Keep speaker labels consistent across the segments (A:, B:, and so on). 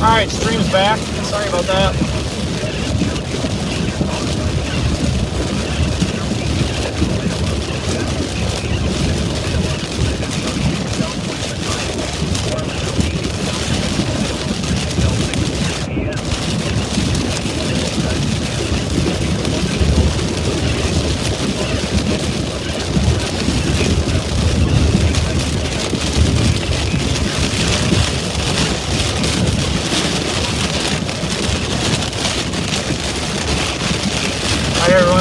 A: Alright, stream's back. Sorry about that.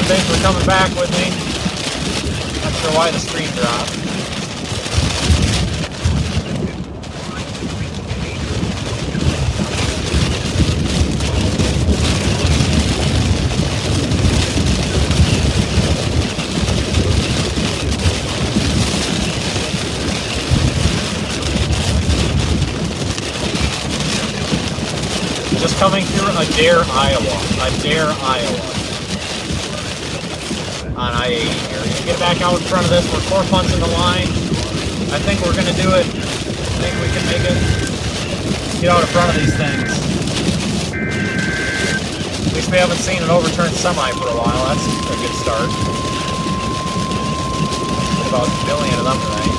A: Thanks for coming back with me. Not sure why the stream dropped. Just coming through Adair, Iowa. Adair, Iowa. On I-80 here. You get back out in front of this. We're 4 punts in the line. I think we're going to do it. I think we can make it. Get out in front of these things. At least we haven't seen an overturned semi for a while. That's a good start. About a billion of them tonight.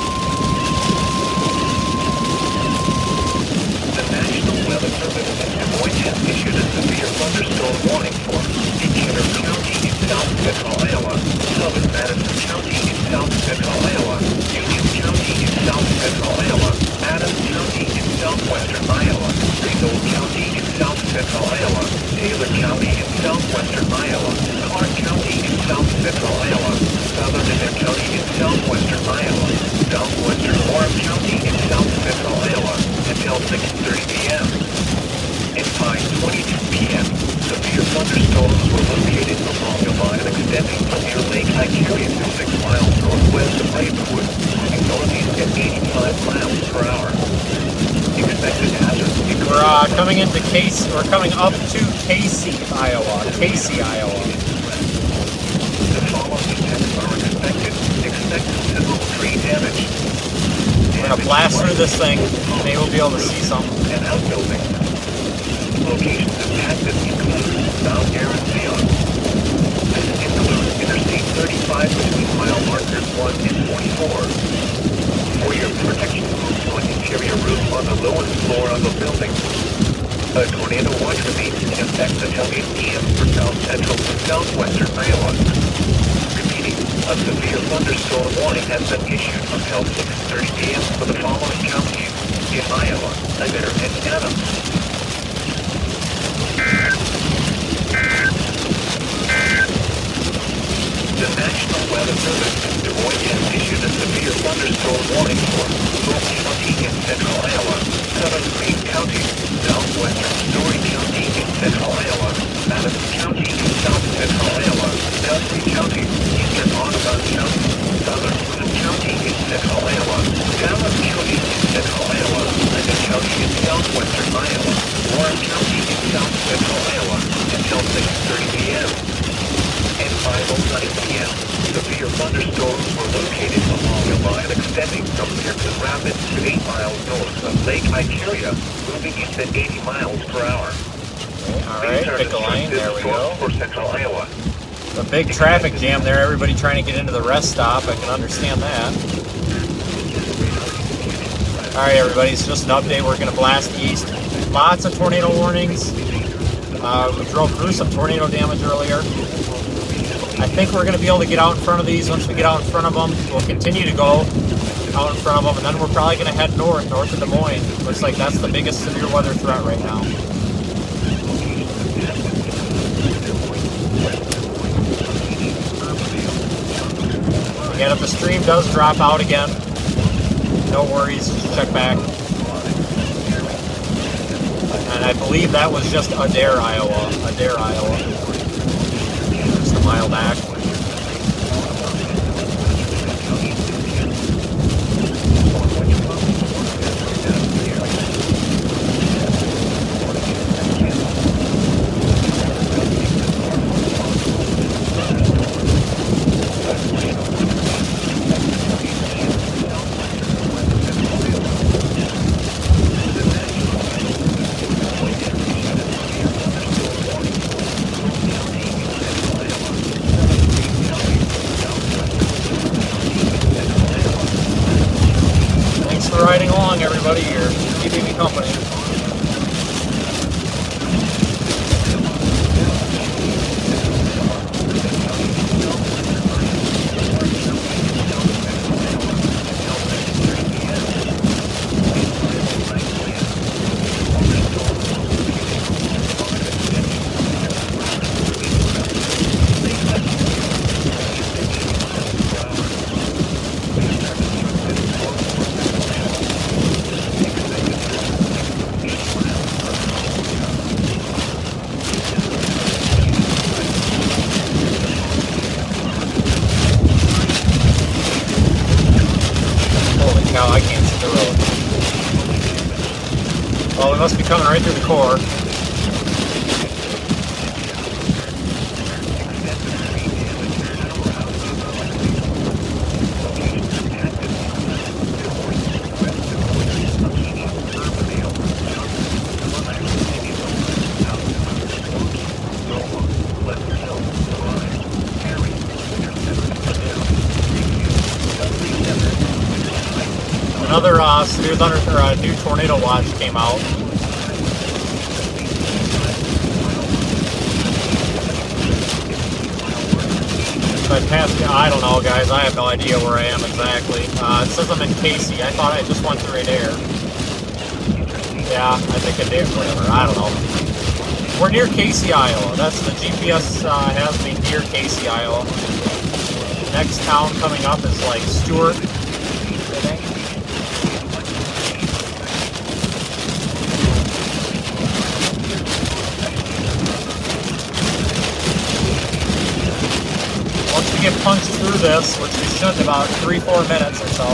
B: The National Weather Service in Des Moines has issued a severe thunderstorm warning for Cedar County in south central Iowa, Southern Madison County in south central Iowa, Union County in south central Iowa, Adams County in southwestern Iowa, Ringgold County in south central Iowa, Taylor County in southwestern Iowa, Clark County in south central Iowa, Southern Emmett County in southwestern Iowa, southwestern Warren County in south central Iowa until 6:30 p.m. At 5:22 p.m. severe thunderstorms were located along a line extending from near Lake Icaria to 6 miles northwest of Maplewood, moving northeast at 85 miles per hour. Expected hazard.
A: We're coming into Casey. We're coming up to Casey, Iowa. Casey, Iowa.
B: The following texts are expected. Expect considerable tree damage.
A: We're gonna blast through this thing. Maybe we'll be able to see something.
B: And outbuilding. Locations impacted include Mount Aaron Zion. This includes Interstate 35 between mile markers 1 and 44. For your protection, move to an interior roof on the lowest floor of the building. A tornado watch remains in effect until 8 p.m. for south central to southwestern Iowa. Repeating, a severe thunderstorm warning has been issued until 6:30 p.m. for the following counties in Iowa, Adair and Adams. The National Weather Service in Des Moines has issued a severe thunderstorm warning for Polk County in central Iowa, Southern Green County, southwestern Story County in central Iowa, Madison County in south central Iowa, Guthrie County, eastern Oregon County, southern Wood County in central Iowa, Dallas County in central Iowa, Lincoln County in southwestern Iowa, Warren County in south central Iowa until 6:30 p.m. At 5:09 p.m., severe thunderstorms were located along a line extending from Cedar Rapids to 8 miles north of Lake Icaria, moving east at 80 miles per hour.
A: Alright, pick a line, there we go.
B: For central Iowa.
A: A big traffic jam there, everybody trying to get into the rest stop, I can understand that. Alright everybody, it's just an update, we're going to blast east. Lots of tornado warnings. We drove through some tornado damage earlier. I think we're going to be able to get out in front of these. Once we get out in front of them, we'll continue to go out in front of them, and then we're probably going to head north of Des Moines. Looks like that's the biggest severe weather threat right now. Again, if the stream does drop out again, no worries, just check back. And I believe that was just Adair, Iowa. Adair, Iowa. Just a mile back. buddy. You're keeping me company. I can't see the road. Well, we must be coming right through the core. Another severe new tornado watch came out. I don't know, guys. I have no idea where I am exactly. It says I'm in Casey. I thought I just went through right air. Yeah, I think I did. Whatever. I don't know. We're near Casey, Iowa. That's the GPS has me near Casey, Iowa. Next town coming up is like Stewart, I think. Once we get punched through this, which we should in about 3-4 minutes or so.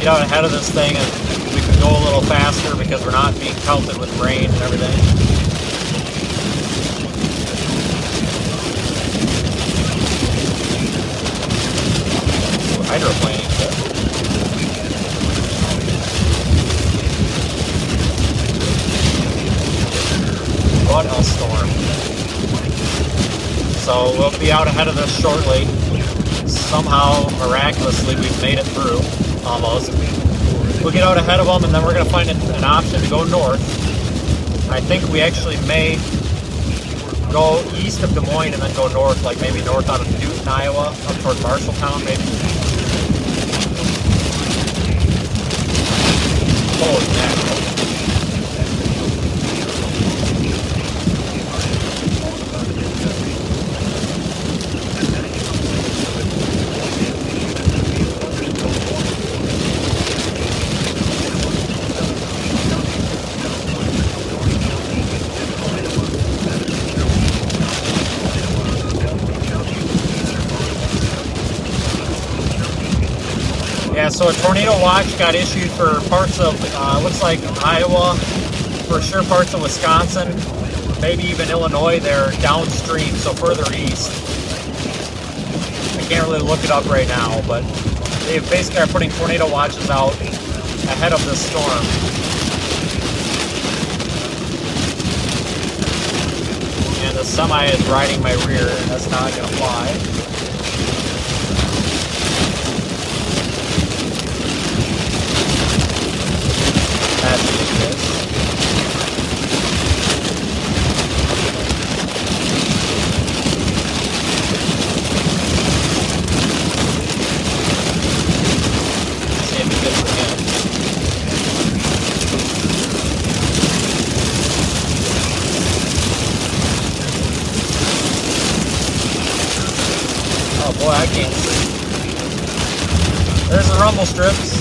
A: Get out ahead of this thing and we can go a little faster because we're not being pelted with rain and everything. Hydroplaning shit. What a storm. So we'll be out ahead of this shortly. Somehow, miraculously, we've made it through. Almost. We'll get out ahead of them, and then we're going to find an option to go north. I think we actually may go east of Des Moines and then go north, like maybe north out of Newton, Iowa, up toward Marshalltown, maybe. Holy mackerel. Yeah, so a tornado watch got issued for parts of, looks like Iowa, for sure parts of Wisconsin, maybe even Illinois. They're downstream, so further east. I can't really look it up right now, but they basically are putting tornado watches out ahead of this storm. And the semi is riding my rear, and that's not going to fly. That's ridiculous. See if it gets again. Oh boy, I can't see. There's the rumble strips.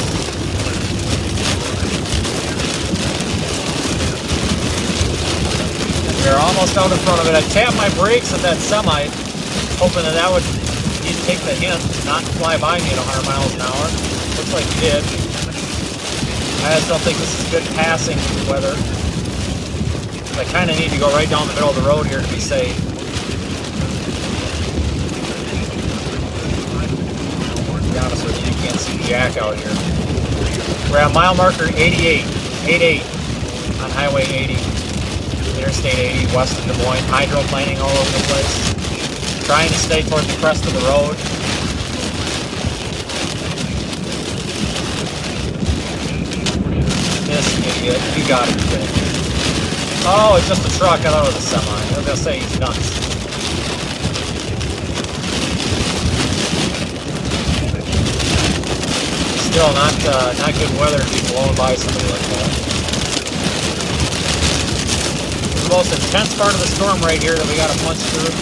A: We're almost out in front of it. I tapped my brakes at that semi, hoping that would take the hint, not fly by me at 100 miles an hour. Looks like it did. I just don't think this is good passing weather. I kind of need to go right down the middle of the road here to be safe. Yeah, jack out here. We're at mile marker 88 on Highway 80, Interstate 80, west of Des Moines. Hydroplaning all over the place. Trying to stay towards the crest of the road. This idiot, you gotta be kidding me. Oh, it's just a truck. I thought it was a semi. I was gonna say he's nuts. Still not good weather to be blown by somebody like that. The most intense part of the storm right here that we gotta punch through.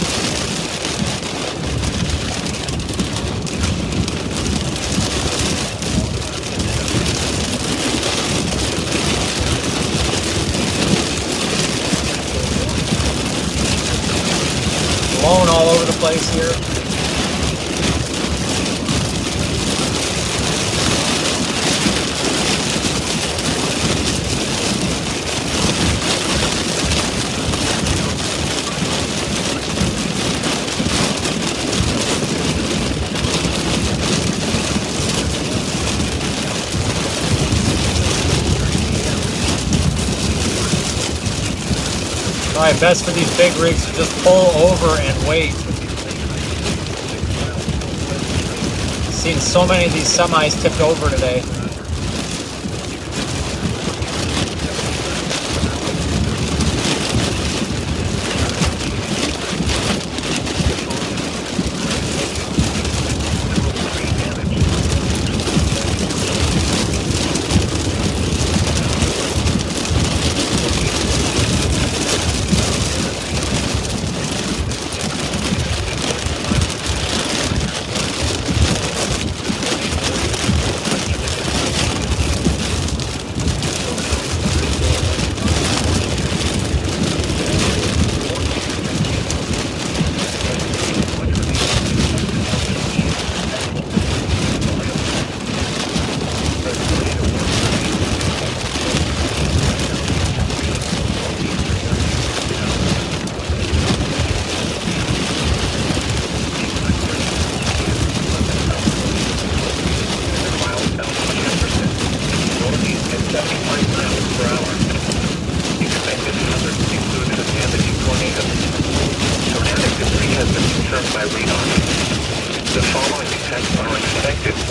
A: Blowing all over the place here. Probably best for these big rigs to just pull over and wait. Seen so many of these semis tipped over today.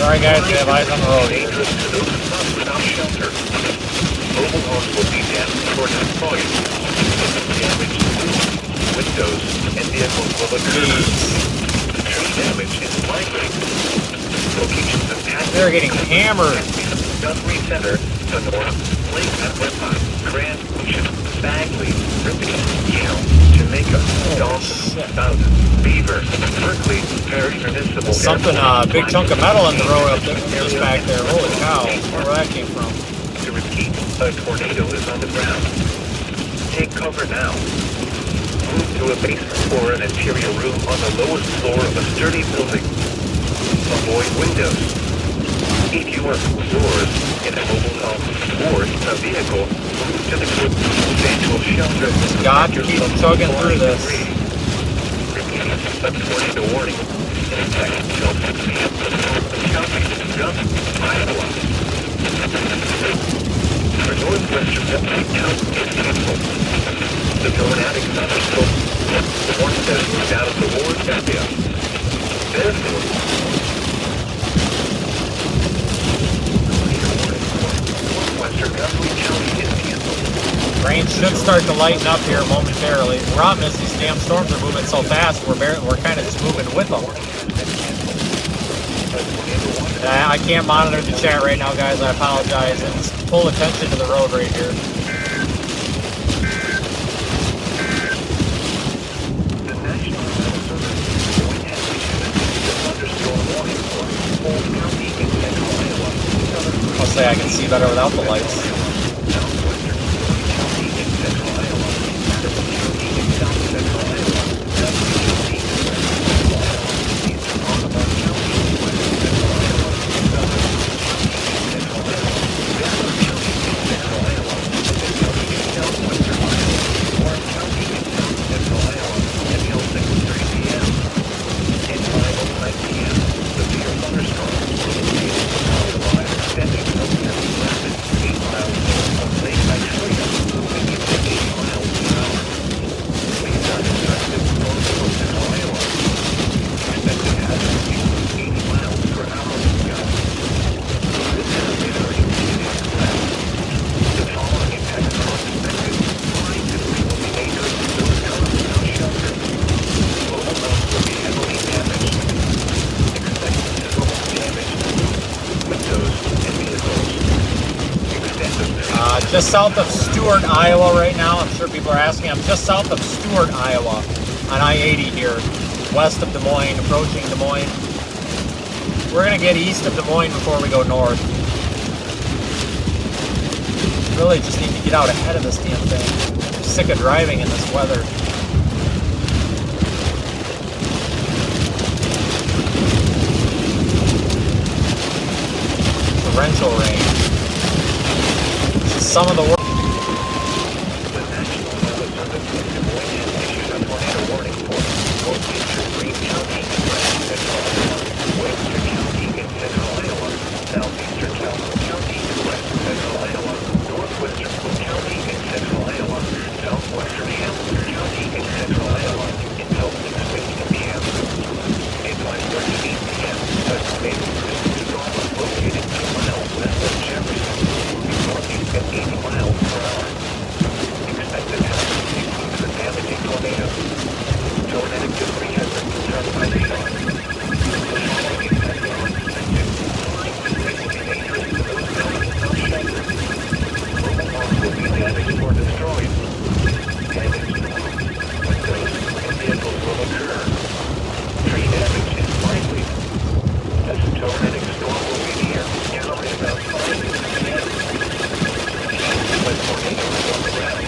A: Sorry guys, we have eyes on the road.
B: Dangerous to those without shelter. Mobile homes will be damaged or destroyed. Damage to windows and vehicles will occur. Tree damage is likely. Locations of
A: They're getting hammered.
B: Discovery Center, Sonora, Lake at Webpine, Grand Ocean, Bagley, Ripley, Yale, Jamaica, Dawson, Thousand, Beaver, Berkeley, Parish Municipal.
A: Something, big chunk of metal in the road up there, just back there. Holy cow, where that came from.
B: To repeat, a tornado is on the ground. Take cover now. Move to a basement or an interior room on the lowest floor of a sturdy building. Avoid windows. If you are outdoors in a mobile home or a vehicle, move to the substantial shelter.
A: God, keep chugging through this.
B: Repeating, a tornado warning. In effect, shelter county, Iowa. For northwestern Ripley County is canceled. The tornadic thunderstorm warns that it moved out of the ward area. Therefore,
A: Rain should start to lighten up here momentarily. The problem is these damn storms are moving so fast, we're kind of just moving with them. I can't monitor the chat right now, guys. I apologize. It's full attention to the road right here.
B: The National Weather Service has issued a thunderstorm warning for Polk County in central Iowa.
A: I'll say I can see better without the lights.
B: Southwestern County in central Iowa. Madison County in south central Iowa. Dudley County in central Iowa. Eastern Ottawa County in west central Iowa. Southern County in central Iowa. Denver County in central Iowa. Smith County in southwestern Iowa. Warren County in south central Iowa. Until 6:30 p.m. At 5:05 p.m. Severe thunderstorms will be
A: Just south of Stewart, Iowa right now. I'm sure people are asking. I'm just south of Stewart, Iowa on I-80 here, west of Des Moines, approaching Des Moines. We're going to get east of Des Moines before we go north. Really just need to get out ahead of this damn thing. I'm sick of driving in this weather. Torrential rain. Some of the work.
B: The National Weather Service in Des Moines has issued a tornado warning for Western Green County, Central Iowa, Western County in Central Iowa, Southeastern Calhoun County in West Central Iowa, Northwestern Cook County in Central Iowa, Southwestern Hamilton County in Central Iowa until 6:50 p.m. At 5:38 p.m., the tornado storm was located 2 miles west of Jefferson, moving northeast at 80 miles per hour. Expected hazards include the damaging tornado. Tornadic debris has been confirmed by radar. The following effects are expected. Dangerous to those buildings without shelter. Mobile homes will be damaged or destroyed. Damage to roofs, windows, and vehicles will occur. Tree damage is likely. This tornadic storm will be near generally about 5 p.m. The tornado is on the ground.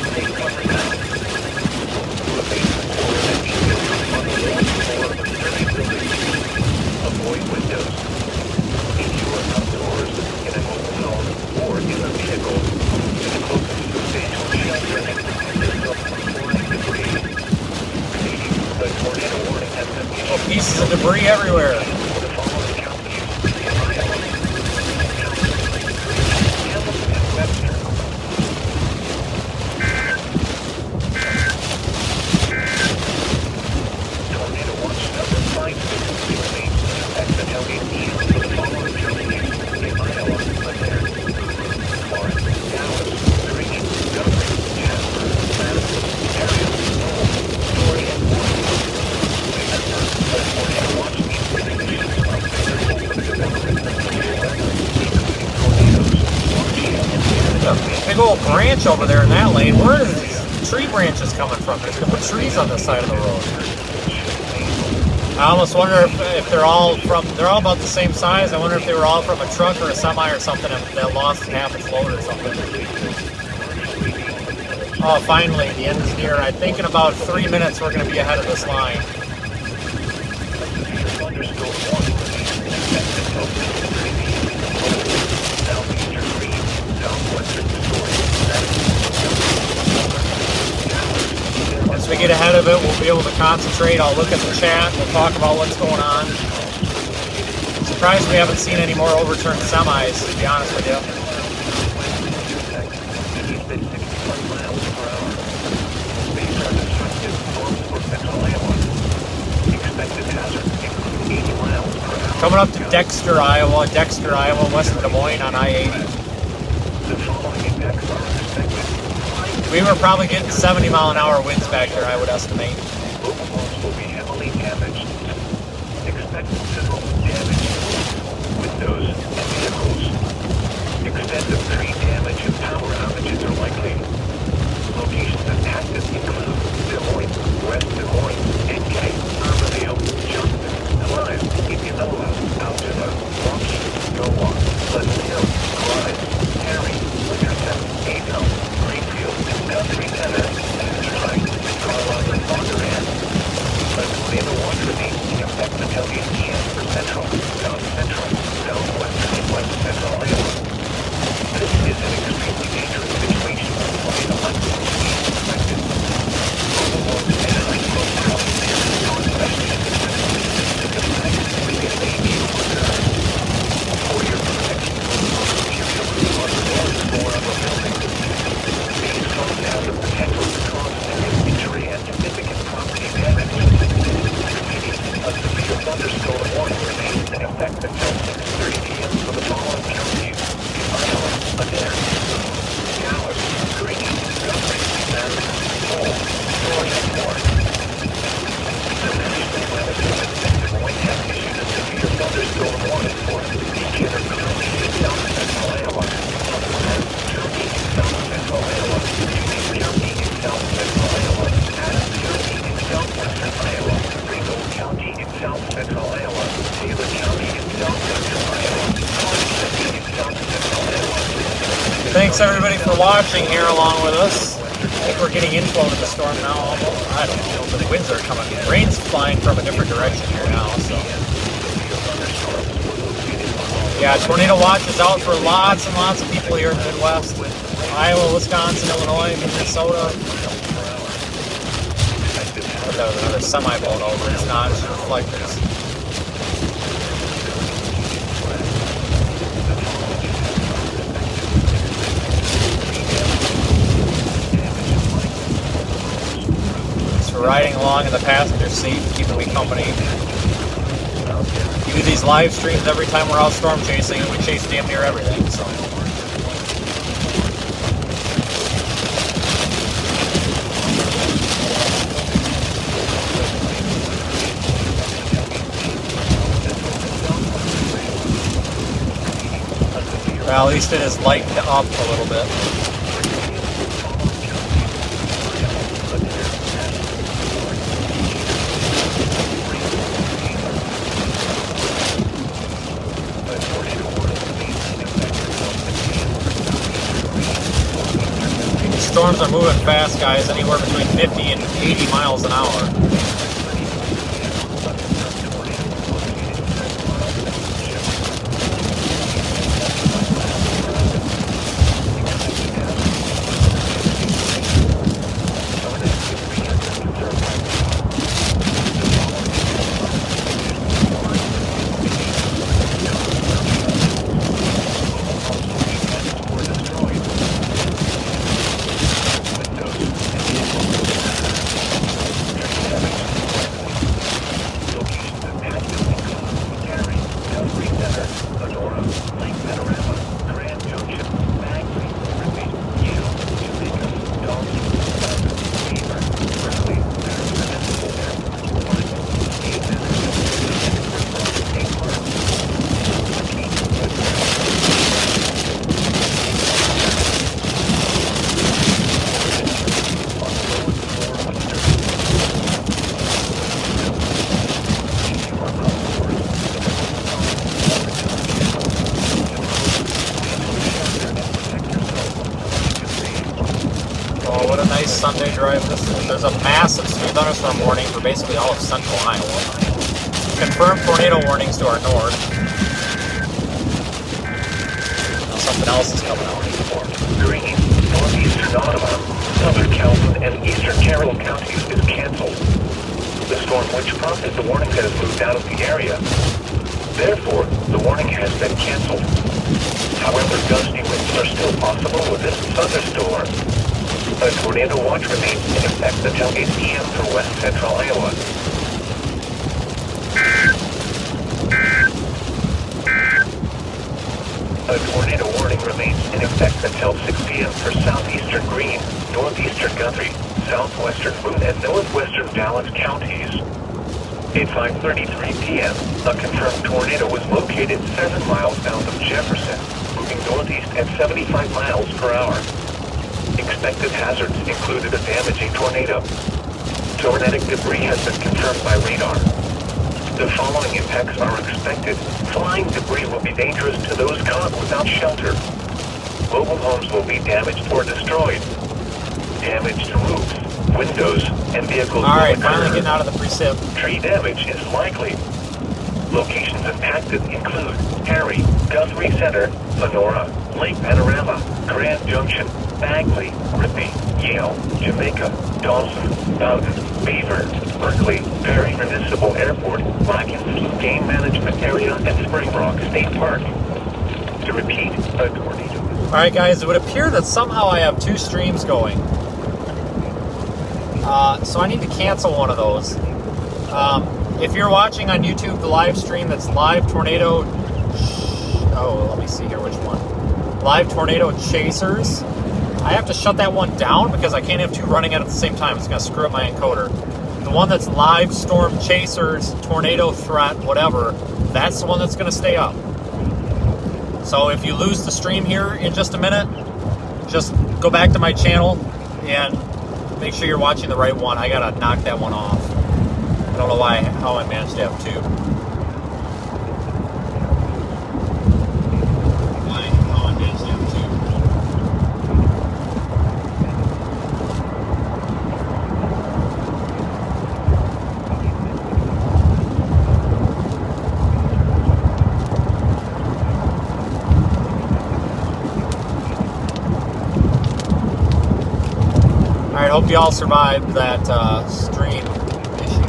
B: Stay covered now. To a basement or an easy on the ground floor of a sturdy building. Avoid windows. If you are outdoors, in a mobile home, or in a vehicle, to the closest substantial shelter and protect yourself from flying debris. Repeating, the tornado warning has been issued.
A: Oh, pieces of debris everywhere.
B: The following counties in Iowa. Hamilton and Webster. Tornado watch number 560 remains accidentally east for the following counties in Iowa. Florence, Dallas, Green, Guthrie, Jasper, Madison, Ariel, Knoll, Story, and Warren. The tornado watch means recognition of
A: Big old branch over there in that lane. Where are these tree branches coming from? There's a couple trees on the side of the road. I almost wonder if they're all about the same size. I wonder if they were all from a truck or a semi or something that lost half its load or something. Oh, finally, the end is near. I think in about 3 minutes we're going to be ahead of this line.
B: Thunderstorm warning remains in effect until 6:30 p.m. Southeastern Green, Southwestern Missouri,
A: As we get ahead of it, we'll be able to concentrate. I'll look at the chat. We'll talk about what's going on. Surprised we haven't seen any more overturned semis, to be honest with you. Coming up to Dexter, Iowa, west of Des Moines on I-80. We were probably getting 70 mile an hour winds back there, I would estimate.
B: Local homes will be heavily damaged. Expected physical damage, windows, and vehicles. Extensive tree damage and power outages are likely. Locations impacted include Des Moines, West Des Moines, Enkai, Arborville, Johnston, Clive, Indianola, Altoona, Rocky, Norwalk, Pleasant Hill, Clive, Harry, Winterton, Atoll, Greenfield, Guthrie Center, Detroit, Carlisle, and Bondurant. south central Iowa. Taylor County in south central Iowa. College County in south central Iowa.
A: Thanks everybody for watching here along with us. I think we're getting inflow to the storm now. Almost. I don't know. The winds are coming. Rain's flying from a different direction here now. So yeah, tornado watch is out for lots and lots of people here in the Midwest. Iowa, Wisconsin, Illinois, Minnesota. But that was another semi blown over. It's not. It's reflectors. Riding along in the passenger seat, keeping me company. We do these live streams every time we're out storm chasing, and we chase damn near everything. So. Well, at least it has lightened up a little bit. Storms are moving fast, guys, anywhere between 50 and 80 miles an hour. Sunday drive. There's a massive thunderstorm warning for basically all of central Iowa. Confirmed tornado warnings to our north. Now something else is coming out.
B: Green, northeastern Ottawa, southern Calhoun, and eastern Carroll counties is canceled. The storm which prompted the warning has moved out of the area. Therefore, the warning has been canceled. However, gusty winds are still possible with this thunderstorm. A tornado watch remains in effect until 8 p.m. for west central Iowa. A tornado warning remains in effect until 6 p.m. for southeastern Greene, northeastern Guthrie, southwestern Boone, and northwestern Dallas counties. At 5:33 p.m., a confirmed tornado was located 7 miles south of Jefferson, moving northeast at 75 miles per hour. Expected hazards included a damaging tornado. Tornadic debris has been confirmed by radar. The following impacts are expected. Flying debris will be dangerous to those caught without shelter. Mobile homes will be damaged or destroyed. Damage to roofs, windows, and vehicles will
A: Alright,
B: occur.
A: finally getting out of the precip.
B: Tree damage is likely. Locations impacted include Harry, Guthrie Center, Lenora, Lake Panorama, Grand Junction, Bagley, Ripley, Yale, Jamaica, Dawson, Mountain, Beaver, Berkeley, Perry Municipal Airport, Watkins Game Management Area, and Spring Rock State Park. To repeat, a tornado.
A: Alright guys, it would appear that somehow I have 2 streams going. So I need to cancel one of those. If you're watching on YouTube the live stream that's live tornado... Oh, let me see here which one. Live tornado chasers. I have to shut that one down because I can't have 2 running at the same time. It's going to screw up my encoder. The one that's live storm chasers, tornado threat, whatever, that's the one that's going to stay up. So if you lose the stream here in just a minute, just go back to my channel and make sure you're watching the right one. I got to knock that one off. I don't know how I managed to have two. How I managed to have two. Alright, hope you all survived that stream issue.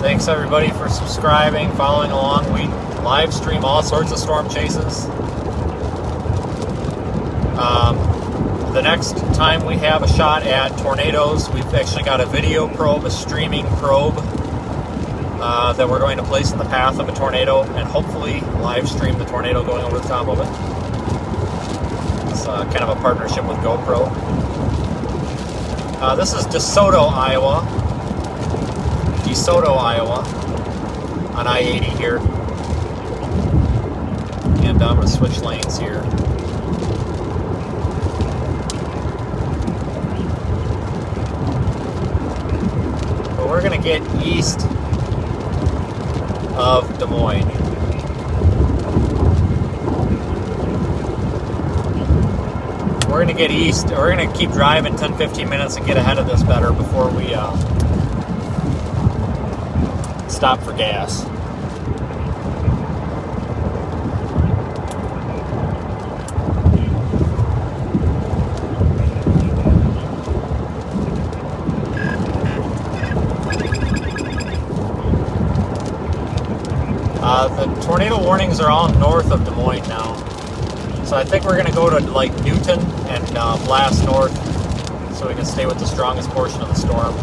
A: Thanks everybody for subscribing, following along. We live stream all sorts of storm chases. The next time we have a shot at tornadoes, we've actually got a video probe, a streaming probe that we're going to place in the path of a tornado and hopefully live stream the tornado going over the top of it. It's kind of a partnership with GoPro. This is DeSoto, Iowa. On I-80 here. And I'm going to switch lanes here. But we're going to get east of Des Moines. We're going to get east. We're going to keep driving 10-15 minutes and get ahead of this better before we stop for gas. The tornado warnings are all north of Des Moines now. So I think we're going to go to like Newton and blast north so we can stay with the strongest portion of the storm.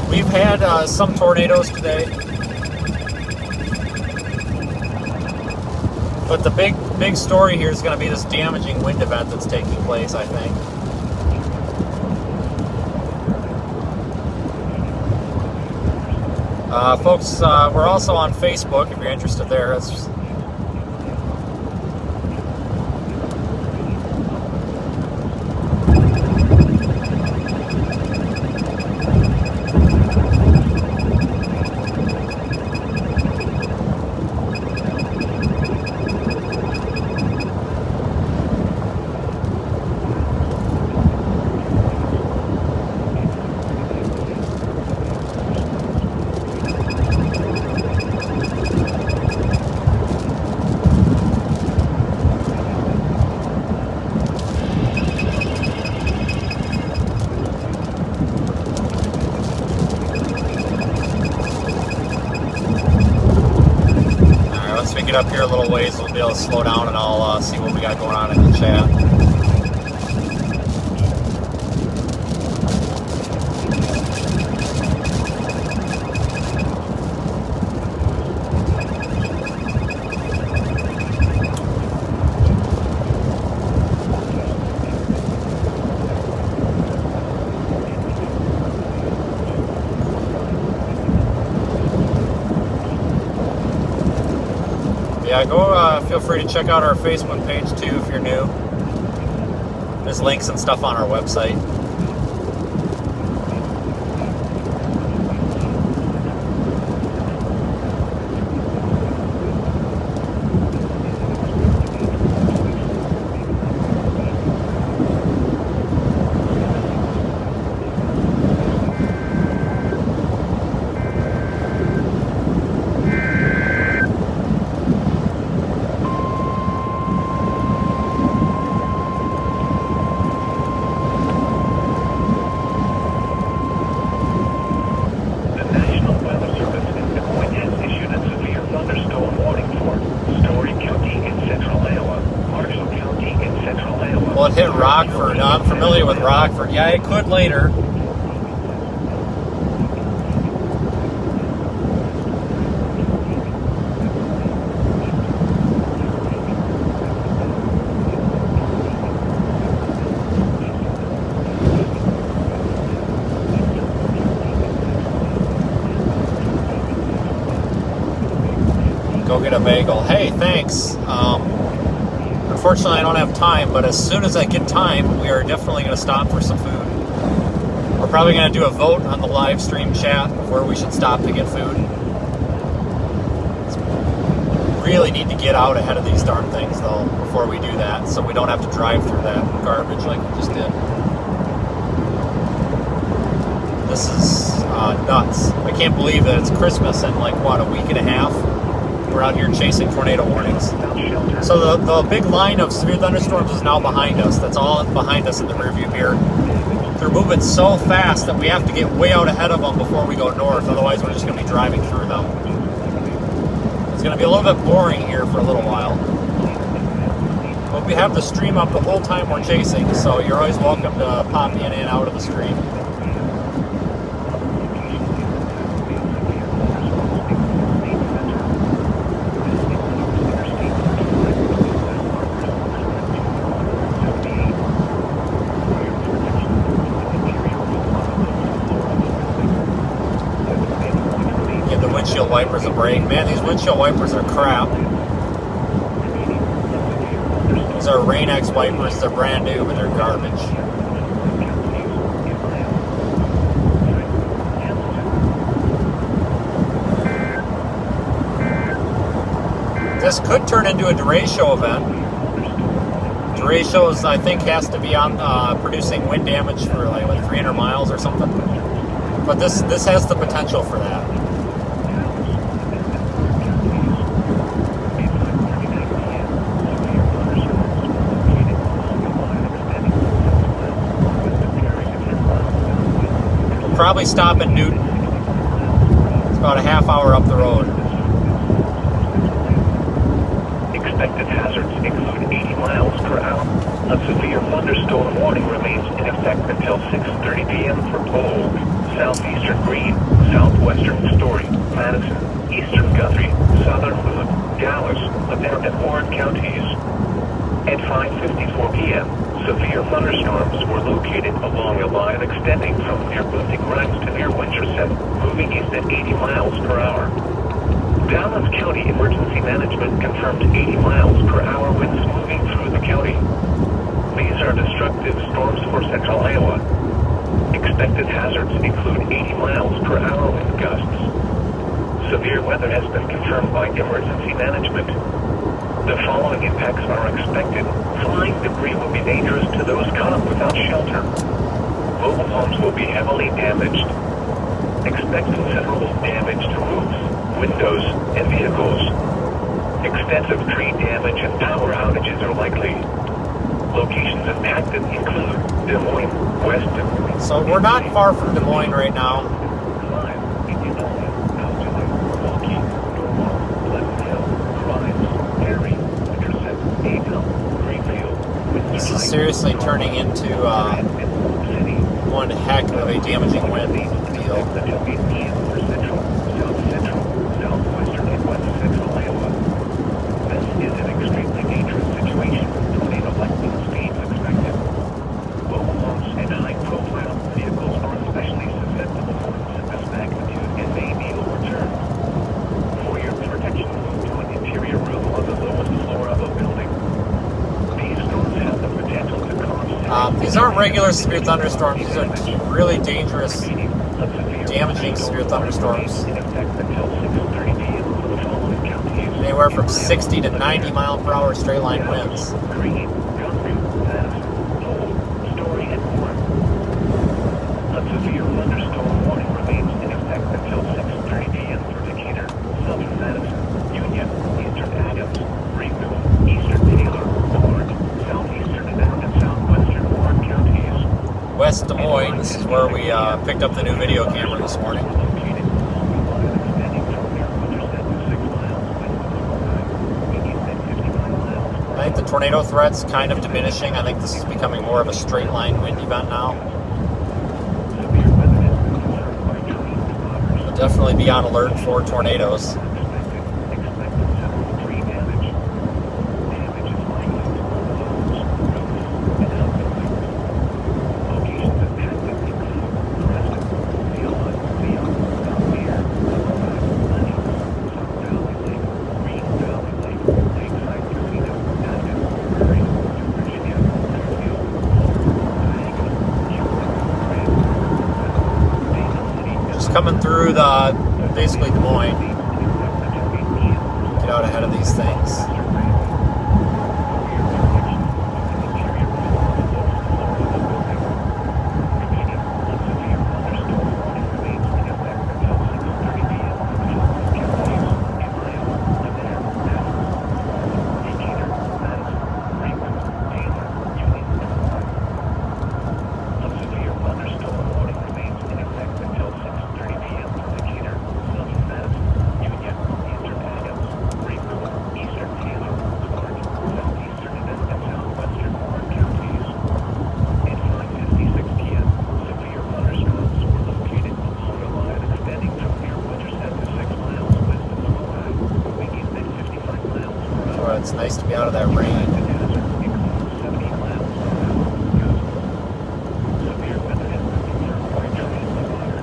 A: We've had some tornadoes today, but the big story here is going to be this damaging wind event that's taking place, I think. Folks, we're also on Facebook if you're interested there. It's up here a little ways, we'll be able to slow down and I'll see what we got going on in the chat. Yeah, go feel free to check out our Facebook page too if you're new. There's links and stuff on our website. Rockford. I'm familiar with Rockford. Yeah, it could later. Go get a bagel. Hey, thanks. Unfortunately, I don't have time, but as soon as I get time, we are definitely going to stop for some food. We're probably going to do a vote on the live stream chat of where we should stop to get food. Really need to get out ahead of these darn things, though, before we do that, so we don't have to drive through that garbage like we just did. This is nuts. I can't believe that it's Christmas in like, what, a week and a half? We're out here chasing tornado warnings. So the big line of severe thunderstorms is now behind us. That's all behind us in the rear view mirror. They're moving so fast that we have to get way out ahead of them before we go north. Otherwise, we're just going to be driving through them. It's going to be a little bit boring here for a little while. But we have the stream up the whole time we're chasing, so you're always welcome to pop in and out of the stream. Windshield wipers a break. Man, these windshield wipers are crap. These are Rain-X wipers. They're brand new, but they're garbage. This could turn into a Derecho event. Derecho's, I think, has to be on producing wind damage for like 300 miles or something. But this has the potential for that. Probably stop in Newton. It's about a half hour up the road.
B: Expected hazards include 80 miles per hour. A severe thunderstorm warning remains in effect until 6:30 p.m. for Pole, southeastern Greene, southwestern Story, Madison, eastern Guthrie, southern Hood, Dallas, Ladera, and Warren counties. At 5:54 p.m., severe thunderstorms were located along a line extending from near Bunting Grimes to near Winchester, moving east at 80 miles per hour. Dallas County Emergency Management confirmed 80 miles per hour winds moving through the county. These are destructive storms for central Iowa. Expected hazards include 80 miles per hour wind gusts. Severe weather has been confirmed by emergency management. The following impacts are expected. Flying debris will be dangerous to those caught without shelter. Mobile homes will be heavily damaged. Expect considerable damage to roofs, windows, and vehicles. Extensive tree damage and power outages are likely. Locations impacted include Des Moines, West Des Moines.
A: So we're not far from Des Moines right now. This is seriously turning into one heck of a damaging wind deal. This is an extremely dangerous situation. Tornado lightning speeds expected. Mobile homes and high-profile vehicles are especially susceptible to winds of this magnitude and may be overturned. For your protection, move to an interior room on the lowest floor of a building. These storms have the potential to cause... these aren't regular severe thunderstorms. These are really dangerous, damaging severe thunderstorms. Anywhere from 60 to 90 mile per hour straight line winds.
B: A severe thunderstorm warning remains in effect until 6:30 p.m. for Decatur, southern Madison, Union, eastern Adams, Greenville, eastern Taylor, Warren, southeastern and southwestern Warren counties.
A: West Des Moines, this is where we picked up the new video camera this morning. I think the tornado threat's kind of diminishing. I think this is becoming more of a straight line wind event now. We'll definitely be on alert for tornadoes. Coming through basically Des Moines. Get out ahead of these things. It's nice to be out of that rain.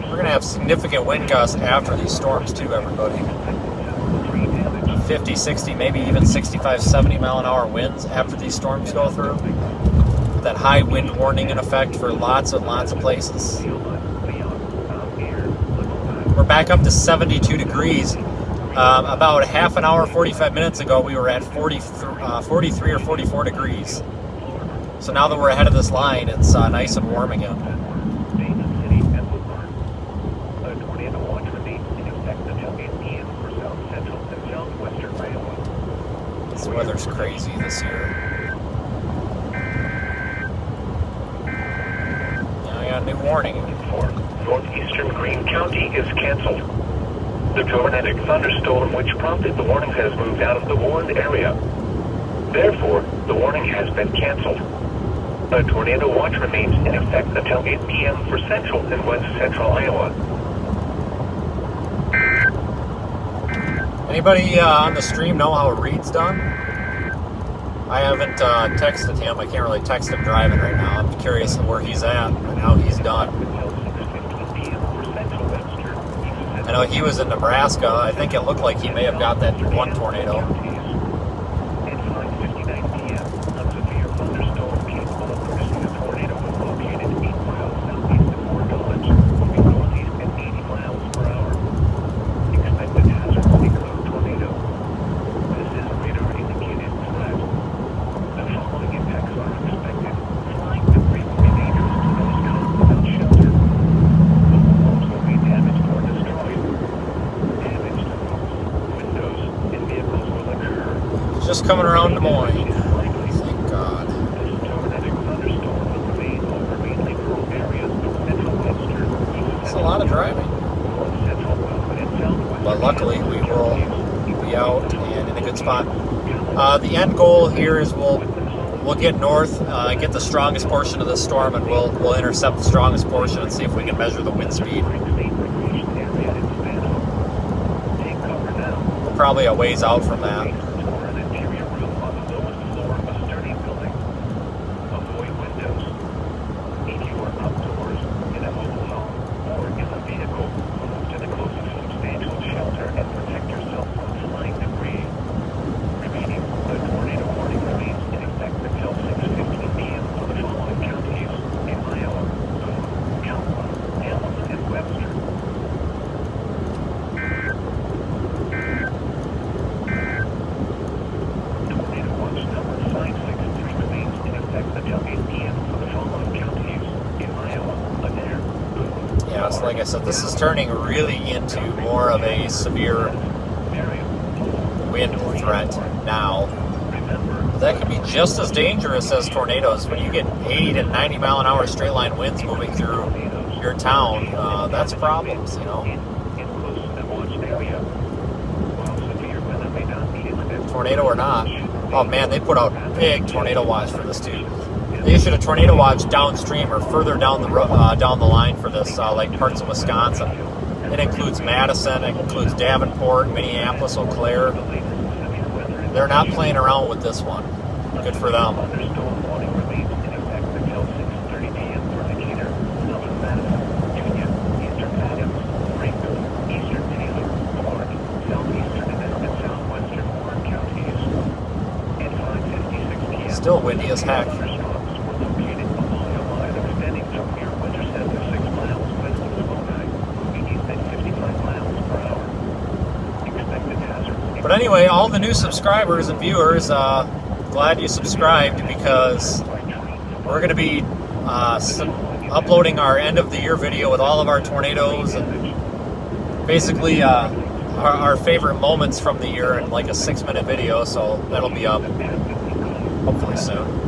A: We're going to have significant wind gusts after these storms too, everybody. 50, 60, maybe even 65, 70 mile an hour winds after these storms go through. That high wind warning in effect for lots and lots of places. We're back up to 72 degrees. About half an hour, 45 minutes ago, we were at 43 or 44 degrees. So now that we're ahead of this line, it's nice and warm again. This weather's crazy this year. Now I got a new warning.
B: Northeastern Greene County is canceled. The tornadic thunderstorm which prompted the warning has moved out of the warned area. Therefore, the warning has been canceled. A tornado watch remains in effect until 8 p.m. for central and west central Iowa.
A: Anybody on the stream know how Reed's done? I haven't texted him. I can't really text him driving right now. I'm curious where he's at and how he's done. I know he was in Nebraska. I think it looked like he may have got that one tornado. Just coming around Des Moines. Thank God. It's a lot of driving. But luckily we will be out and in a good spot. The end goal here is we'll get north, get the strongest portion of the storm, and we'll intercept the strongest portion and see if we can measure the wind speed. We're probably a ways out from that. Like I said, this is turning really into more of a severe wind threat now. That can be just as dangerous as tornadoes. When you get 80 to 90 mile an hour straight line winds moving through your town, that's problems, you know. Tornado or not. Oh man, they put out big tornado watch for this too. They issued a tornado watch downstream or further down the line for this, like parts of Wisconsin. It includes Madison, it includes Davenport, Minneapolis, Eau Claire. They're not playing around with this one. Good for them.
B: Thunderstorm warning remains in effect until 6:30 p.m. for Decatur, Southern Madison, Virginia, Eastern Adams, Rankin, Eastern Taylor, Warren, Southeastern and Southwestern Warren counties. At 5:56 p.m.
A: Still windy as heck.
B: Thunderstorms were located along a line extending from near Winterset to 6 miles west of Sponheim, moving east at 55 miles per hour. Expected hazards.
A: But anyway, all the new subscribers and viewers, glad you subscribed, because we're going to be uploading our end of the year video with all of our tornadoes and basically our favorite moments from the year in like a 6-minute video, so that'll be up hopefully soon.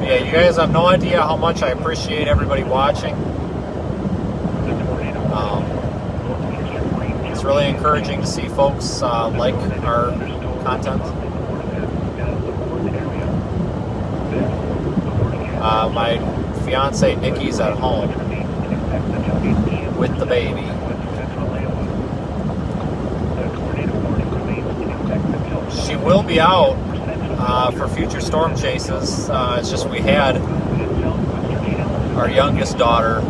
A: Yeah, you guys have no idea how much I appreciate everybody watching. It's really encouraging to see folks like our content. My fiance Nikki's at home with the baby. She will be out for future storm chases. It's just we had our youngest daughter.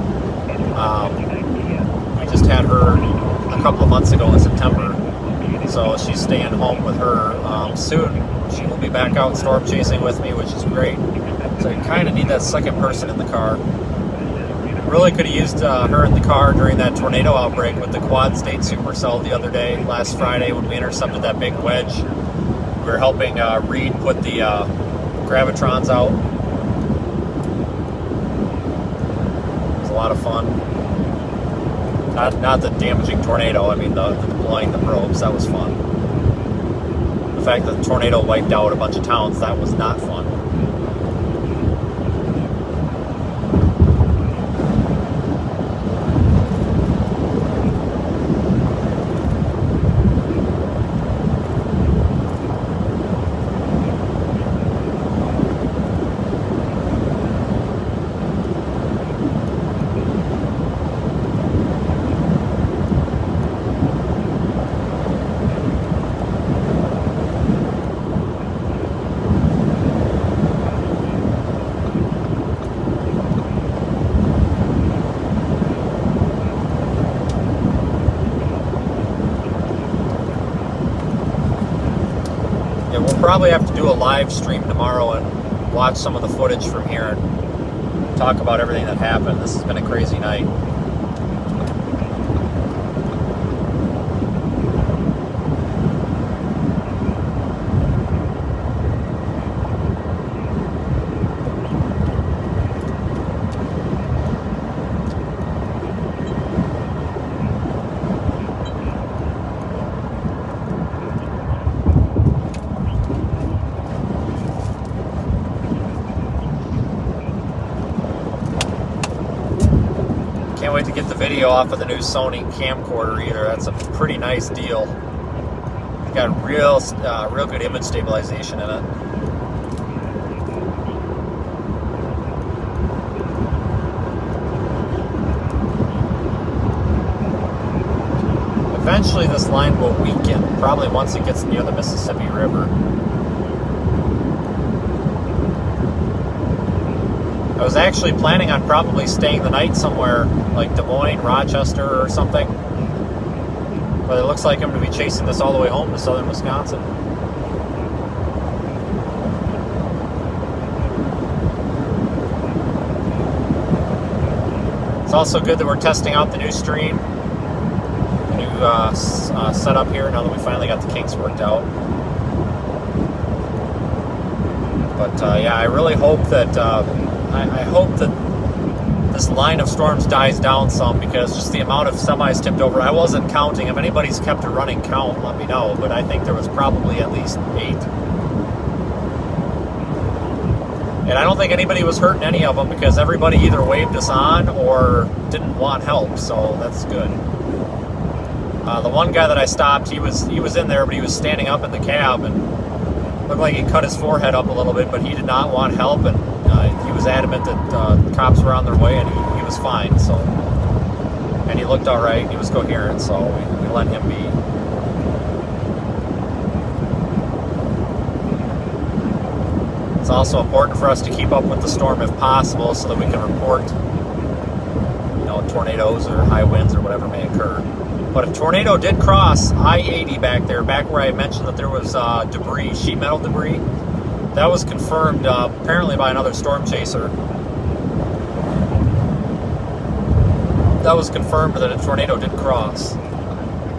A: We just had her a couple of months ago in September, so she's staying home with her. Soon she will be back out storm chasing with me, which is great. So I kind of need that second person in the car. Really could have used her in the car during that tornado outbreak with the Quad State Supercell the other day, last Friday, when we intercepted that big wedge. We were helping Reed put the gravitrons out. It was a lot of fun. Not the damaging tornado, I mean the deploying the probes, that was fun. The fact that the tornado wiped out a bunch of towns, that was not fun. We'll probably have to do a live stream tomorrow and watch some of the footage from here and talk about everything that happened. This has been a crazy night. Can't wait to get the video off of the new Sony camcorder either. That's a pretty nice deal. It's got real good image stabilization in it. Eventually this line will weaken, probably once it gets near the Mississippi River. I was actually planning on probably staying the night somewhere like Des Moines, Rochester, or something. But it looks like I'm going to be chasing this all the way home to southern Wisconsin. also good that we're testing out the new stream, the new setup here, now that we finally got the kinks worked out. But yeah, I really hope that I hope that this line of storms dies down some, because just the amount of semis tipped over. I wasn't counting. If anybody's kept a running count, let me know. But I think there was probably at least 8. And I don't think anybody was hurting any of them, because everybody either waved us on or didn't want help. So that's good. The one guy that I stopped, he was in there, but he was standing up in the cab and looked like he cut his forehead up a little bit, but he did not want help, and he was adamant that cops were on their way, and he was fine. So, and he looked all right. He was coherent, so we let him be. It's also important for us to keep up with the storm if possible, so that we can report, tornadoes or high winds or whatever may occur. But a tornado did cross I-80 back there, back where I mentioned that there was debris, sheet metal debris. That was confirmed apparently by another storm chaser. That was confirmed that a tornado did cross.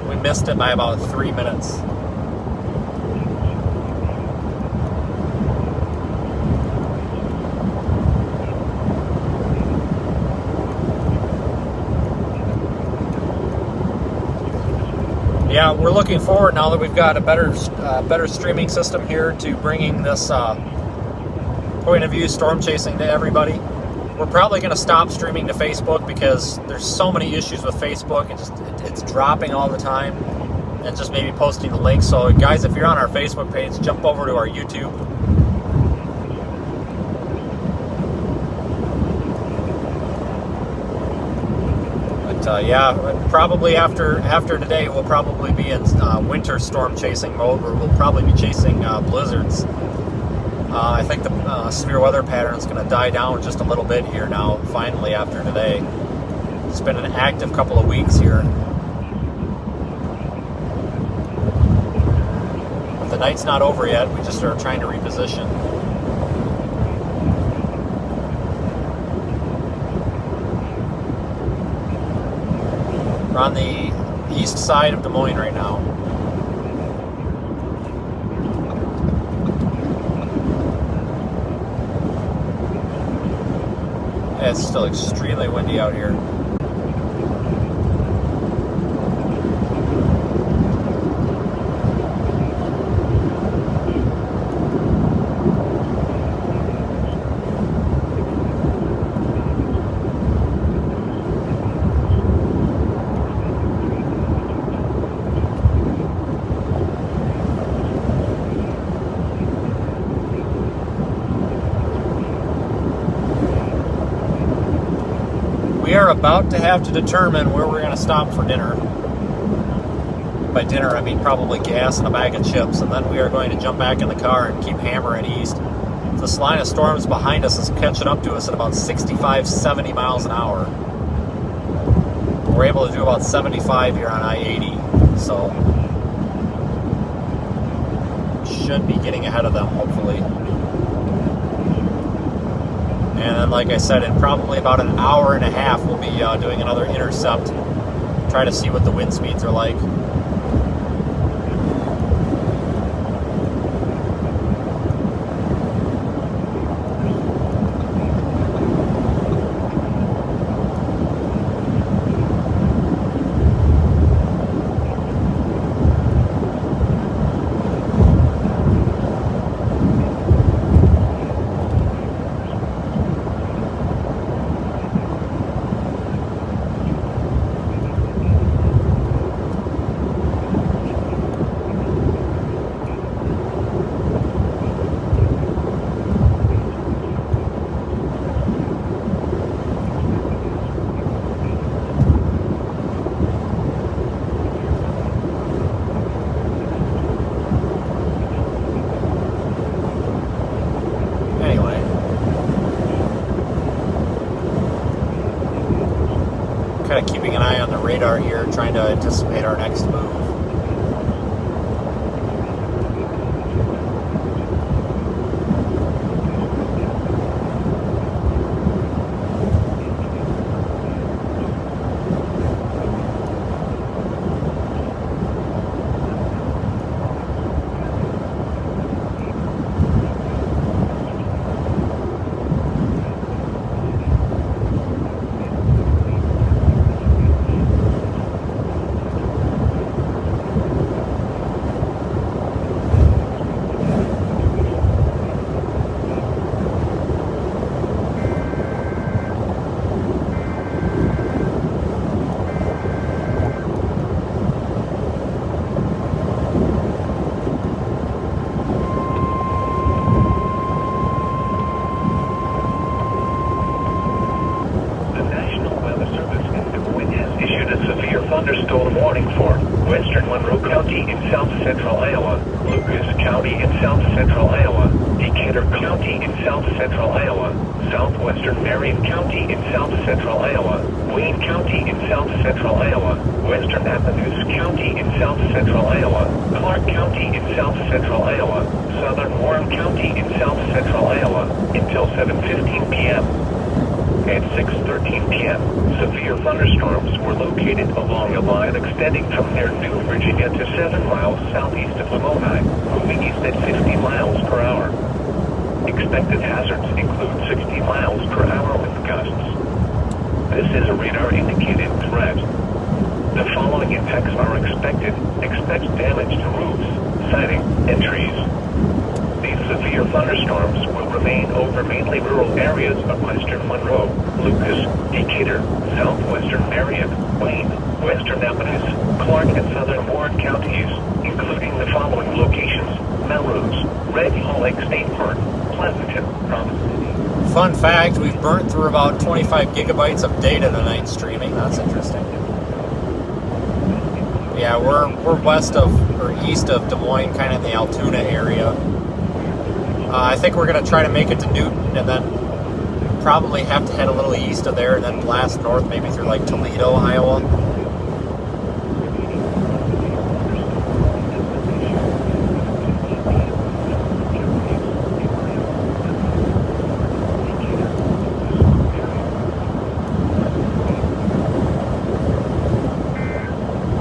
A: We missed it by about 3 minutes. Yeah, we're looking forward, now that we've got a better streaming system here, to bringing this point of view storm chasing to everybody. We're probably going to stop streaming to Facebook, because there's so many issues with Facebook. It's dropping all the time, and just maybe posting the link. So guys, if you're on our Facebook page, jump over to our YouTube. Yeah, probably after today, we'll probably be in winter storm chasing mode, where we'll probably be chasing blizzards. I think the severe weather pattern is going to die down just a little bit here now, finally, after today. It's been an active couple of weeks here. But the night's not over yet. We just are trying to reposition. We're on the east side of Des Moines right now. It's still extremely windy out here. We are about to have to determine where we're going to stop for dinner. By dinner, I mean probably gas and a bag of chips, and then we are going to jump back in the car and keep hammering east. This line of storms behind us is catching up to us at about 65, 70 miles an hour. We're able to do about 75 here on I-80, so should be getting ahead of them, hopefully. And then, like I said, in probably about an hour and a half, we'll be doing another intercept. Try to see what the wind speeds are like. Kind of keeping an eye on the radar here, trying to anticipate our next move.
B: warning for western Monroe County in south central Iowa, Lucas County in south central Iowa, Decatur County in south central Iowa, southwestern Marion County in south central Iowa, Wayne County in south central Iowa, western Appaloosa County in south central Iowa, Clark County in south central Iowa, southern Warren County in south central Iowa, until 7:15 p.m. At 6:13 p.m., severe thunderstorms were located along a line extending from near New Virginia to 7 miles southeast of Lamoni, moving east at 50 miles per hour. Expected hazards include 60 miles per hour wind gusts. This is a radar-indicated threat. The following impacts are expected. Expect damage to roofs, siding, and trees. These severe thunderstorms will remain over mainly rural areas of western Monroe, Lucas, Decatur, southwestern Marion, Wayne, western Appaloosa, Clark, and southern Warren counties, including the following locations: Melrose, Red Hall Lake State Park, Pleasanton, Providence City.
A: Fun fact, we've burnt through about 25 gigabytes of data tonight streaming. That's interesting. Yeah, we're west of, or east of Des Moines, kind of in the Altoona area. I think we're going to try to make it to Newton and then probably have to head a little east of there and then blast north, maybe through like Toledo, Iowa.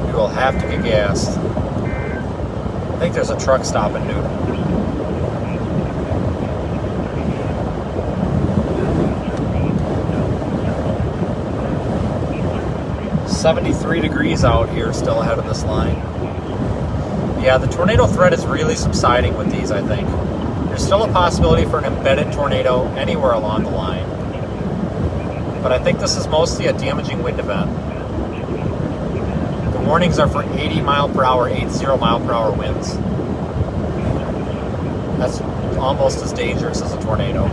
A: We will have to get gas. I think there's a truck stop in Newton. 73 degrees out here still ahead of this line. Yeah, the tornado threat is really subsiding with these, I think. There's still a possibility for an embedded tornado anywhere along the line. But I think this is mostly a damaging wind event. The warnings are for 80 mile per hour, 80 mile per hour winds. That's almost as dangerous as a tornado.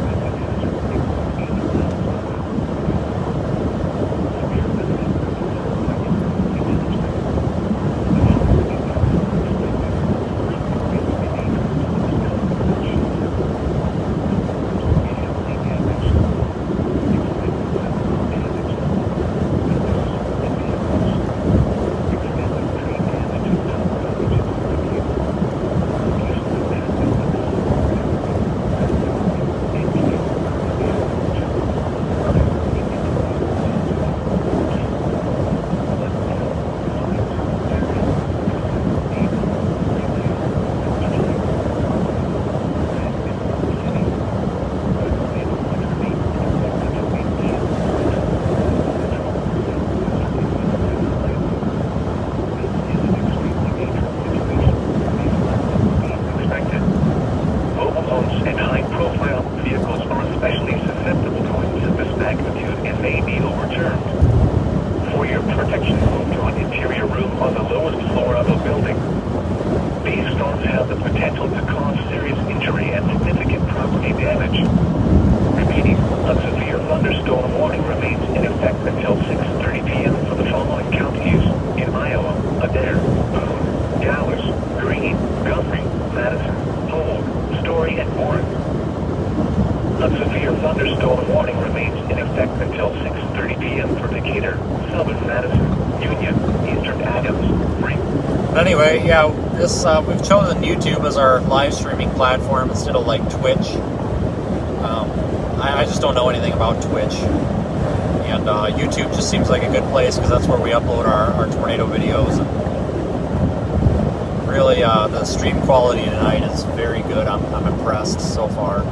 B: A severe thunderstorm warning remains in effect until 6:30 p.m. for Decatur, Southern Madison, Union, Eastern Adams, Free.
A: But anyway, yeah, this we've chosen YouTube as our live streaming platform instead of like Twitch. I just don't know anything about Twitch. And YouTube just seems like a good place because that's where we upload our tornado videos. And really, the stream quality tonight is very good. I'm impressed so far.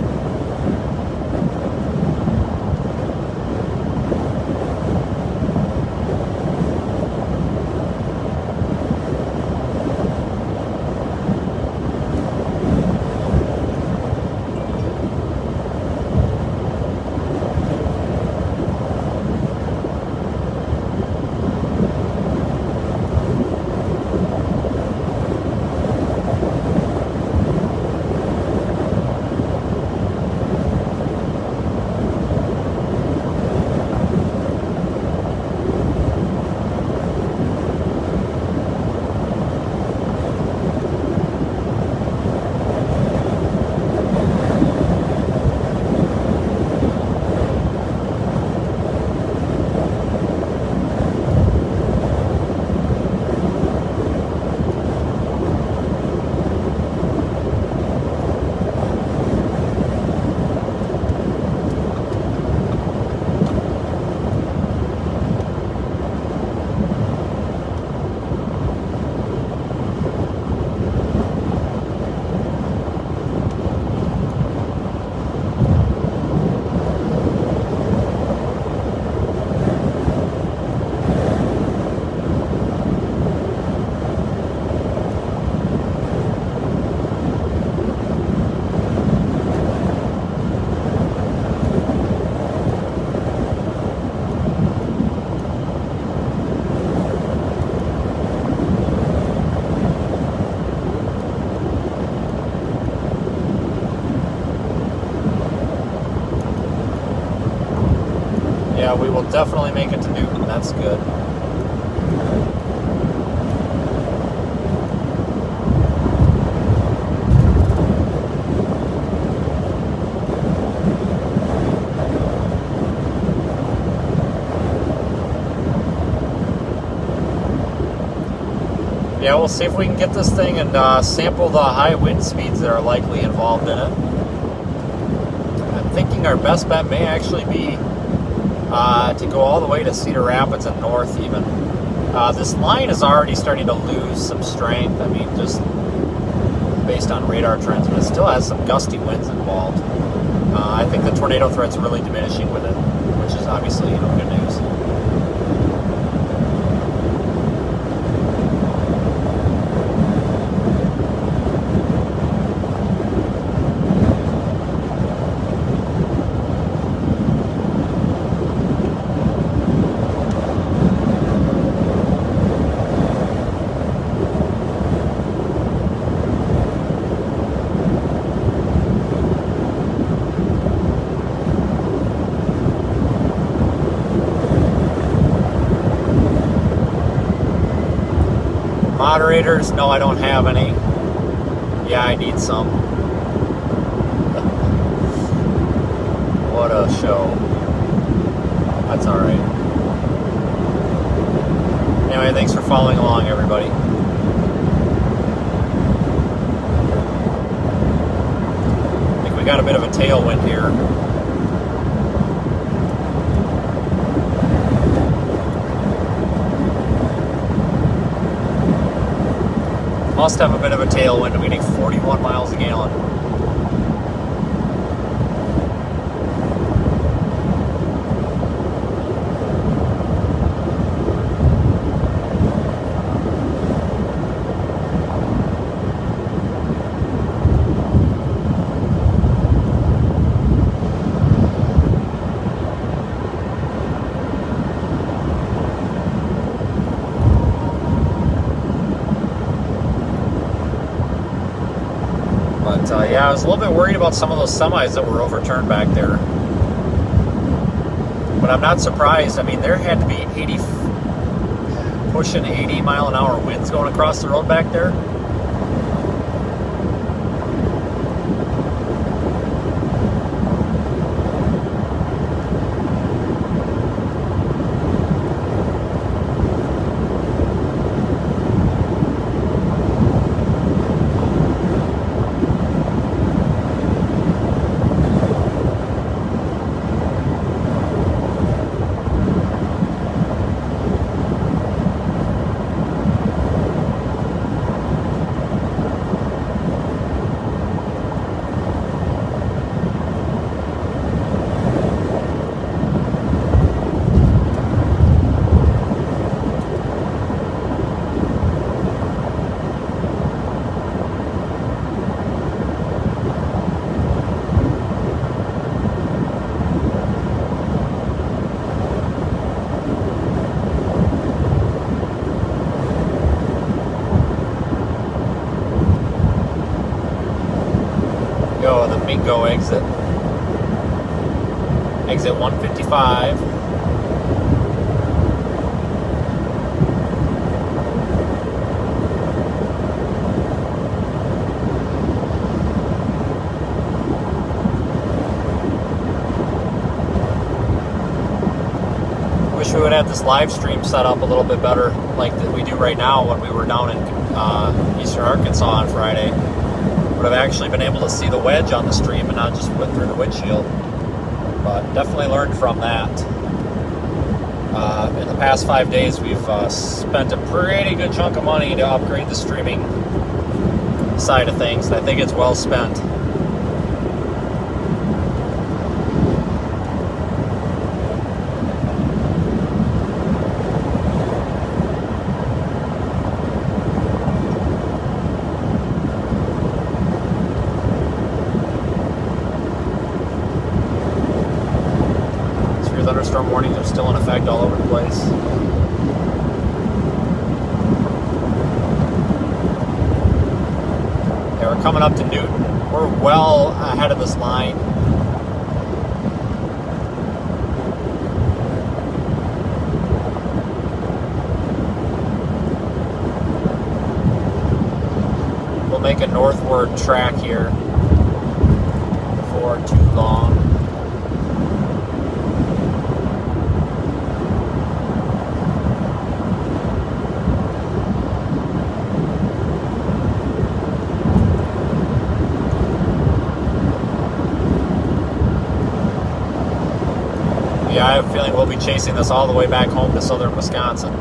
A: Yeah, we will definitely make it to Newton. That's good. Yeah, we'll see if we can get this thing and sample the high wind speeds that are likely involved in it. I'm thinking our best bet may actually be to go all the way to Cedar Rapids and north even. This line is already starting to lose some strength. I mean, just based on radar trends, but it still has some gusty winds involved. I think the tornado threat's really diminishing with it, which is obviously, good news. Moderators, no, I don't have any. Yeah, I need some. What a show. That's alright. Anyway, thanks for following along, everybody. I think we got a bit of a tailwind here. Must have a bit of a tailwind. I'm getting 41 miles a gallon. Yeah, I was a little bit worried about some of those semis that were overturned back there. But I'm not surprised. I mean, there had to be pushing 80 mile an hour winds going across the road back there. Mingo exit. Exit 155. Wish we would have this live stream set up a little bit better like that we do right now when we were down in eastern Arkansas on Friday. Would have actually been able to see the wedge on the stream and not just went through the windshield. But definitely learned from that. In the past 5 days, we've spent a pretty good chunk of money to upgrade the streaming side of things, and I think it's well spent. Thunderstorm warnings are still in effect all over the place. Yeah, we're coming up to Newton. We're well ahead of this line. make a northward track here before too long. Yeah, I have a feeling we'll be chasing this all the way back home to southern Wisconsin.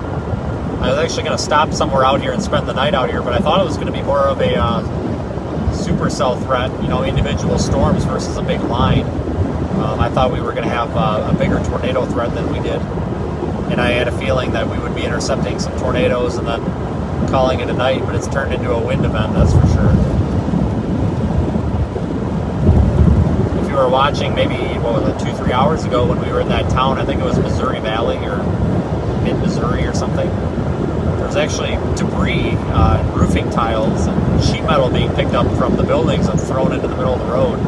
A: I was actually going to stop somewhere out here and spend the night out here, but I thought it was going to be more of a supercell threat, you know, individual storms versus a big line. I thought we were going to have a bigger tornado threat than we did. And I had a feeling that we would be intercepting some tornadoes and then calling it a night, but it's turned into a wind event, that's for sure. If you were watching maybe, what was it, 2-3 hours ago when we were in that town, I think it was Missouri Valley or mid-Missouri or something, there was actually debris, roofing tiles and sheet metal being picked up from the buildings and thrown into the middle of the road.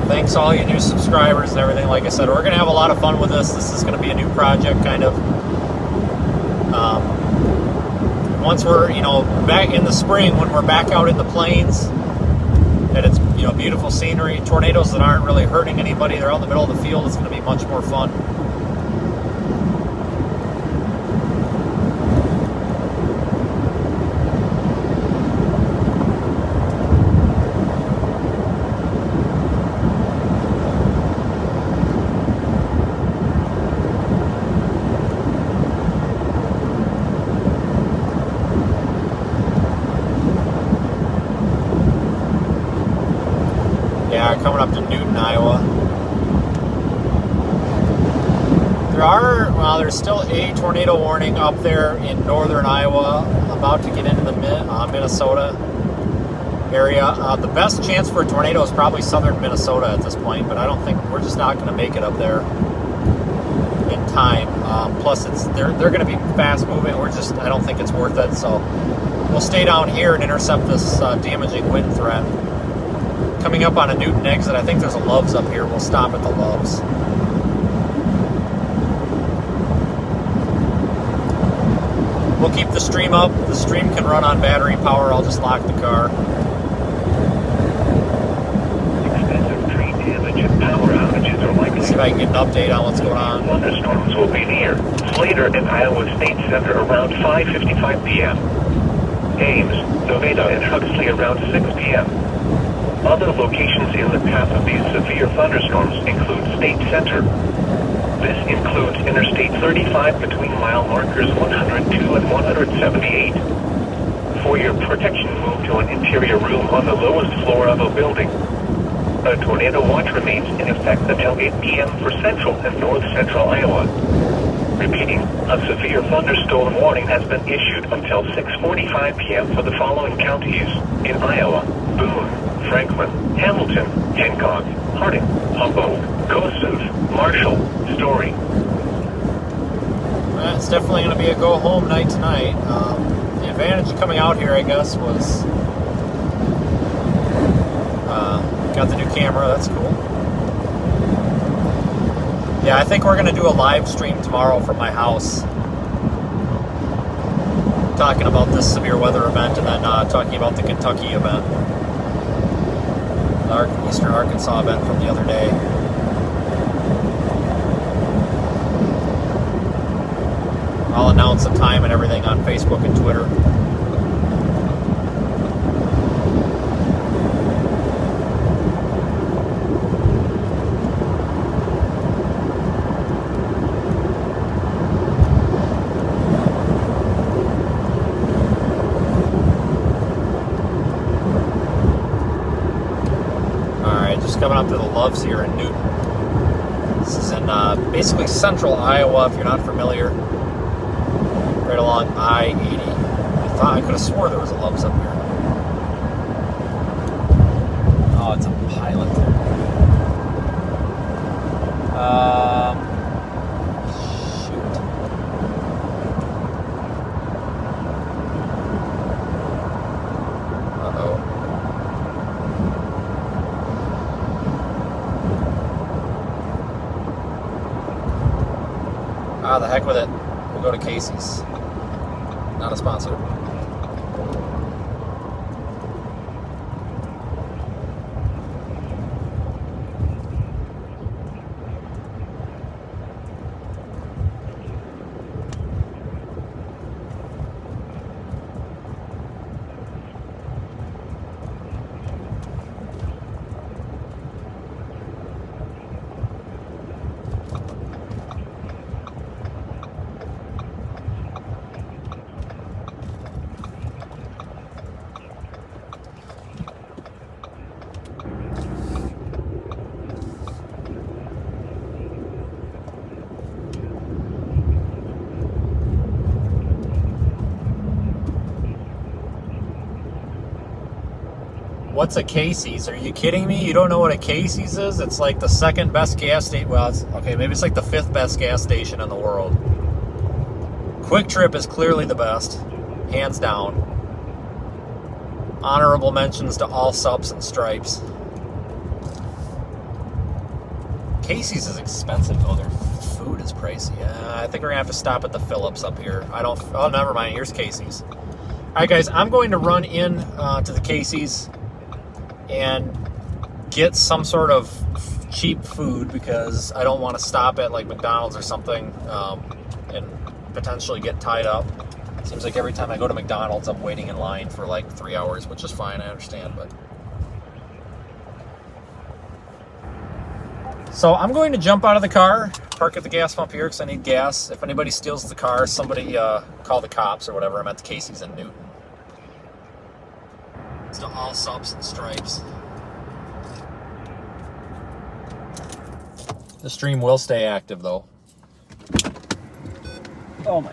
A: Thanks to all you new subscribers and everything. Like I said, we're going to have a lot of fun with this. This is going to be a new project, kind of. Once we're, you know, back in the spring, when we're back out in the plains, and it's, you know, beautiful scenery, tornadoes that aren't really hurting anybody, they're out in the middle of the field, it's going to be much more fun. Coming up to Newton, Iowa. There's still a tornado warning up there in northern Iowa, about to get into the Minnesota area. The best chance for a tornado is probably southern Minnesota at this point, but I don't think we're just not going to make it up there in time. Plus, they're going to be fast moving. I don't think it's worth it. So we'll stay down here and intercept this damaging wind threat. Coming up on a Newton exit, I think there's a Love's up here. We'll stop at the Love's. We'll keep the stream up. The stream can run on battery power. I'll just lock the car.
B: Extensive tree damage and power outages are likely.
A: See if I can get an update on what's going on.
B: Thunderstorms will be near Slater and Iowa State Center around 5:55 p.m. Ames, Nevada, and Huxley around 6 p.m. Other locations in the path of these severe thunderstorms include State Center. This includes Interstate 35 between mile markers 102 and 178. For your protection, move to an interior room on the lowest floor of a building. A tornado watch remains in effect until 8 p.m. for central and north central Iowa. Repeating, a severe thunderstorm warning has been issued until 6:45 p.m. for the following counties in Iowa: Boone, Franklin, Hamilton, Hancock, Harding, Humboldt, Kossuth, Marshall, Story.
A: It's definitely going to be a go-home night tonight. The advantage of coming out here, I guess, was got the new camera. That's cool. Yeah, I think we're going to do a live stream tomorrow from my house, talking about this severe weather event and then talking about the Kentucky event, the Eastern Arkansas event from the other day. I'll announce the time and everything on Facebook and Twitter. just coming up to the Loves here in Newton. This is in basically central Iowa, if you're not familiar. Right along I-80. I could have swore there was a Loves up here. Oh, it's a Pilot. Shoot. Uh-oh. Ah, the heck with it. We'll go to Casey's. Not a sponsor. What's a Casey's? Are you kidding me? You don't know what a Casey's is? It's like the second best gas station. Well, okay, maybe it's like the fifth best gas station in the world. Quick Trip is clearly the best, hands down. Honorable mentions to all subs and stripes. Casey's is expensive though. Their food is pricey. I think we're gonna have to stop at the Phillips up here. Oh, never mind. Here's Casey's. All right, guys. I'm going to run in to the Casey's and get some sort of cheap food because I don't want to stop at like McDonald's or something and potentially get tied up. Seems like every time I go to McDonald's, I'm waiting in line for like 3 hours, which is fine. I understand, but. So I'm going to jump out of the car, park at the gas pump here because I need gas. If anybody steals the car, somebody call the cops or whatever. I'm at the Casey's in Newton. It's to all subs and stripes. The stream will stay active though. Oh my.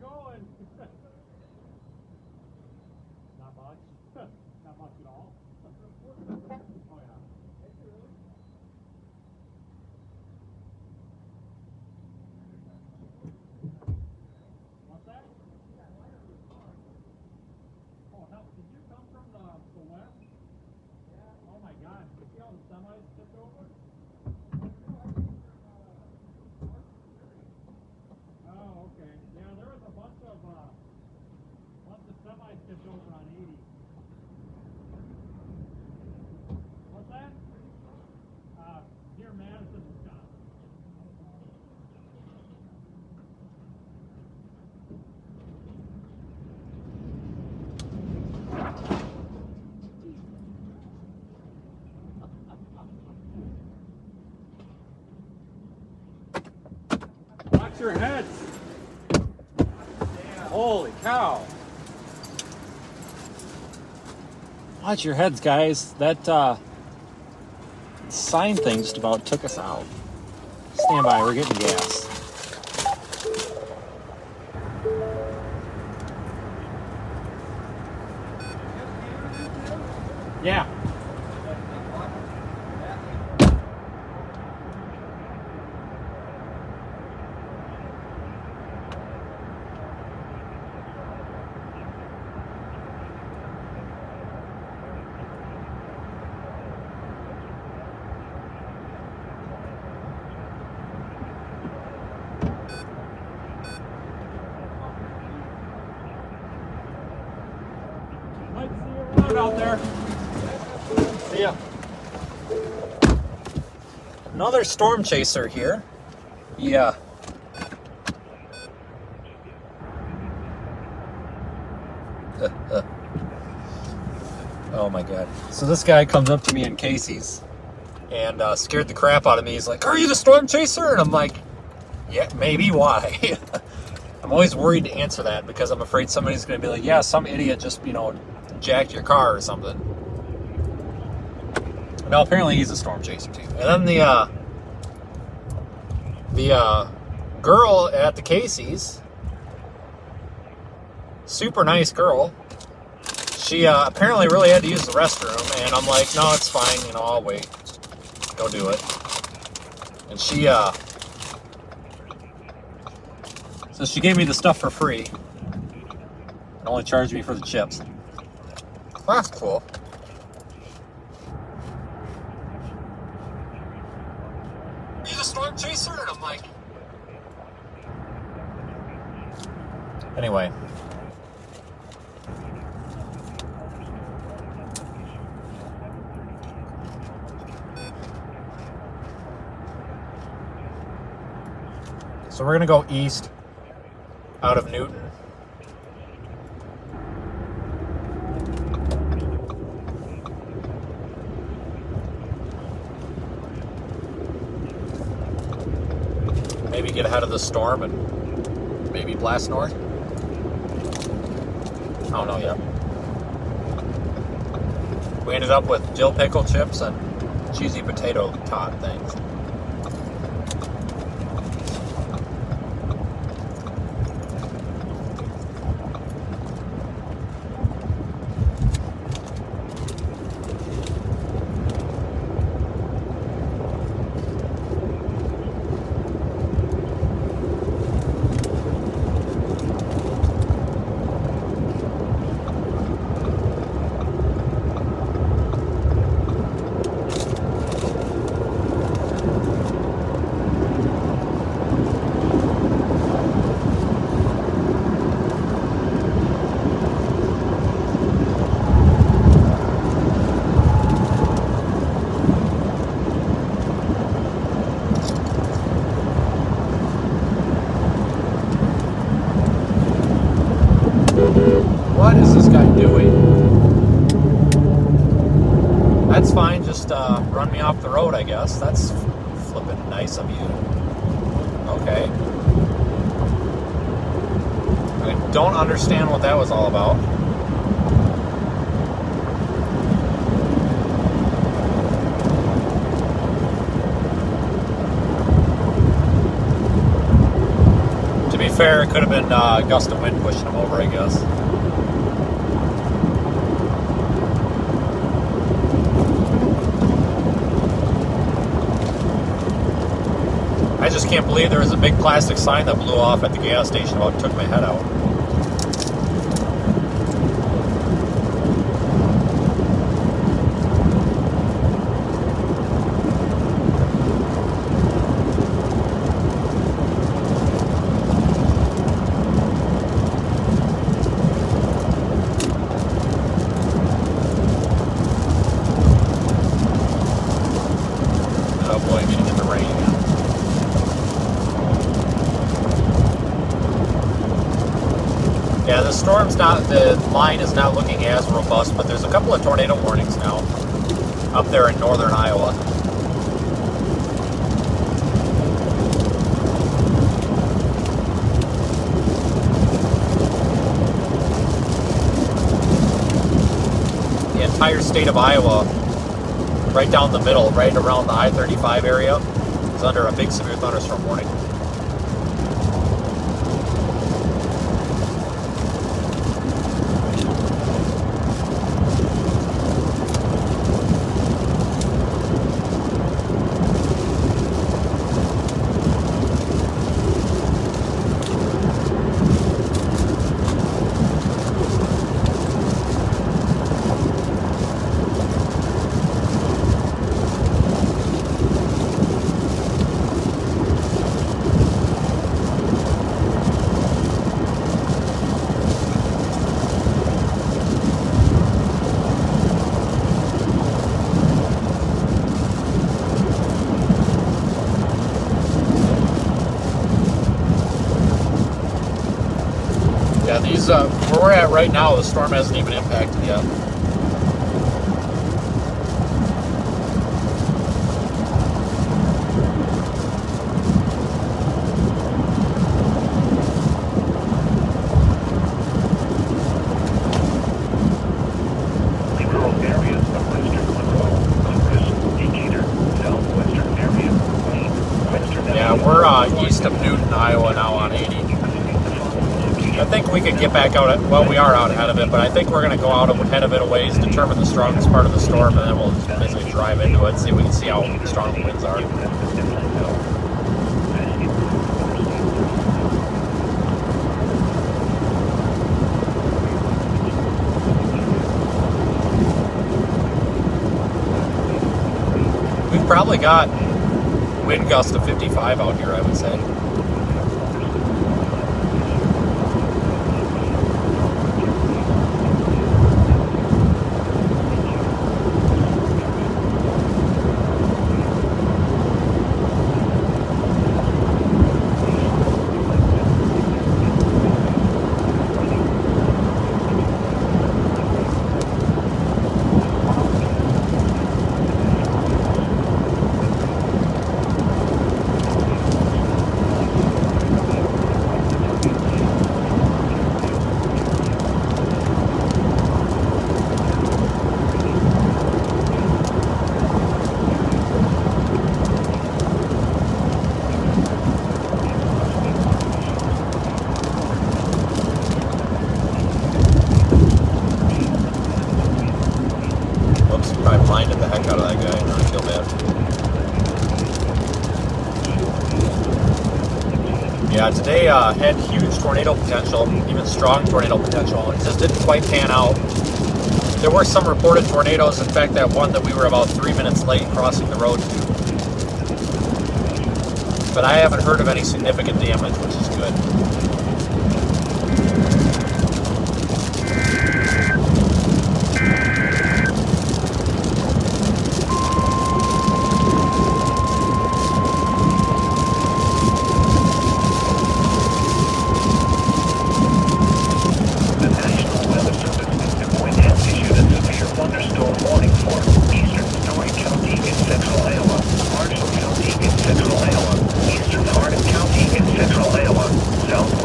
A: going? Not much. Not much at all. Oh yeah. What's that? Oh, no, did you come from the west? Yeah. Oh my God, you see all the semis tipped over? Oh, okay. Yeah, there was a bunch of semis tipped over on 80. What's that? Near Madison, Wisconsin. Watch your heads. Holy cow. Watch your heads, guys. That sign thing just about took us out. Stand by, we're getting gas. Yeah. Might see you around out there. See ya. Another storm chaser here. Yeah. Oh my God. So this guy comes up to me in Casey's and scared the crap out of me. He's like, "Are you the storm chaser?" And I'm like, "Yeah, maybe. Why?" I'm always worried to answer that because I'm afraid somebody's going to be like, "Yeah, some idiot just, jacked your car or something." No, apparently he's a storm chaser too. And then the girl at the Casey's, super nice girl. She apparently really had to use the restroom, and I'm like, "No, it's fine. I'll wait. Go do it." And she so she gave me the stuff for free. And only charged me for the chips. That's cool. Are you the storm chaser? And I'm like... Anyway. So we're going to go east out of Newton. Maybe get ahead of the storm and maybe blast north. I don't know yet. We ended up with dill pickle chips and cheesy potato tot things. What is this guy doing? That's fine, just run me off the road, I guess. That's flippin' nice of you. Okay. I don't understand what that was all about. To be fair, it could have been a gust of wind pushing them over, I guess. I just can't believe there was a big plastic sign that blew off at the gas station about took my head out. Oh boy, I'm getting in the rain. Yeah, the storm's not, the line is not looking as robust, but there's a couple of tornado warnings now up there in northern Iowa. The entire state of Iowa, right down the middle, right around the I-35 area, is under a big severe thunderstorm warning. Yeah, these, where we're at right now, the storm hasn't even impacted yet.
B: The rural areas of western Monroe, Congress, Decatur, southwestern area, Wayne, western.
A: Yeah, we're east of Newton, Iowa now on 80. I think we could get back out, well, we are out ahead of it, but I think we're going to go out ahead of it a ways, determine the strongest part of the storm, and then we'll just basically drive into it, see if we can see how strong the winds are. We've probably got wind gusts of 55 out here, I would say. I blinded the heck out of that guy. I really feel bad. Yeah, today had huge tornado potential, even strong tornado potential. It just didn't quite pan out. There were some reported tornadoes. In fact, that one that we were about 3 minutes late crossing the road to. But I haven't heard of any significant damage, which is good.
B: Thunderstorm warning for eastern Story County in central Iowa, Marshall County in central Iowa, eastern Hardin County in central Iowa, south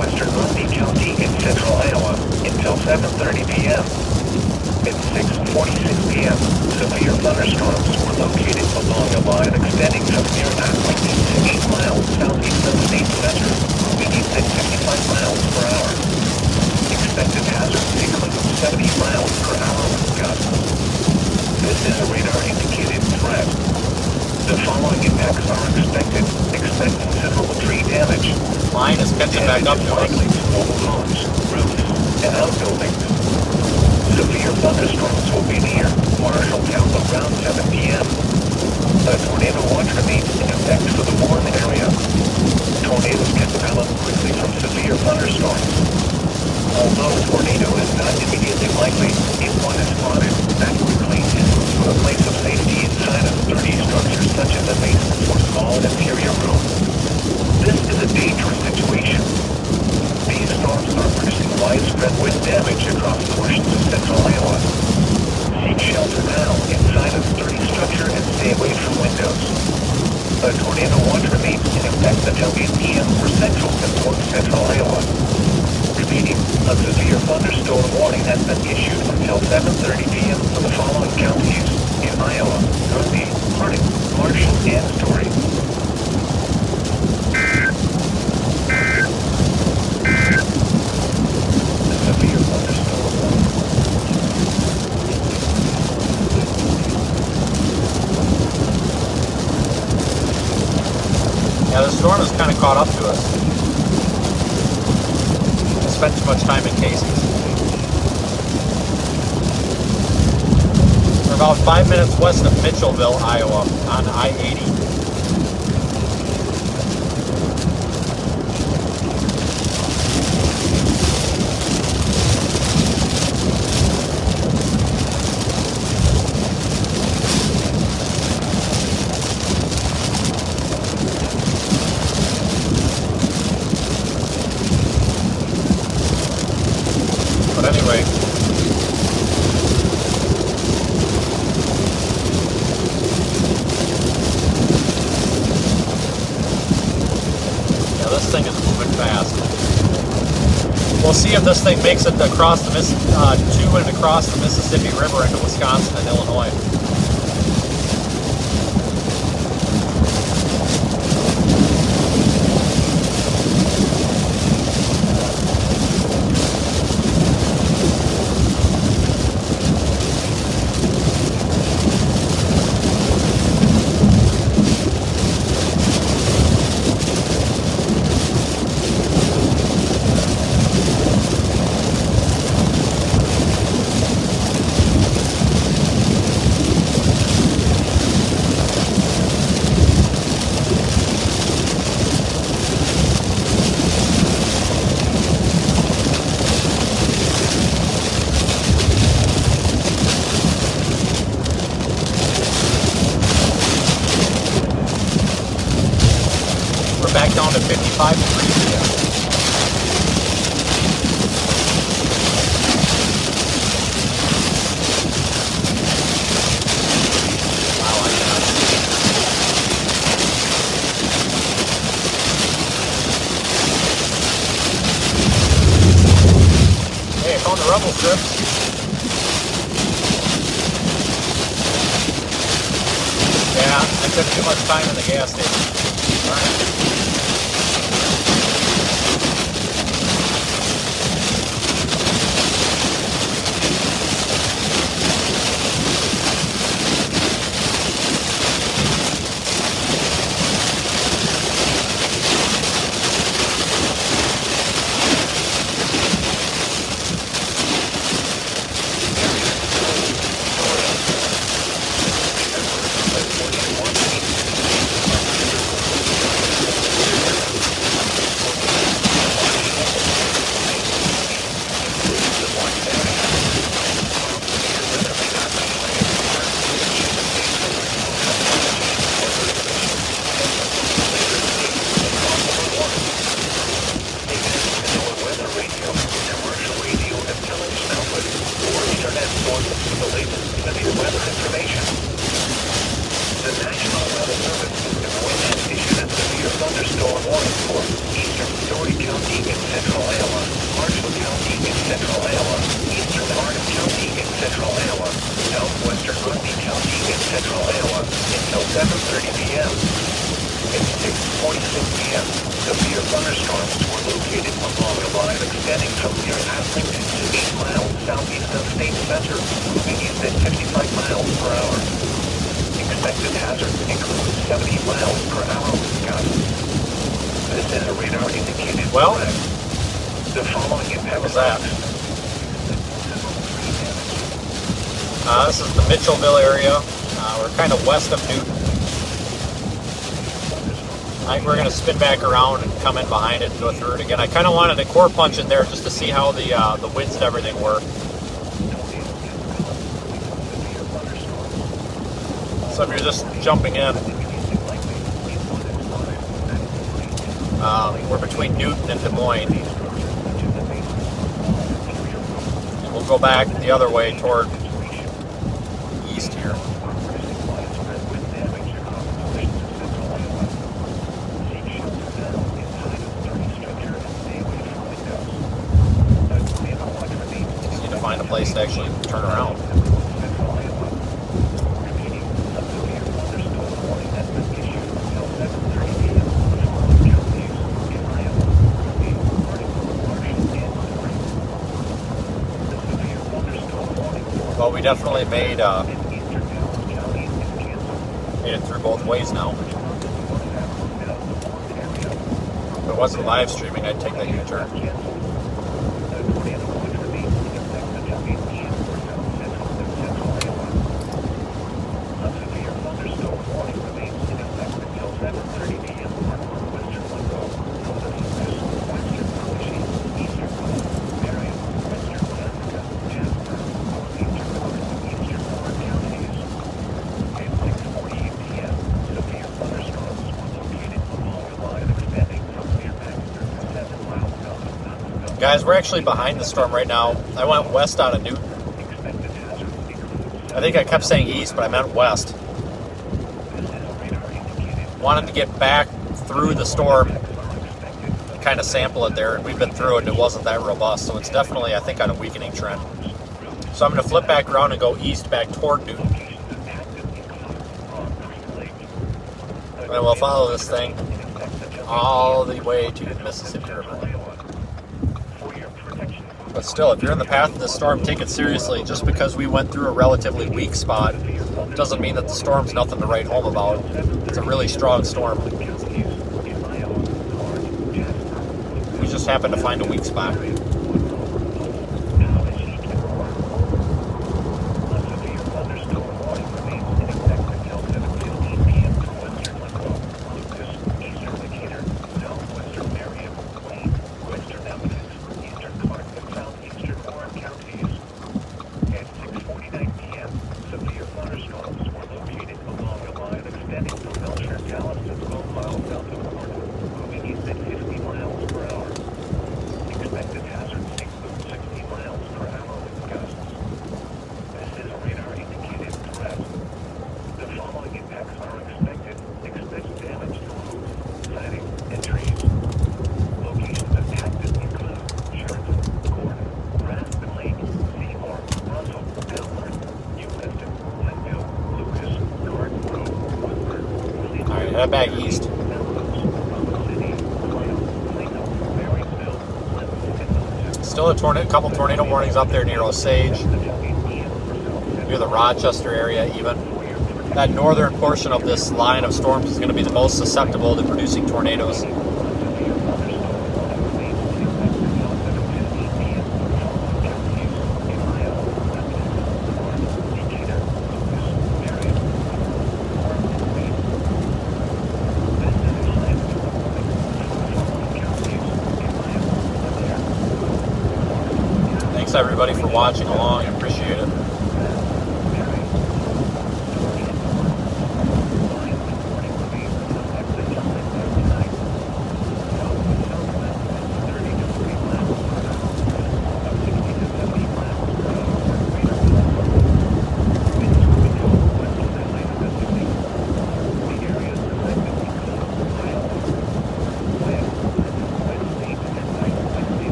A: catching back up to us.
B: likely to mobile homes, roofs, and outbuildings. Severe thunderstorms will be near Marshall Town around 7 p.m. A tornado watch remains in effect for the Warren area. Tornadoes can develop quickly from severe thunderstorms. Although a tornado is not immediately likely, if one is spotted, act quickly and move to a place of safety inside of sturdy structures such as a basement or small interior room. This is a dangerous situation. These storms are producing widespread wind damage across portions of central Iowa. Seek shelter now inside a sturdy structure and stay away from windows. A tornado watch remains in effect until 8 p.m. for central and north central Iowa. Repeating, a severe thunderstorm warning has been issued until 7:30 p.m. for the following counties in Iowa: Grundy, Harding, Marshall, and Story. The severe thunderstorm warning.
A: Yeah, the storm has kind of caught up to us. Spent too much time in Casey's. We're about 5 minutes west of Mitchellville, Iowa, on I-80. But anyway, yeah, this thing is moving fast. We'll see if this thing makes it across the to and across the Mississippi River into Wisconsin and Illinois. Back down to 55 degrees again. Wow, I cannot see. Hey, I found the rebel strips. Yeah, I took too much time in the gas station. All right. Thunderstorm warning for eastern Story County in central Iowa, Marshall County in central Iowa, eastern Hardin County in central Iowa, southwestern Grundy County in central Iowa until 7:30 p.m. At 6:46 p.m., severe thunderstorms were located along a line extending from near Aslington to 8 miles southeast of State Center, moving east at 55 miles per hour. Expected hazard includes 70 miles per hour wind gusts. This is a radar indicated Well,
B: the following impact
A: what was that? This is the Mitchellville area. We're kind of west of Newton. I think we're going to spin back around and come in behind it and go through it again. I kind of wanted a core punch in there just to see how the winds and everything were. So if you're just jumping in, we're between Newton and Des Moines. And we'll go back the other way toward east here. Just need to find a place to actually turn around. Well, we definitely made it through both ways now. If it wasn't live streaming, I'd take that U-turn. Guys, we're actually behind the storm right now. I went west out of Newton. I think I kept saying east, but I meant west. Wanted to get back through the storm, kind of sample it there, and we've been through it and it wasn't that robust, so it's definitely, I think, on a weakening trend. So I'm going to flip back around and go east back toward Newton. And we'll follow this thing all the way to the Mississippi River. But still, if you're in the path of the storm, take it seriously. Just because we went through a relatively weak spot doesn't mean that the storm's nothing to write home about. It's a really strong storm. We just happened to find a weak spot. Head back east. Still a couple tornado warnings up there near Osage, near the Rochester area even. That northern portion of this line of storms is going to be the most susceptible to producing tornadoes. Thanks everybody for watching along. I appreciate it.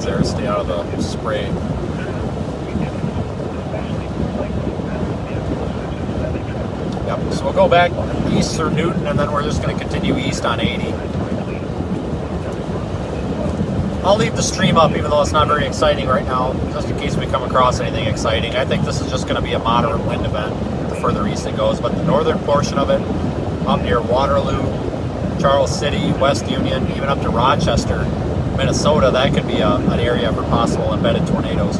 A: There, stay out of the spray. Yep, so we'll go back east through Newton and then we're just going to continue east on 80. I'll leave the stream up even though it's not very exciting right now, just in case we come across anything exciting. I think this is just going to be a moderate wind event. The further east it goes, but the northern portion of it, up near Waterloo, Charles City, West Union, even up to Rochester, Minnesota, that could be an area for possible embedded tornadoes.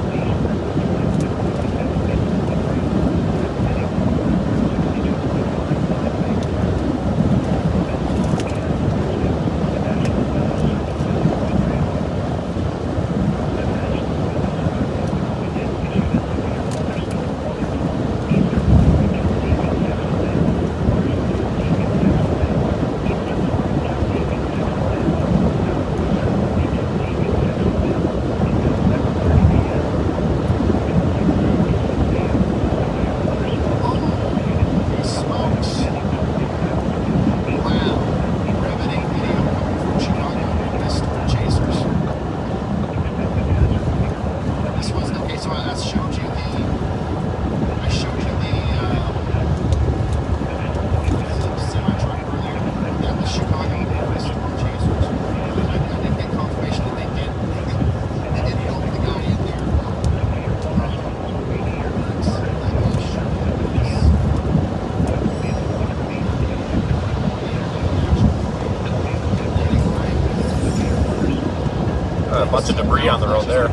A: A bunch of debris on the road there.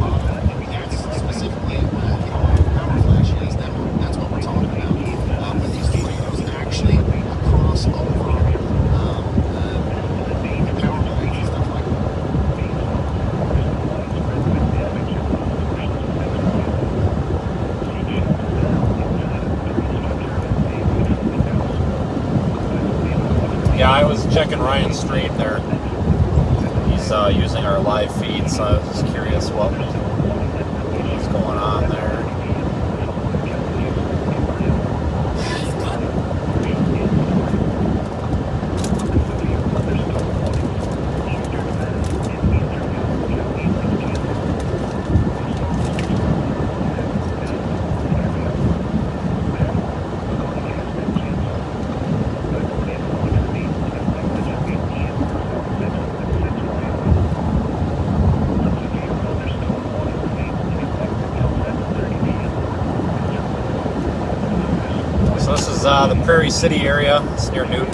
C: Specifically, power flashes, that's what we're talking about. But these tornadoes actually cross over the power lines and stuff like
A: that. Yeah, I was checking Ryan's stream there. He's using our live feed, so I was just curious what's going on there. So this is the Prairie City area. It's near Newton.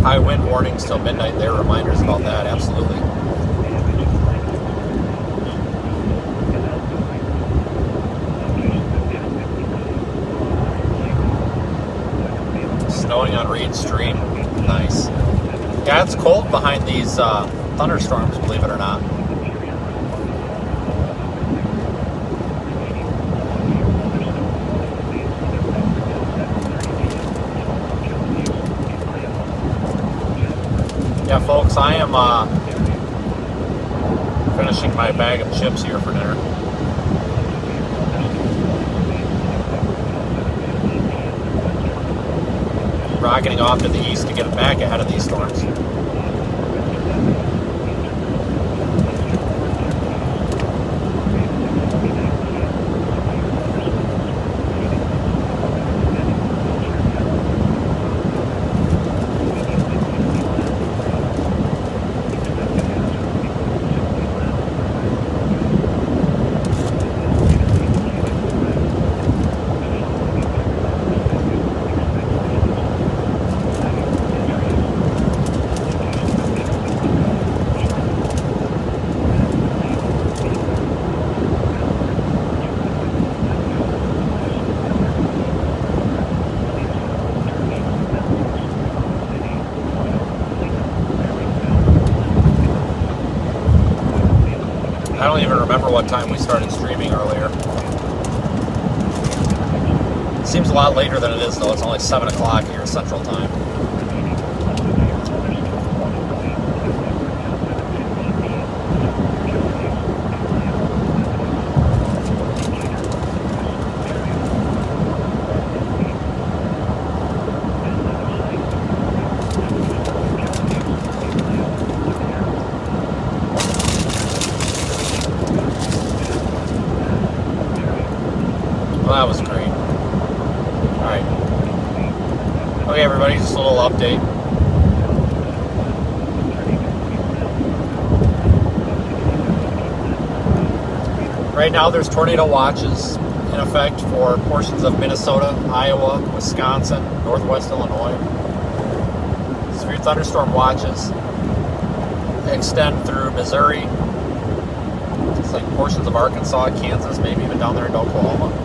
A: High wind warnings till midnight there, reminders about that, absolutely. Snowing on Reed Stream, nice. Yeah, it's cold behind these thunderstorms, believe it or not. Yeah, folks, I am finishing my bag of chips here for dinner. Rocketing off to the east to get back ahead of these storms. I don't even remember what time we started streaming earlier. It seems a lot later than it is, though. It's only 7 o'clock here, Central Time. full update. Right now there's tornado watches in effect for portions of Minnesota, Iowa, Wisconsin, Northwest Illinois. Severe thunderstorm watches extend through Missouri. It's like portions of Arkansas, Kansas, maybe even down there in Oklahoma.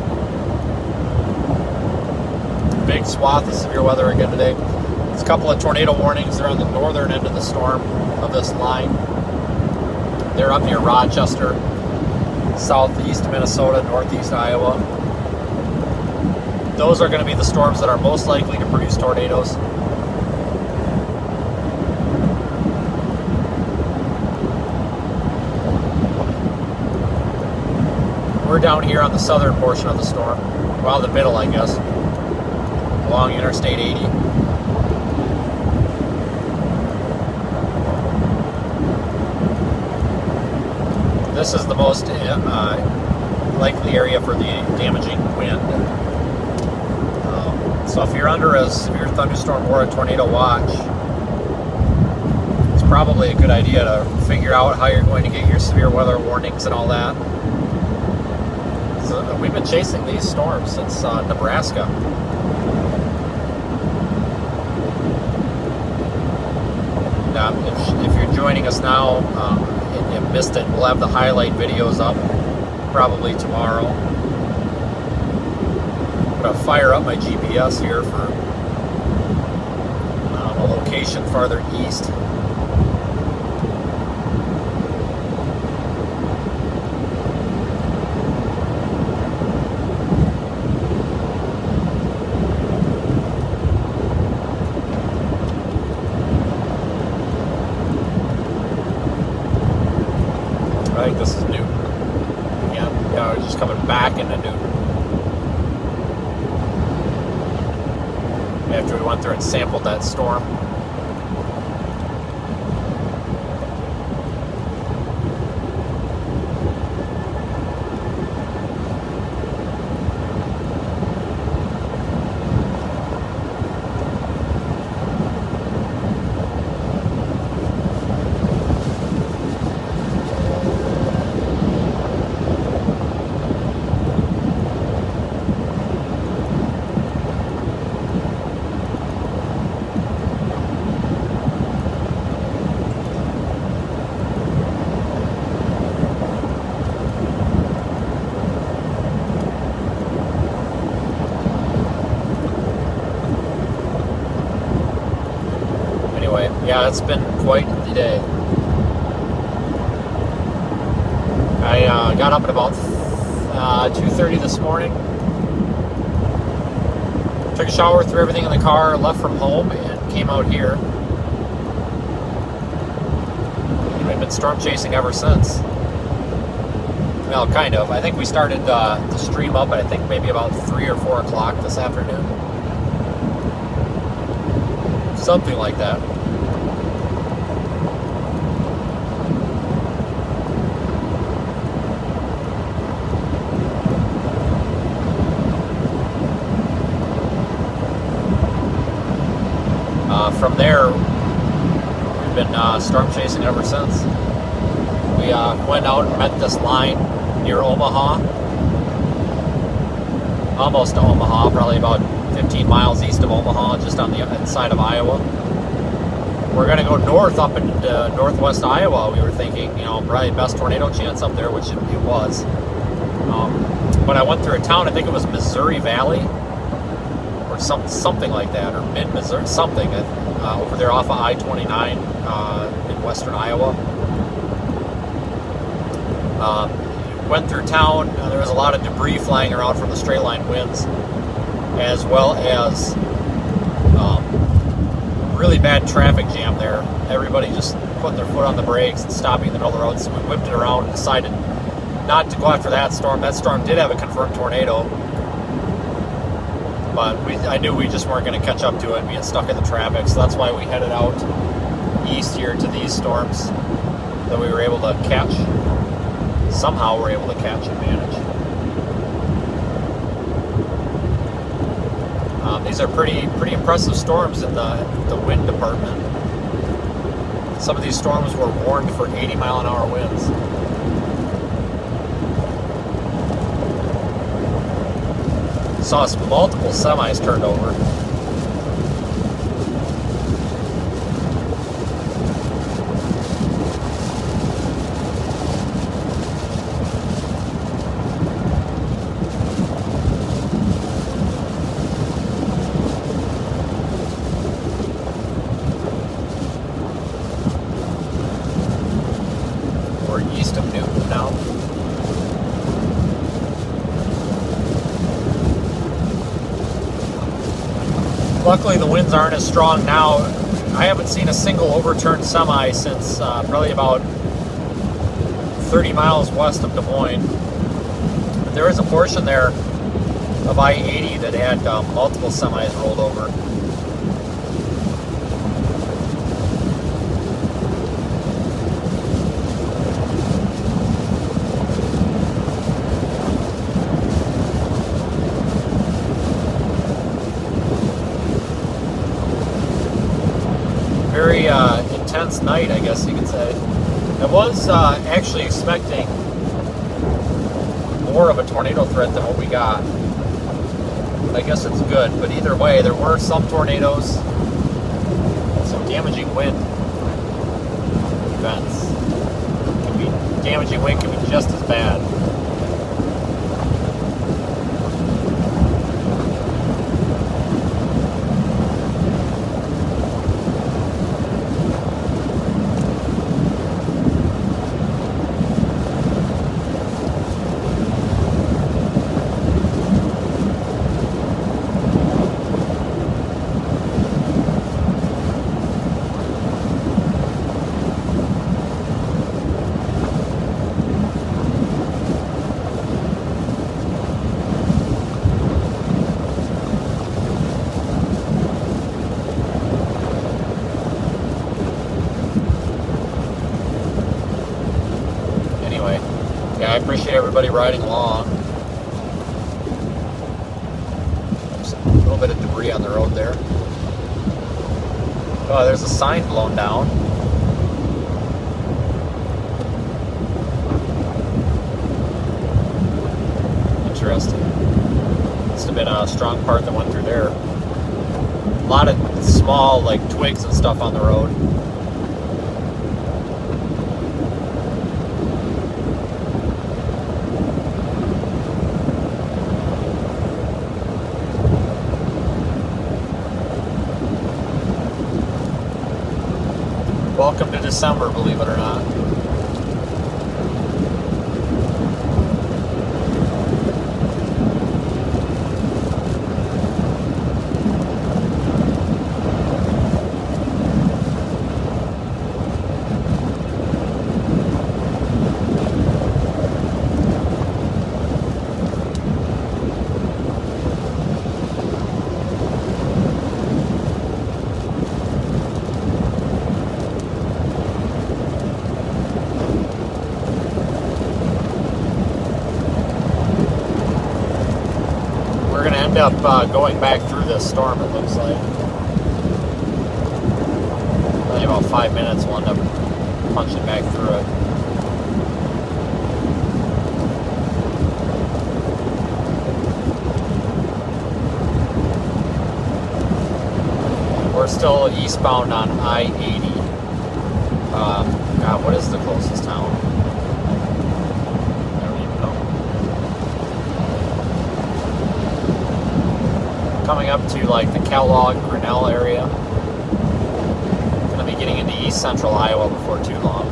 A: Big swath of severe weather again today. There's a couple of tornado warnings. They're on the northern end of the storm of this line. They're up near Rochester, southeast Minnesota, northeast Iowa. Those are going to be the storms that are most likely to produce tornadoes. We're down here on the southern portion of the storm. Well, the middle, I guess, along Interstate 80. This is the most likely area for the damaging wind. So if you're under a severe thunderstorm or a tornado watch, it's probably a good idea to figure out how you're going to get your severe weather warnings and all that. So we've been chasing these storms since Nebraska. If you're joining us now and you missed it, we'll have the highlight videos up probably tomorrow. I'm going to fire up my GPS here for a location farther east. I think this is Newton. Yeah, we're just coming back into Newton. After we went through and sampled that storm. Yeah, it's been quite the day. I got up at about 2:30 this morning. Took a shower, threw everything in the car, left from home, and came out here. I've been storm chasing ever since. Well, kind of. I think we started the stream up at, I think, maybe about 3 or 4 o'clock this afternoon. Something like that. From there, we've been storm chasing ever since. We went out and met this line near Omaha, almost to Omaha, probably about 15 miles east of Omaha, just on the inside of Iowa. We're going to go north up into northwest Iowa. We were thinking, probably best tornado chance up there, which it was. But I went through a town, I think it was Missouri Valley, or something like that, or mid-Missouri, something, over there off of I-29 in western Iowa. Went through town. There was a lot of debris flying around from the straight line winds, as well as really bad traffic jam there. Everybody just putting their foot on the brakes and stopping in the middle of the road. So we whipped it around and decided not to go after that storm. That storm did have a confirmed tornado, but I knew we just weren't going to catch up to it, being stuck in the traffic. So that's why we headed out east here to these storms that we were able to catch. Somehow we're able to catch and manage. These are pretty impressive storms in the wind department. Some of these storms were warned for 80-mile-an-hour winds. Saw multiple semis turned over. Luckily, the winds aren't as strong now. I haven't seen a single overturned semi since probably about 30 miles west of Des Moines. But there is a portion there of I-80 that had multiple semis rolled over. Very intense night, I guess you could say. I was actually expecting more of a tornado threat than what we got. I guess it's good, but either way, there were some tornadoes, some damaging wind events. Damaging wind can be just as bad. I appreciate everybody riding along. There's a little bit of debris on the road there. Oh, there's a sign blown down. Interesting. Must have been a strong part that went through there. A lot of small, like, twigs and stuff on the road. Welcome to December, believe it or not. End up going back through this storm, it looks like. Probably about 5 minutes, we'll end up punching back through it. We're still eastbound on I-80. God, what is the closest town? Coming up to like the Kellogg, Grinnell area. Gonna be getting into east central Iowa before too long.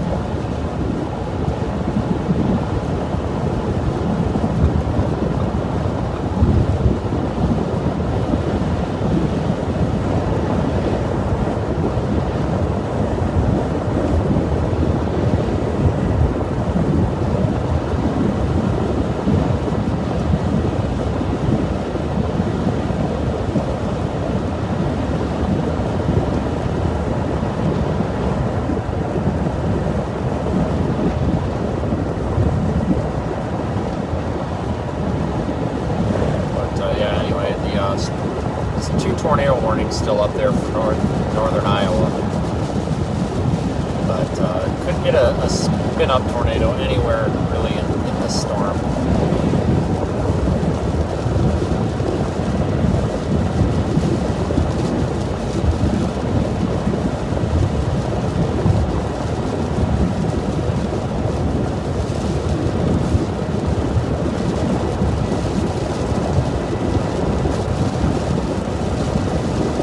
A: warning still up there for northern Iowa. But couldn't get a spin-up tornado anywhere really in this storm.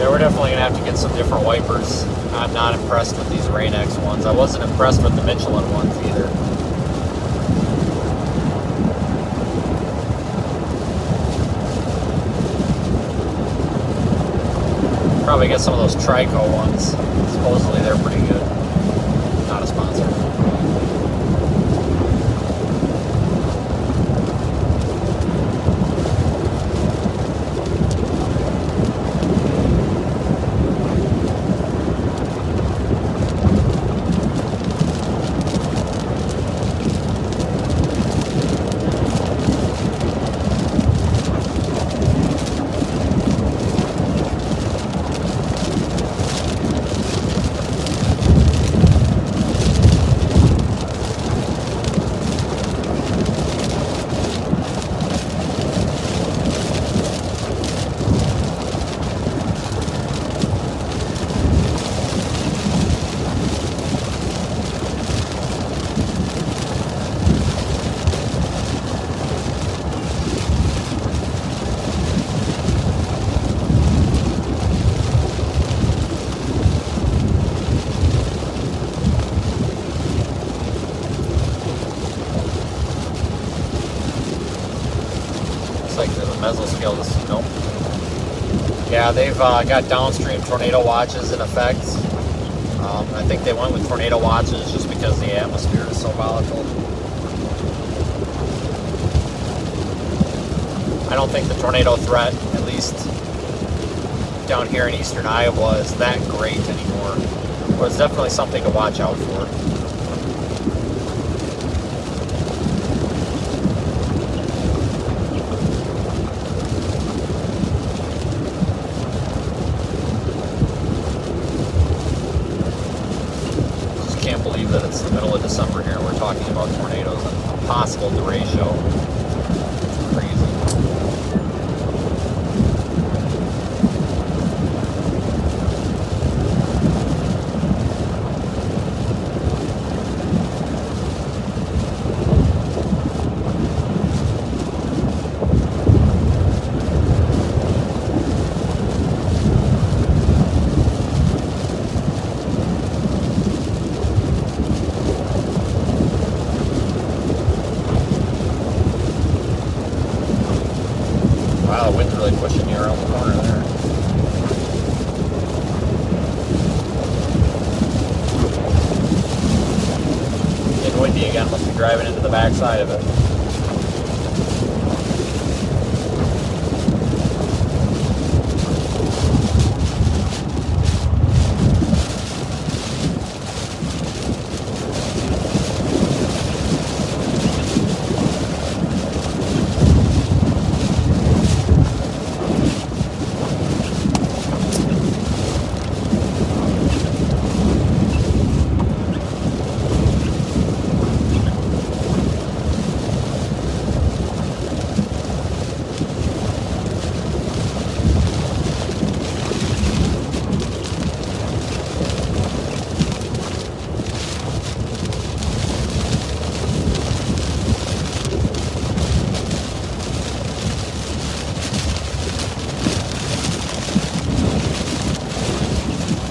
A: We're definitely going to have to get some different wipers. I'm not impressed with these Rain-X ones. I wasn't impressed with the Michelin ones either. Probably get some of those Trico ones. Supposedly they're pretty good. Not a sponsor. Like the mesoscale, nope. Yeah, they've got downstream tornado watches in effect. I think they went with tornado watches just because the atmosphere is so volatile. I don't think the tornado threat, at least down here in eastern Iowa, is that great anymore. But it's definitely something to watch out for. Can't believe that it's the middle of December here and we're talking about tornadoes and a possible derecho. It's crazy. Wow, the wind's really pushing you around the corner there. Getting windy again, must be driving into the backside of it.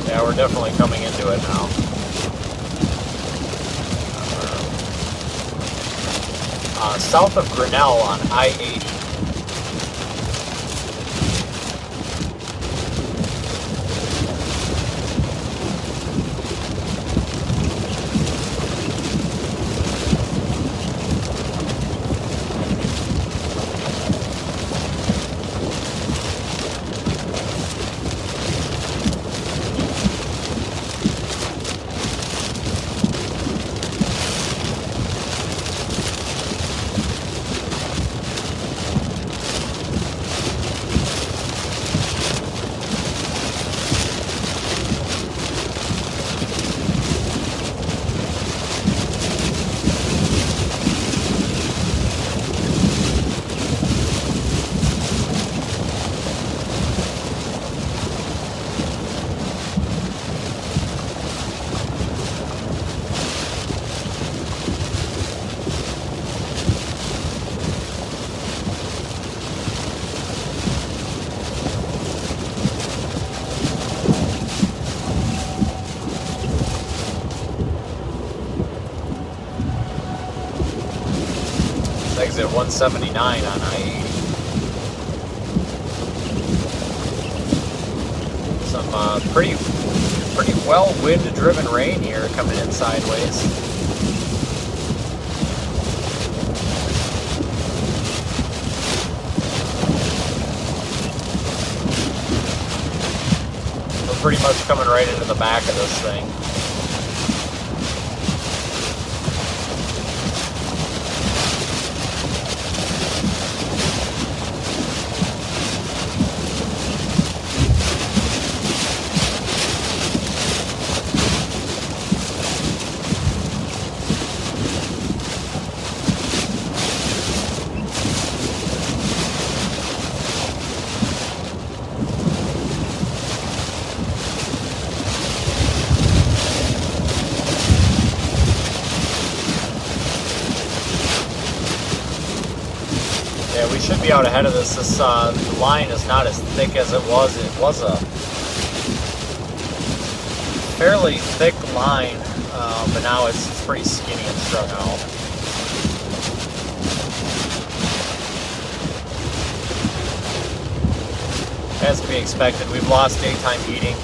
A: Yeah, we're definitely coming into it now. South of Grinnell on I-80. exit 179 on I-80. Some pretty well wind-driven rain here coming in sideways. We're pretty much coming right into the back of this thing. Yeah, we should be out ahead of this. This line is not as thick as it was. It was a fairly thick line, but now it's pretty skinny and strung out. As to be expected, we've lost daytime heating.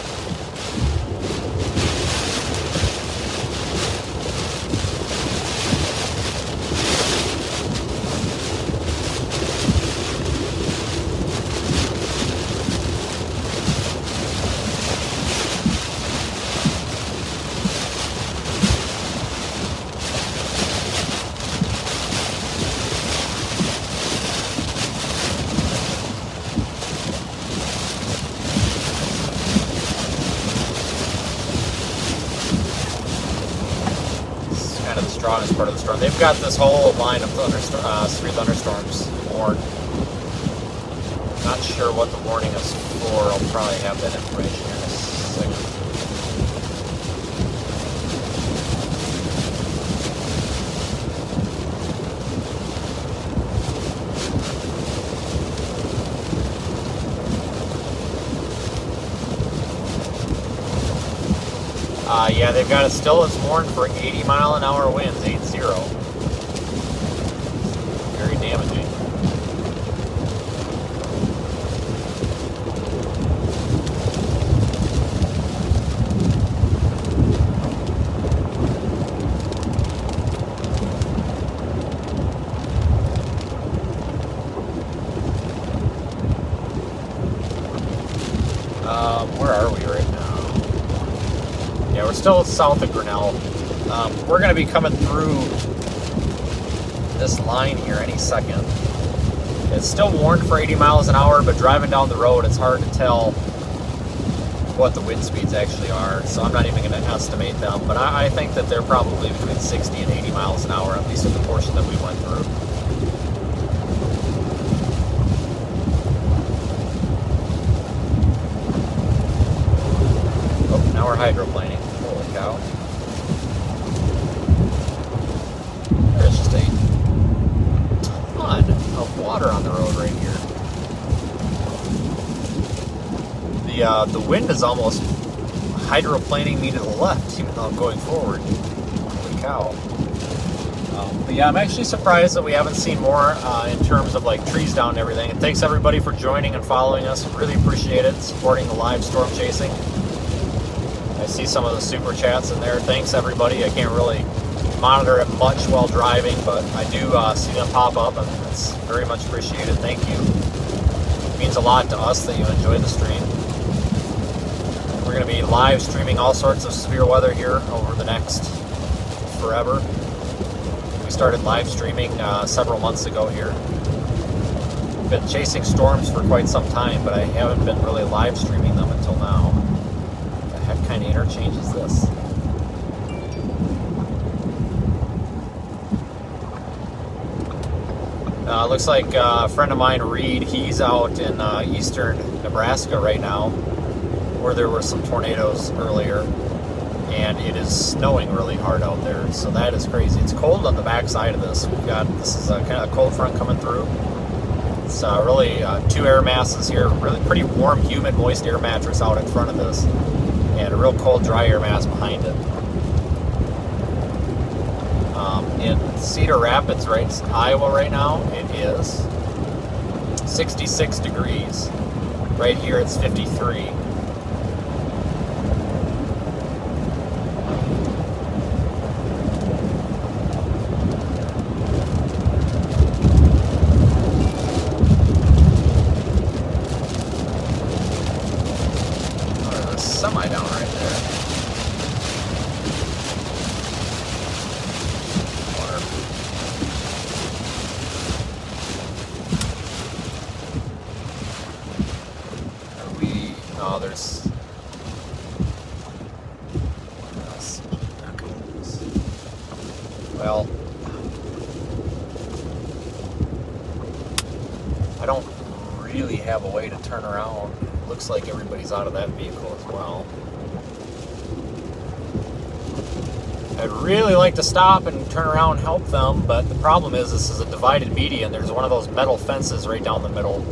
A: Kind of the strongest part of the storm. They've got this whole line of three thunderstorms warned. Not sure what the warning is for. I'll probably have that information here in a second. Yeah, they've got it still as warned for 80-mile-an-hour winds, 80. Very damaging. Where are we right now? Yeah, we're still south of Grinnell. We're going to be coming through this line here any second. It's still warned for 80 miles an hour, but driving down the road, it's hard to tell what the wind speeds actually are, so I'm not even going to estimate them, but I think that they're probably between 60 and 80 miles an hour, at least in the portion that we went through. Now we're hydroplaning. Holy cow. There's just a ton of water on the road right here. The wind is almost hydroplaning me to the left, even though I'm going forward. Holy cow. But yeah, I'm actually surprised that we haven't seen more in terms of like trees down and everything. And thanks everybody for joining and following us. Really appreciate it, supporting the live storm chasing. I see some of the super chats in there. Thanks everybody. I can't really monitor it much while driving, but I do see them pop up, and it's very much appreciated. Thank you. It means a lot to us that you enjoy the stream. We're going to be live streaming all sorts of severe weather here over the next forever. We started live streaming several months ago here. Been chasing storms for quite some time, but I haven't been really live streaming them until now. What kind of interchange is this? Looks like a friend of mine, Reed, he's out in eastern Nebraska right now, where there were some tornadoes earlier, and it is snowing really hard out there, so that is crazy. It's cold on the backside of this. This is a kind of a cold front coming through. It's really two air masses here, really pretty warm, humid, moist air mattress out in front of this, and a real cold, dry air mass behind it. In Cedar Rapids, right, Iowa right now, it is 66 degrees. Right here it's 53. There's a semi down right there. Oh, there's... Well, I don't really have a way to turn around. Looks like everybody's out of that vehicle as well. I'd really like to stop and turn around and help them, but the problem is this is a divided median. There's one of those metal fences right down the middle,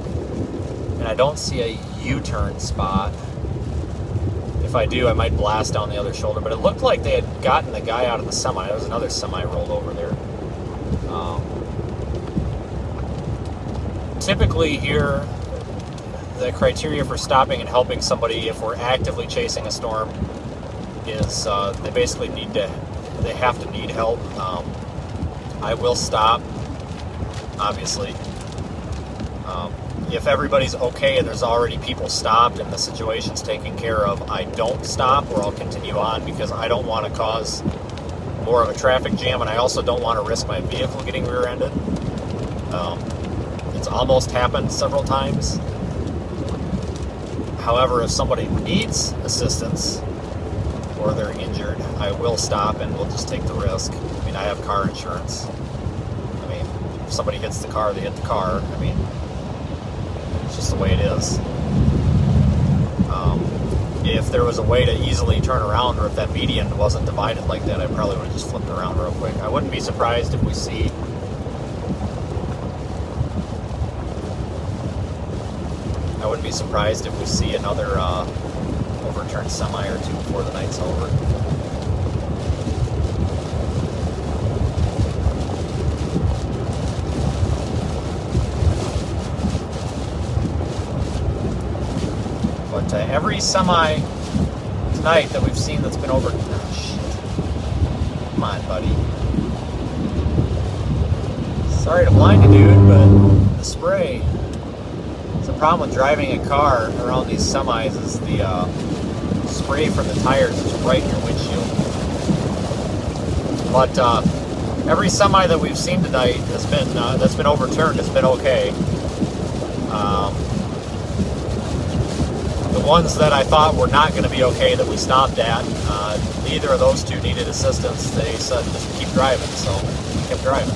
A: and I don't see a U-turn spot. If I do, I might blast down the other shoulder, but it looked like they had gotten the guy out of the semi. There was another semi rolled over there. Typically here, the criteria for stopping and helping somebody if we're actively chasing a storm is they basically they have to need help. I will stop, obviously. If everybody's okay and there's already people stopped and the situation's taken care of, I don't stop, or I'll continue on because I don't want to cause more of a traffic jam, and I also don't want to risk my vehicle getting rear-ended. It's almost happened several times. However, if somebody needs assistance or they're injured, I will stop and we'll just take the risk. I mean, I have car insurance. I mean, if somebody hits the car, they hit the car. I mean, it's just the way it is. If there was a way to easily turn around, or if that median wasn't divided like that, I probably would have just flipped around real quick. I wouldn't be surprised if we see another overturned semi or two before the night's over. But every semi tonight that we've seen that's been over... Oh, shit. Come on, buddy. Sorry to blind you, dude, but the spray... It's a problem with driving a car around these semis is the spray from the tires is right in your windshield. But every semi that we've seen tonight has been that's been overturned has been okay. The ones that I thought were not going to be okay that we stopped at, neither of those two needed assistance. They said just keep driving, so we kept driving.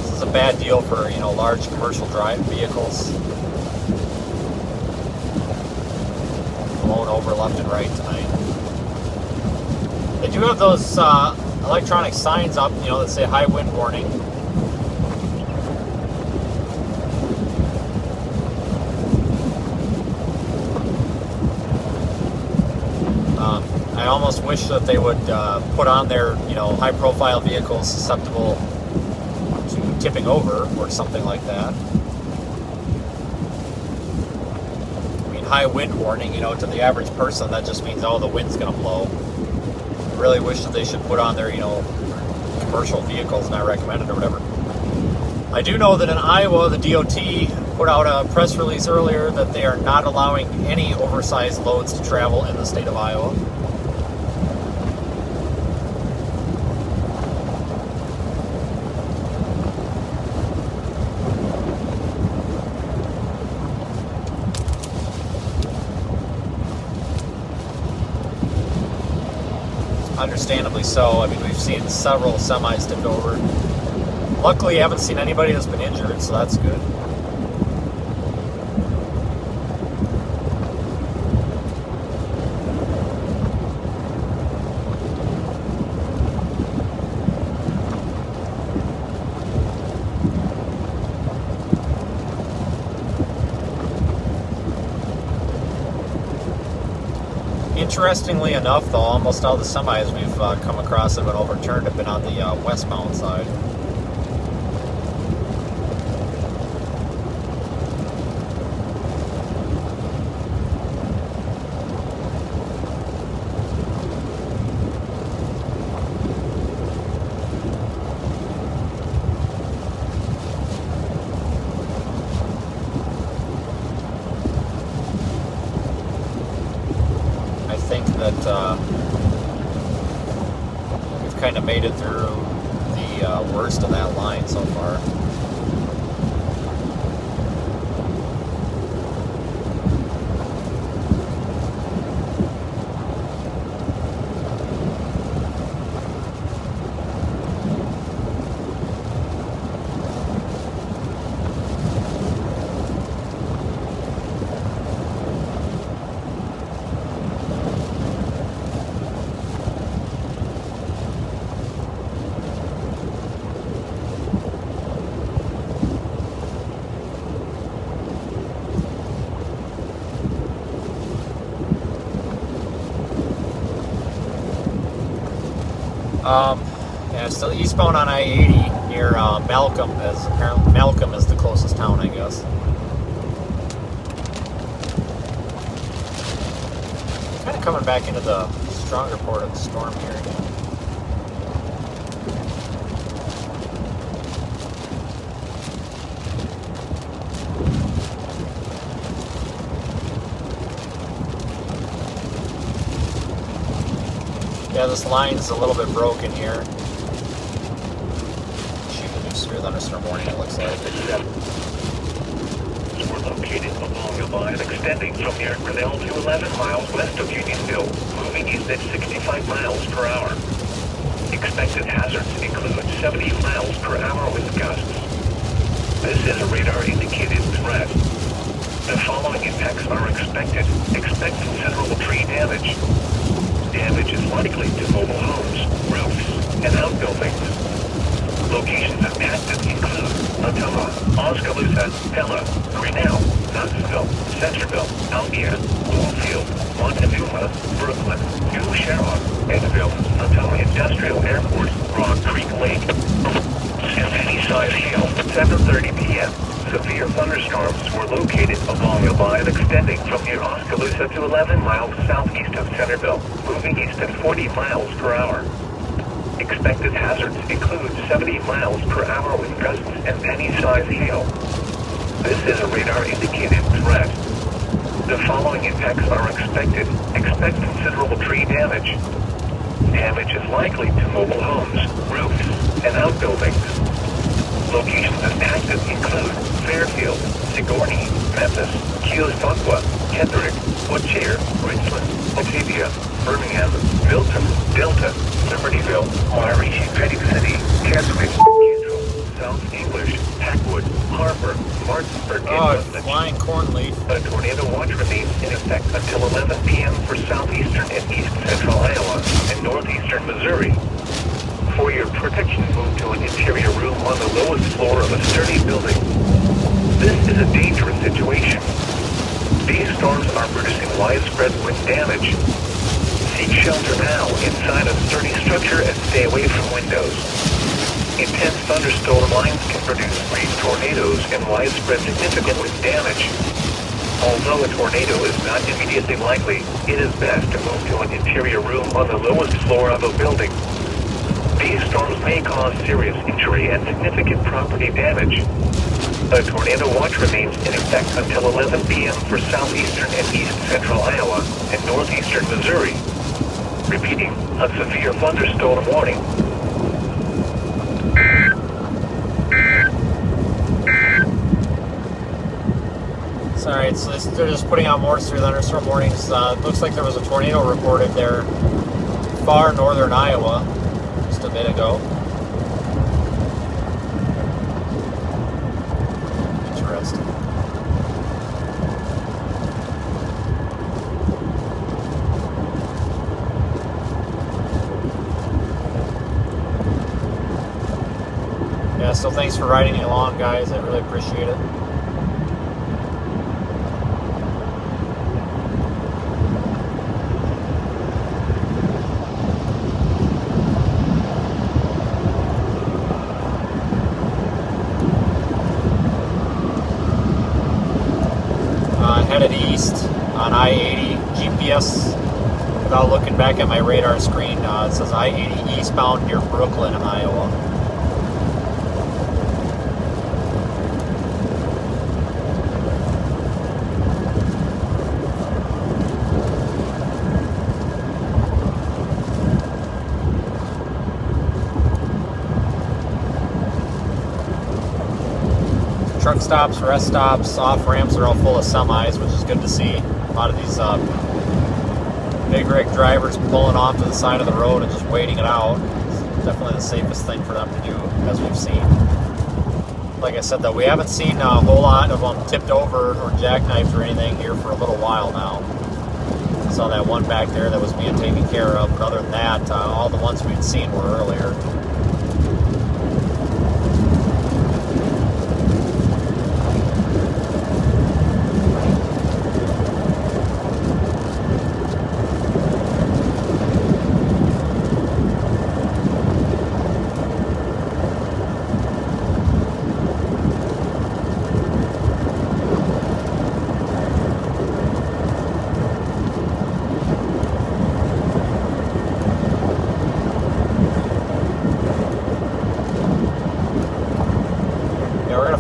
A: This is a bad deal for, large commercial drive vehicles. Blown over left and right tonight. They do have those electronic signs up, that say high wind warning. I almost wish that they would put on their, high-profile vehicles susceptible to tipping over or something like that. I mean, high wind warning, to the average person, that just means, the wind's going to blow. I really wish that they should put on their, commercial vehicles, not recommended or whatever. I do know that in Iowa, the DOT put out a press release earlier that they are not allowing any oversized loads to travel in the state of Iowa. Understandably so. I mean, we've seen several semis tipped over. Luckily, I haven't seen anybody that's been injured, so that's good. Interestingly enough, though, almost all the semis we've come across have been overturned have been on the westbound side. We've kind of made it through the worst of that line so far. Yeah, still eastbound on I-80 near Malcolm. Apparently Malcolm is the closest town, I guess. Kind of coming back into the stronger part of the storm here again. Yeah, this line's a little bit broken here. Shooting a severe thunderstorm warning, it looks like.
B: We're located along a line extending from near Grinnell to 11 miles west of Unionville, moving east at 65 miles per hour. Expected hazards include 70 miles per hour with gusts. This is a radar-indicated threat. The following impacts are expected. Expect considerable tree damage. Damage is likely to mobile homes, roofs, and outbuildings. Locations impacted include Ottumwa, Oskaloosa, Pella, Grinnell, Huntsville, Centerville, Almere, Bloomfield, Montevideo, Brooklyn, New Sharon, Edville, Ottumwa Industrial Airport, Rock Creek Lake. And any size hail, 7:30 p.m. Severe thunderstorms were located along a line extending from near Oskaloosa to 11 miles southeast of Centerville, moving east at 40 miles per hour. Expected hazards include 70 miles per hour with gusts and any-size hail. This is a radar-indicated threat. The following impacts are expected. Expect considerable tree damage. Damage is likely to mobile homes, roofs, and outbuildings. Locations impacted include Fairfield, Sigourney, Memphis, Keosauqua, Kendrick, Woodshire, Richland, Batavia, Birmingham, Milton, Delta, Libertyville, Monterey, Petty City, Keswick, Kendall, South English, Packwood, Harper, Martinsburg, and
A: flying corn leaf.
B: A tornado watch remains in effect until 11 p.m. for southeastern and east central Iowa and northeastern Missouri. For your protection, move to an interior room on the lowest floor of a sturdy building. This is a dangerous situation. These storms are producing widespread wind damage. Seek shelter now inside a sturdy structure and stay away from windows. Intense thunderstorm lines can produce brief tornadoes and widespread significant wind damage. Although a tornado is not immediately likely, it is best to move to an interior room on the lowest floor of a building. These storms may cause serious injury and significant property damage. A tornado watch remains in effect until 11 p.m. for southeastern and east central Iowa and northeastern Missouri. Repeating, a severe thunderstorm warning.
A: Alright, so they're just putting out more severe thunderstorm warnings. Looks like there was a tornado reported there, far northern Iowa, just a bit ago. Interesting. Yeah, so thanks for riding along, guys. I really appreciate it. east on I-80 GPS. Without looking back at my radar screen, it says I-80 eastbound near Brooklyn, Iowa. Truck stops, rest stops, off ramps are all full of semis, which is good to see. A lot of these big rig drivers pulling off to the side of the road and just waiting it out. It's definitely the safest thing for them to do, as we've seen. Like I said, though, we haven't seen a whole lot of them tipped over or jackknifed or anything here for a little while now. I saw that one back there that was being taken care of, but other than that, all the ones we'd seen were earlier.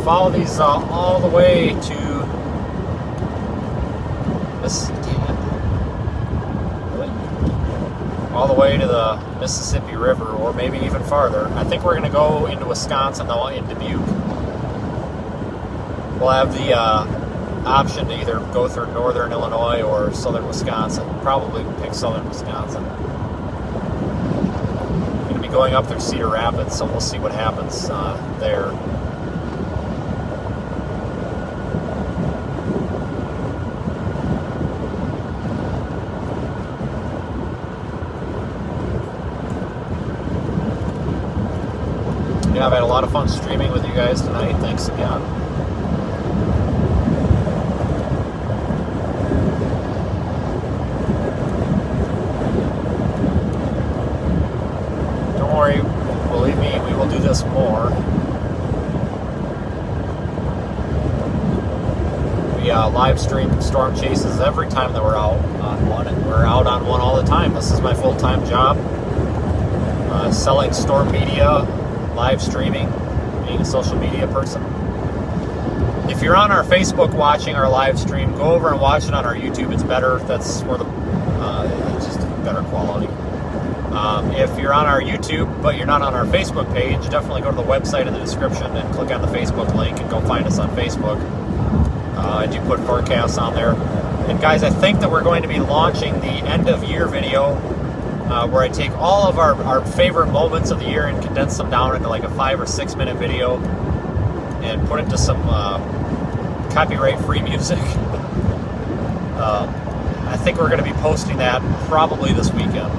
A: Follow these all the way to the Mississippi River, or maybe even farther. I think we're going to go into Wisconsin, though, in Dubuque. We'll have the option to either go through northern Illinois or southern Wisconsin. Probably pick southern Wisconsin. We're going to be going up through Cedar Rapids, so we'll see what happens there. Yeah, I've had a lot of fun streaming with you guys tonight. Thanks again. Don't worry, believe me, we will do this more. We live stream storm chases every time that we're out on one, and we're out on one all the time. This is my full-time job, selling storm media, live streaming, being a social media person. If you're on our Facebook watching our live stream, go over and watch it on our YouTube. It's better. That's where it's just better quality. If you're on our YouTube but you're not on our Facebook page, definitely go to the website in the description and click on the Facebook link and go find us on Facebook. I do put forecasts on there. And guys, I think that we're going to be launching the end of year video, where I take all of our favorite moments of the year and condense them down into like a 5 or 6 minute video and put it to some copyright-free music. I think we're going to be posting that probably this weekend.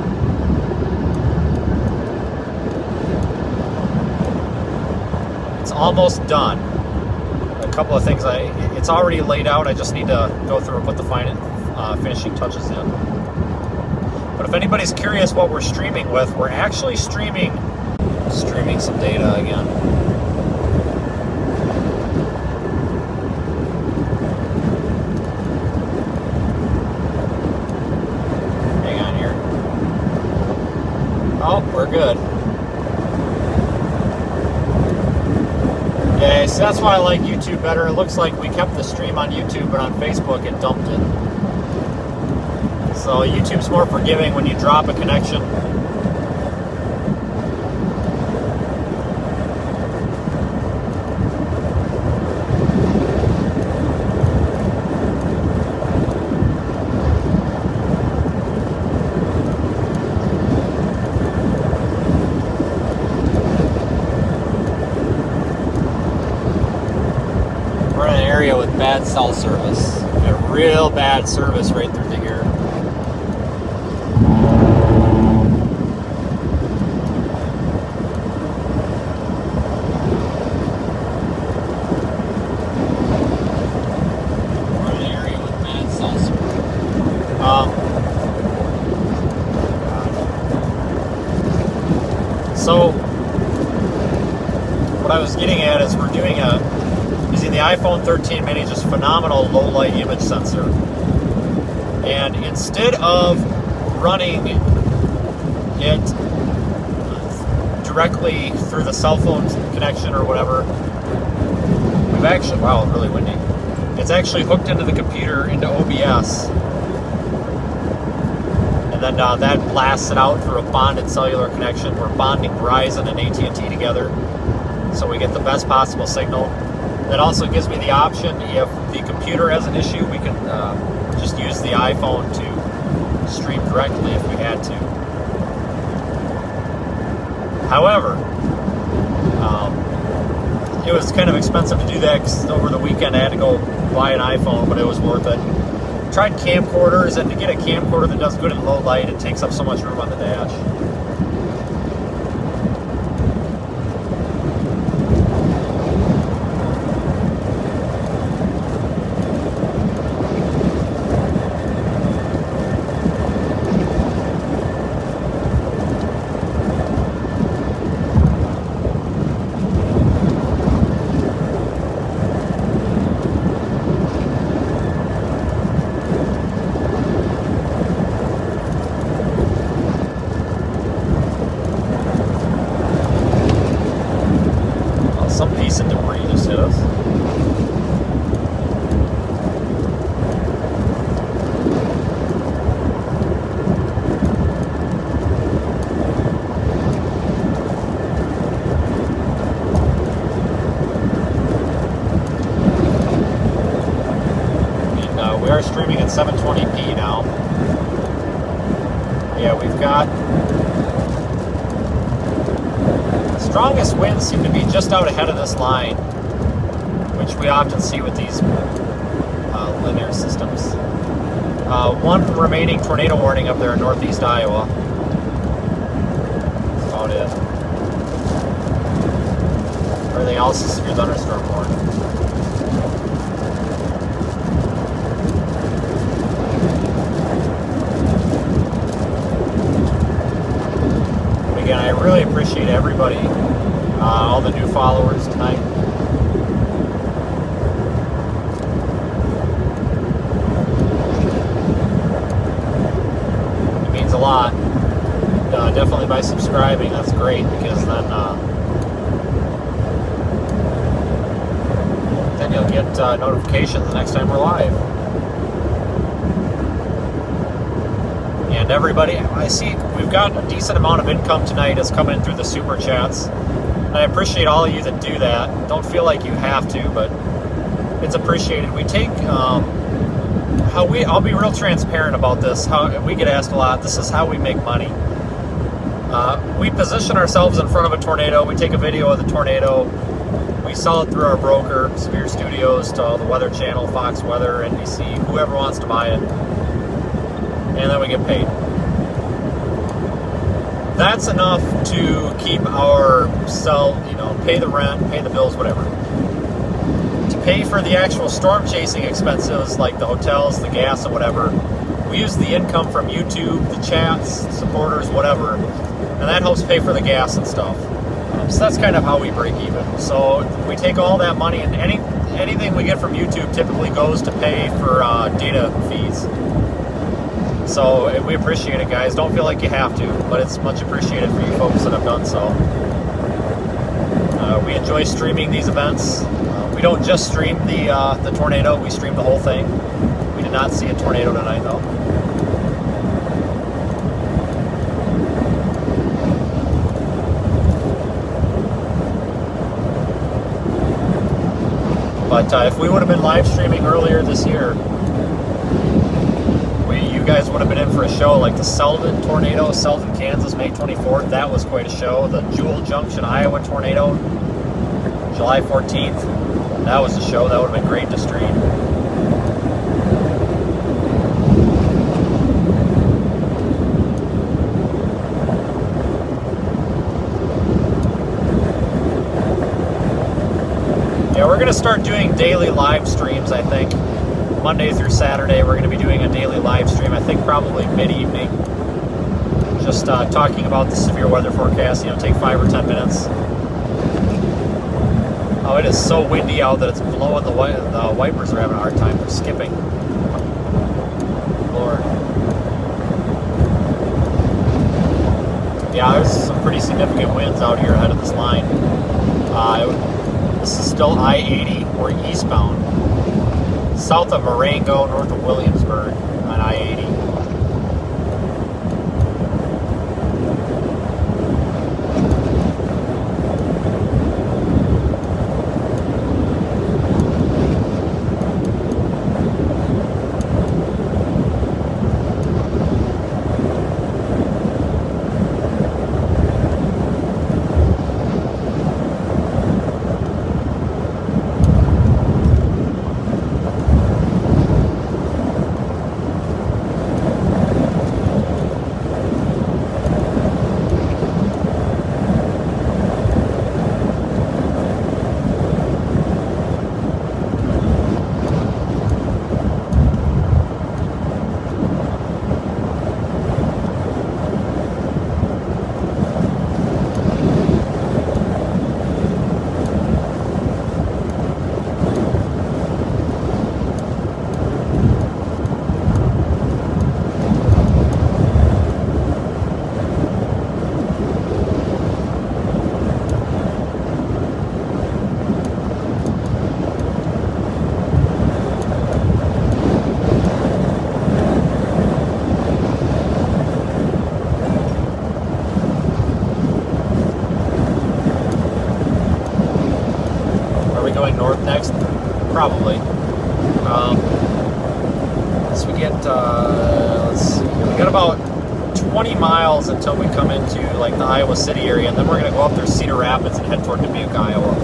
A: It's almost done. A couple of things, it's already laid out. I just need to go through and put the finishing touches in. But if anybody's curious what we're streaming with, we're actually streaming some data again. Hang on here. Oh, we're good. Yeah, so that's why I like YouTube better. It looks like we kept the stream on YouTube, but on Facebook it dumped it. So YouTube's more forgiving when you drop a connection. We're in an area with bad cell service. A real bad service right through to here. So what I was getting at is we're doing using the iPhone 13 mini, just phenomenal low light image sensor. And instead of running it directly through the cell phone connection or whatever, we've actually, wow, it's really windy. It's actually hooked into the computer, into OBS. And then that blasts it out through a bonded cellular connection. We're bonding Verizon and AT&T together, so we get the best possible signal. That also gives me the option, if the computer has an issue, we can just use the iPhone to stream directly if we had to. However, it was kind of expensive to do that because over the weekend I had to go buy an iPhone, but it was worth it. Tried camcorders, and to get a camcorder that does good in low light, it takes up so much room on the dash. Some piece of debris just hit us. And we are streaming at 720p now. Yeah, we've got strongest winds seem to be just out ahead of this line, which we often see with these linear systems. One remaining tornado warning up there in northeast Iowa. That's about it. Everything else is severe thunderstorm warning. Again, I really appreciate everybody, all the new followers tonight. It means a lot. Definitely by subscribing, that's great, because then you'll get notifications the next time we're live. And everybody, I see we've got a decent amount of income tonight that's coming in through the super chats. And I appreciate all of you that do that. Don't feel like you have to, but it's appreciated. We take I'll be real transparent about this. How we get asked a lot. This is how we make money. We position ourselves in front of a tornado. We take a video of the tornado. We sell it through our broker, Severe Studios, to the Weather Channel, Fox Weather, NBC, whoever wants to buy it. And then we get paid. That's enough to keep our pay the rent, pay the bills, whatever. To pay for the actual storm chasing expenses, like the hotels, the gas, and whatever, we use the income from YouTube, the chats, supporters, whatever, and that helps pay for the gas and stuff. So that's kind of how we break even. So we take all that money, and anything we get from YouTube typically goes to pay for data fees. So we appreciate it, guys. Don't feel like you have to, but it's much appreciated for you folks that have done so. We enjoy streaming these events. We don't just stream the tornado, we stream the whole thing. We did not see a tornado tonight, though. But if we would have been live streaming earlier this year, you guys would have been in for a show like the Selden tornado, Selden, Kansas, May 24th. That was quite a show. The Jewel Junction, Iowa tornado, July 14th. That was a show. That would have been great to stream. Yeah, we're going to start doing daily live streams, I think. Monday through Saturday, we're going to be doing a daily live stream, I think probably mid-evening. Just talking about the severe weather forecast, take 5 or 10 minutes. Oh, it is so windy out that it's blowing the wipers are having a hard time. They're skipping. Lord. Yeah, there's some pretty significant winds out here ahead of this line. This is still I-80. We're eastbound. South of Marengo, north of Williamsburg on I-80. North next? Probably. So we get, let's see, we got about 20 miles until we come into like the Iowa City area, and then we're going to go up through Cedar Rapids and head toward Dubuque, Iowa.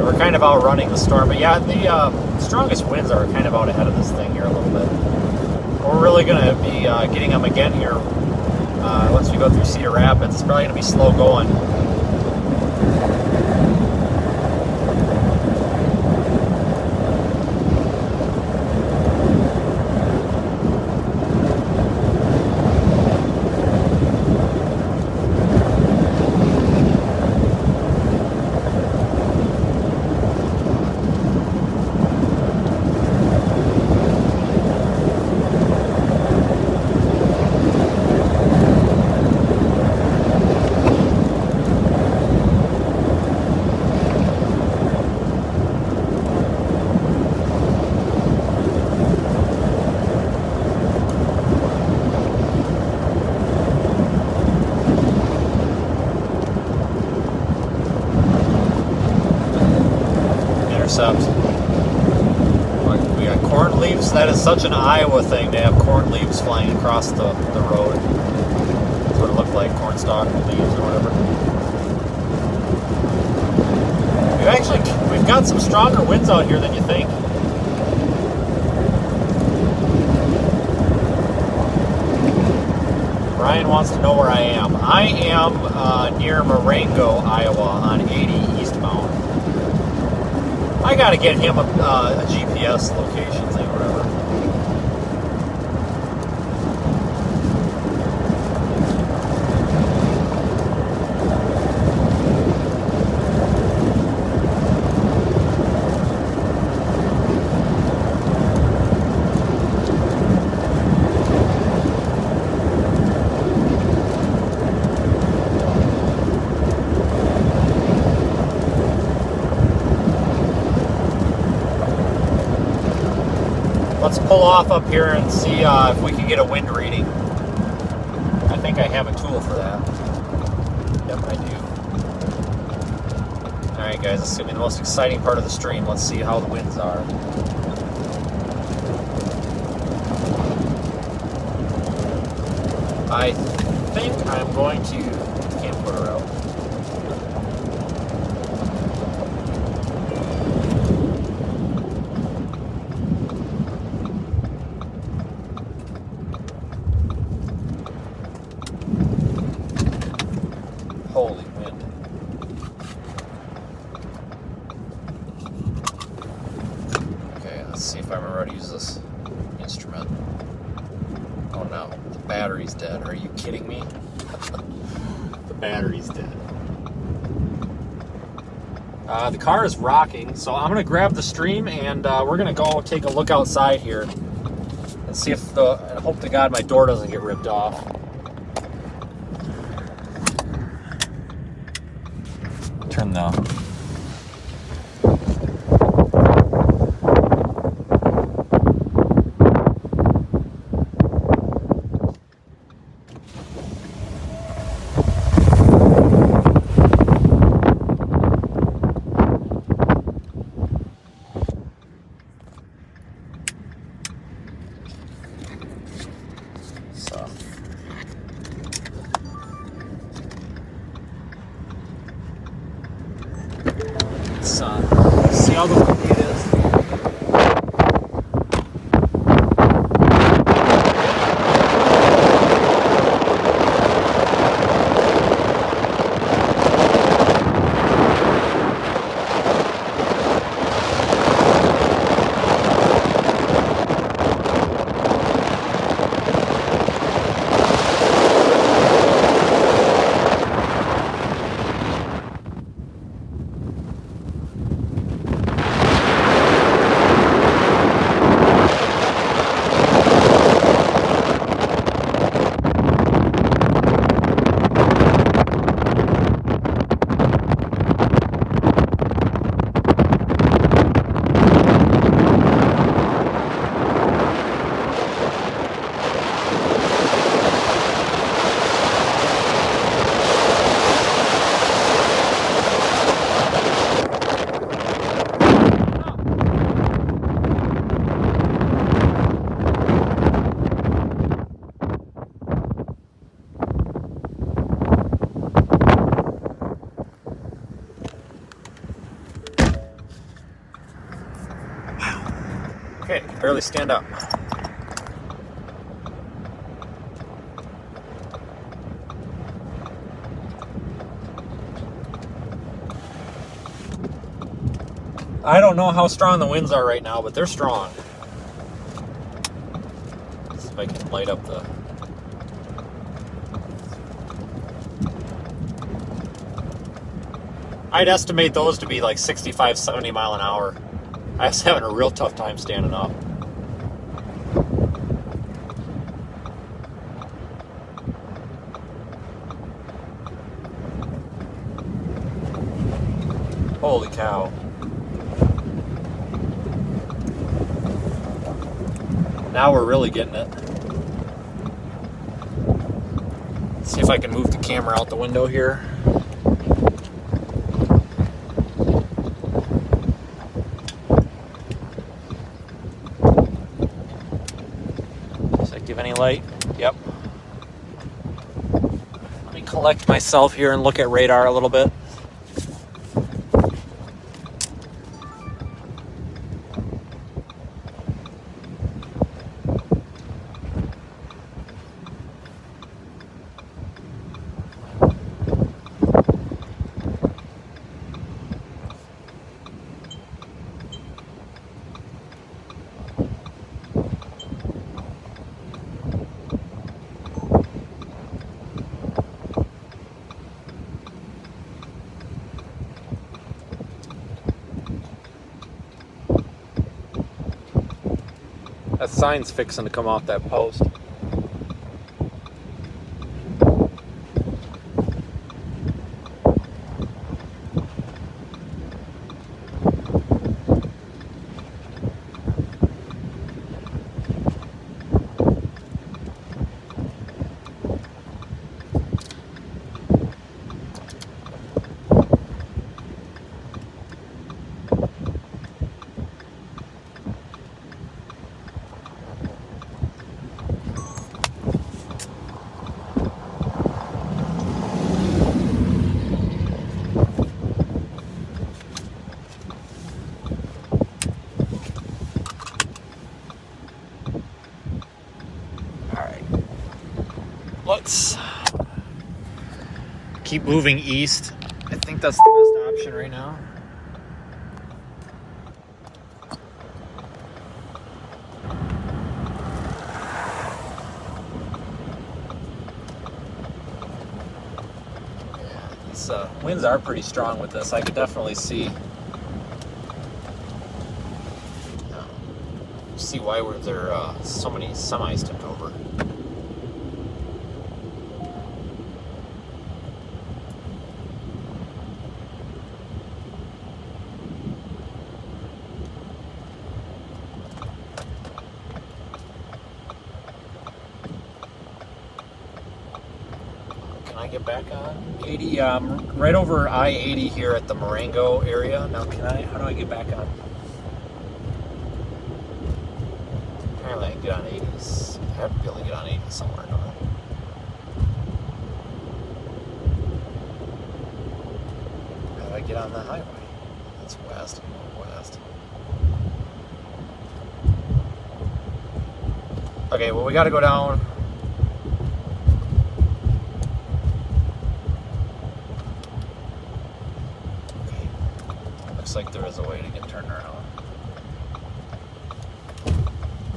A: We're kind of outrunning the storm, but yeah, the strongest winds are kind of out ahead of this thing here a little bit. We're really going to be getting them again here once we go through Cedar Rapids. It's probably going to be slow going. We got corn leaves. That is such an Iowa thing to have corn leaves flying across the road. That's what it looked like, corn stalk leaves or whatever. We've got some stronger winds out here than you think. Ryan wants to know where I am. I am near Marengo, Iowa on 80 eastbound. I gotta get him a GPS location thing, whatever. Let's pull off up here and see if we can get a wind reading. I think I have a tool for that. Yep, I do. Alright guys, this is going to be the most exciting part of the stream. Let's see how the winds are. I think I'm going to... Can't put her out. Holy wind. Okay, let's see if I remember how to use this instrument. Oh no, the battery's dead. Are you kidding me? The battery's dead. The car is rocking, so I'm going to grab the stream and we're going to go take a look outside here and see if and hope to God my door doesn't get ripped off. Turn the... See how the windy it is. Okay, can barely stand up. I don't know how strong the winds are right now, but they're strong. Let's see if I can light up the... I'd estimate those to be like 65, 70 mile an hour. I was having a real tough time standing up. Holy cow. Now we're really getting it. Let's see if I can move the camera out the window here. Give any light? Yep. Let me collect myself here and look at radar a little bit. That sign's fixing to come off that post. Let's keep moving east. I think that's the best option right now. Yeah, these winds are pretty strong with this. I could definitely see why there so many semis tipped over. Get back on 80, right over I-80 here at the Marengo area. Now how do I get back on? Apparently I can get on 80s. I have to be able to get on 80 somewhere, don't I? How do I get on the highway? That's west, west. Okay, well we gotta go down. Like there is a way to get turned around.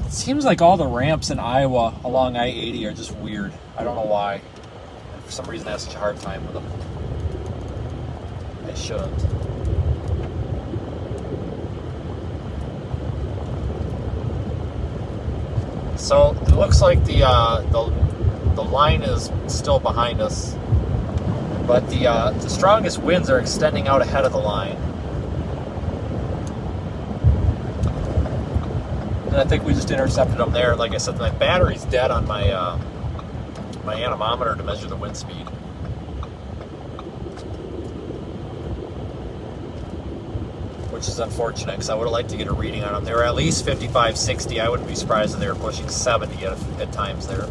A: It seems like all the ramps in Iowa along I-80 are just weird. I don't know why. For some reason I have such a hard time with them. I shouldn't. So it looks like the line is still behind us, but the strongest winds are extending out ahead of the line. And I think we just intercepted them there. Like I said, my battery's dead on my my anemometer to measure the wind speed. Which is unfortunate because I would have liked to get a reading on them. They were at least 55, 60. I wouldn't be surprised if they were pushing 70 at times there.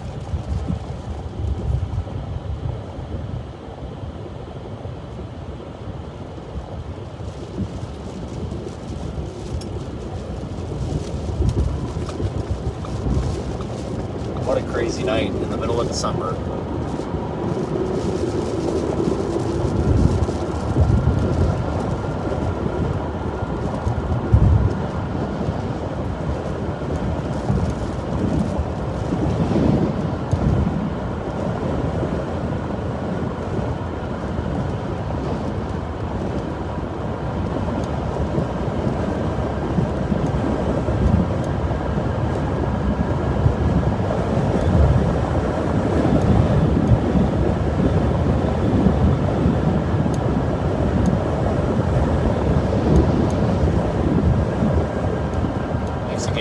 A: What a crazy night in the middle of December.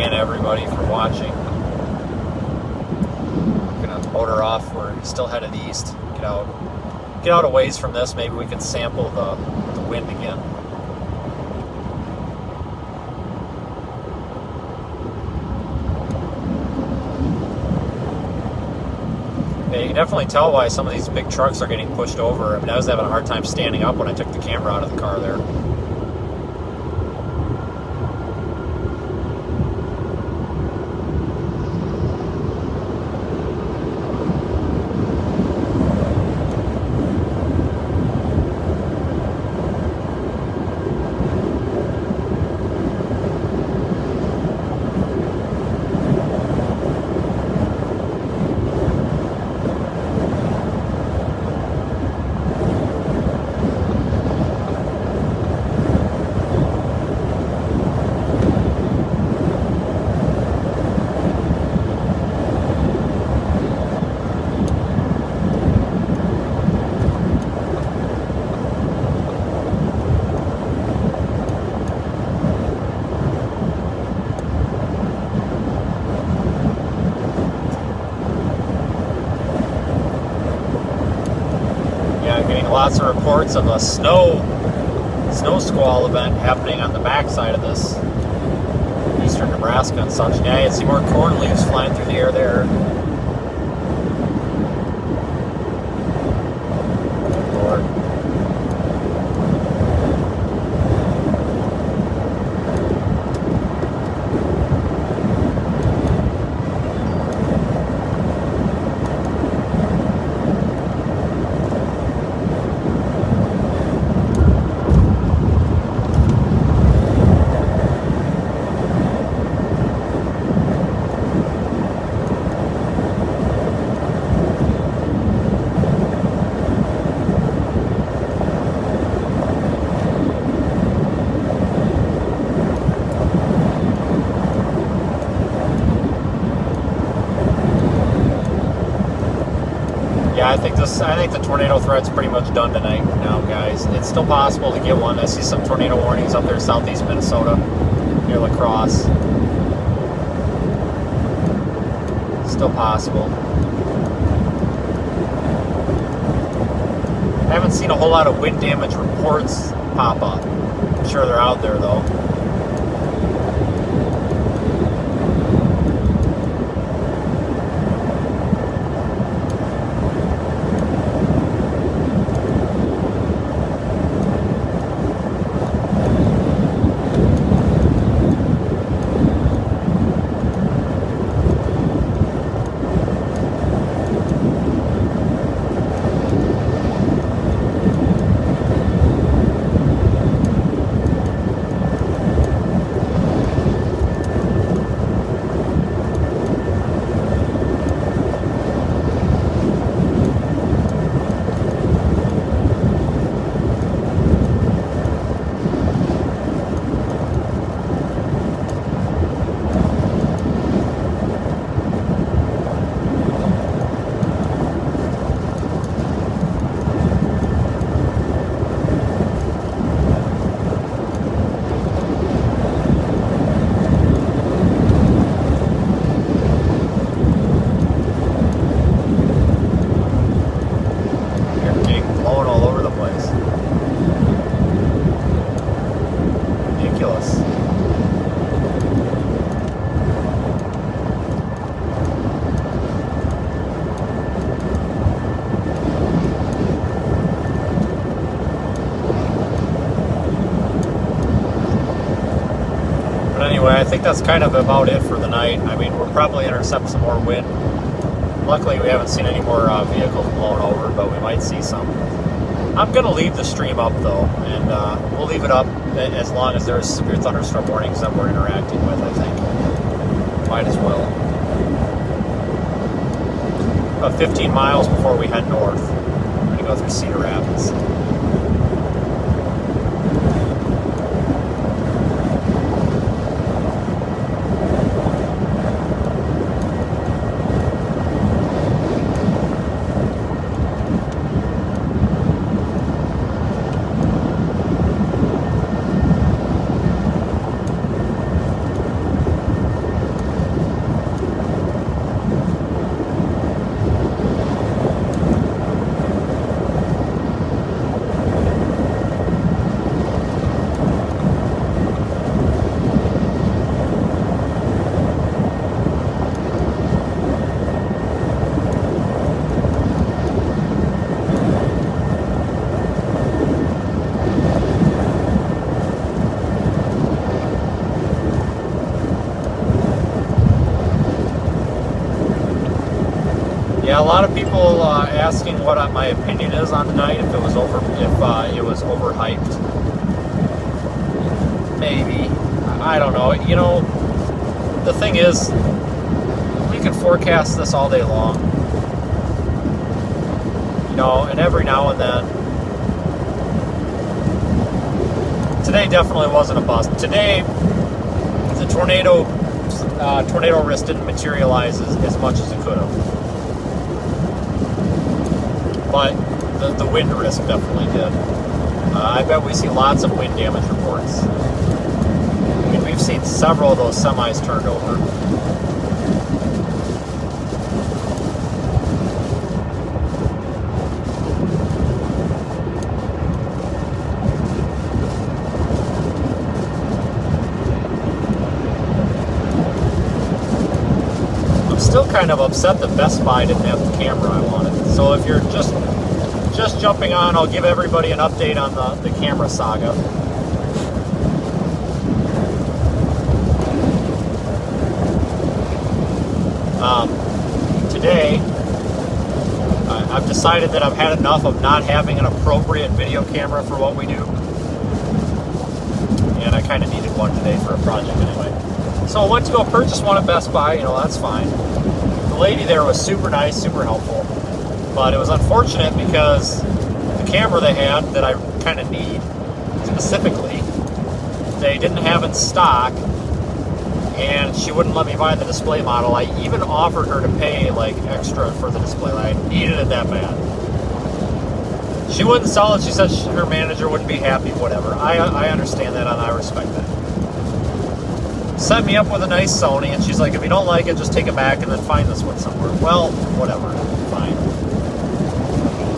A: Everybody for watching. I'm gonna motor off. We're still headed east. Get out a ways from this. Maybe we can sample the wind again. Yeah, you can definitely tell why some of these big trucks are getting pushed over. I mean, I was having a hard time standing up when I took the camera out of the car there. Lots of reports of a snow squall event happening on the backside of this eastern Nebraska and such. Yeah, you see more corn leaves flying through the air there. Good Lord. Yeah, I think the tornado threat's pretty much done tonight now, guys. It's still possible to get one. I see some tornado warnings up there, southeast Minnesota, near La Crosse. Still possible. I haven't seen a whole lot of wind damage reports pop up. I'm sure they're out there though. I think that's kind of about it for the night. I mean, we'll probably intercept some more wind. Luckily, we haven't seen any more vehicles blown over, but we might see some. I'm going to leave the stream up, though, and we'll leave it up as long as there's severe thunderstorm warnings that we're interacting with, I think. Might as well. About 15 miles before we head north. We're going to go through Cedar Rapids. Yeah, a lot of people asking what my opinion is on tonight. If it was overhyped, maybe. I don't know. You know, the thing is, we can forecast this all day long. You know, and every now and then. Today definitely wasn't a bust. Today, the tornado risk didn't materialize as much as it could have. But the wind risk definitely did. I bet we see lots of wind damage reports. I mean, we've seen several of those semis turned over. I'm still kind of upset that Best Buy didn't have the camera I wanted. So if you're just jumping on, I'll give everybody an update on the camera saga. Today, I've decided that I've had enough of not having an appropriate video camera for what we do. And I kind of needed one today for a project anyway. So I went to go purchase one at Best Buy, you know, that's fine. The lady there was super nice, super helpful. But it was unfortunate because the camera they had that I kind of need, specifically, they didn't have in stock and she wouldn't let me buy the display model. I even offered her to pay like extra for the display. I needed it that bad. She wouldn't sell it. She said her manager wouldn't be happy, whatever. I understand that, and I respect that. Set me up with a nice Sony, and she's like, if you don't like it, just take it back and then find this one somewhere. Well, whatever, fine.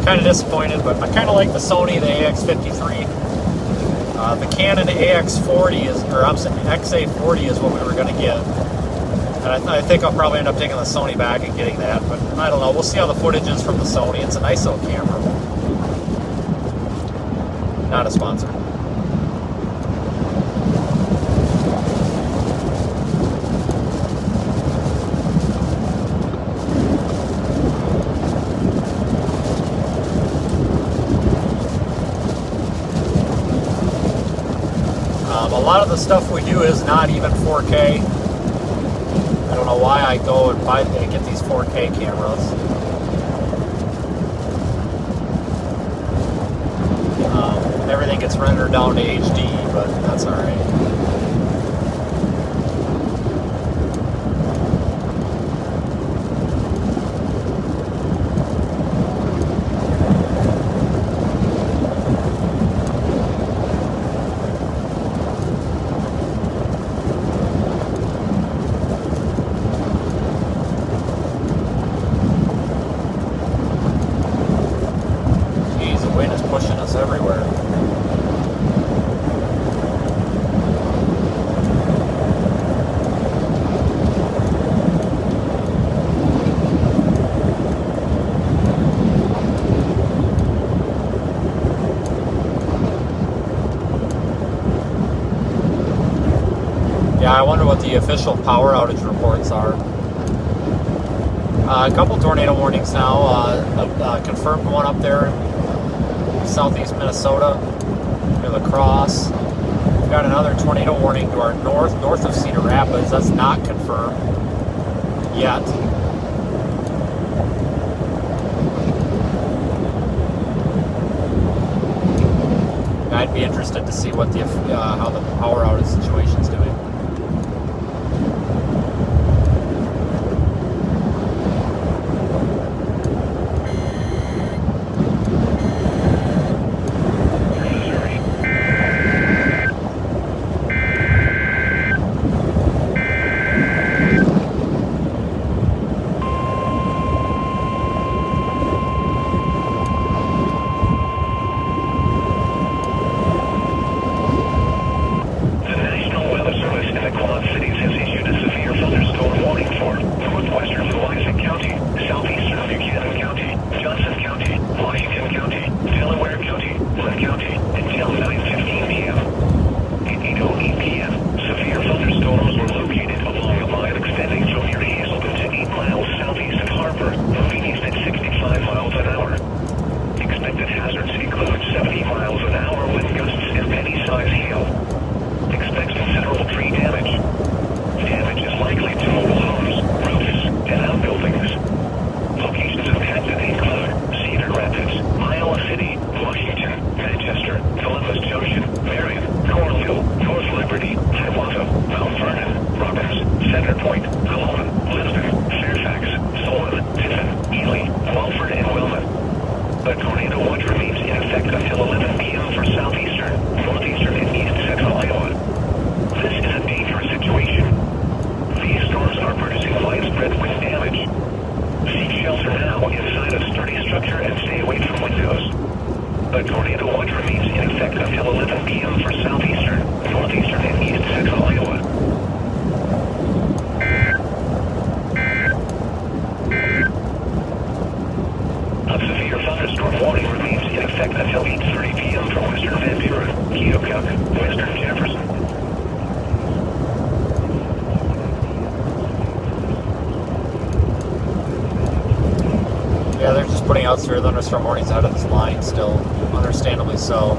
A: Kind of disappointed, but I kind of like the Sony, the AX53. The Canon AX40 is, or I'm saying XA40 is what we were going to get. And I think I'll probably end up taking the Sony back and getting that, but I don't know. We'll see how the footage is from the Sony. It's a nice little camera. Not a sponsor. A lot of the stuff we do is not even 4K. I don't know why I go and get these 4K cameras. Everything gets rendered down to HD, but that's alright. I wonder what the official power outage reports are. A couple tornado warnings now. Confirmed one up there in southeast Minnesota near La Crosse. We've got another tornado warning to our north of Cedar Rapids. That's not confirmed yet. I'd be interested to see what how the power outage situation is doing. Out through thunderstorm warnings out of this line still, understandably so.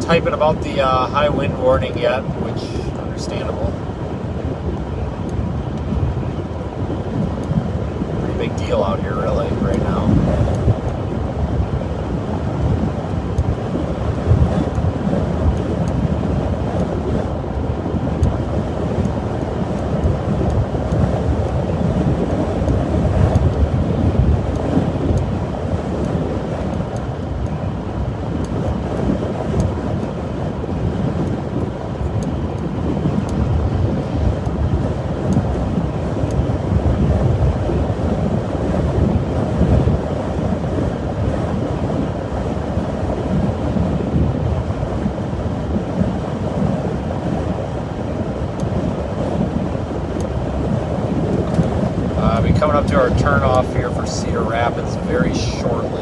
A: typing about the high wind warning yet, which understandable. Pretty big deal out here, really, right now. Coming up to our turnoff here for Cedar Rapids very shortly.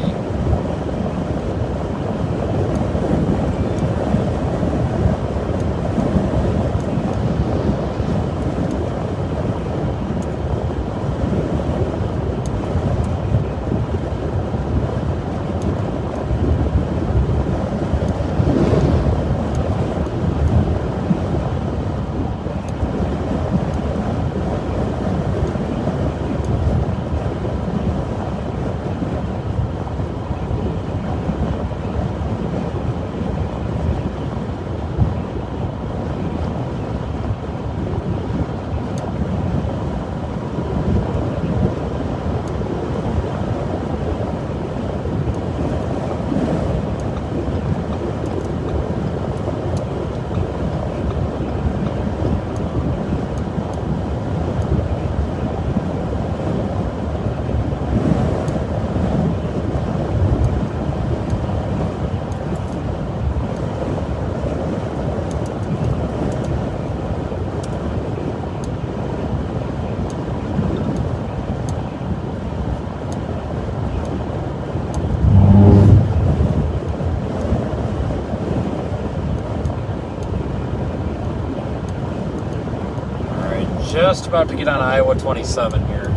A: Just about to get on Iowa 27 here.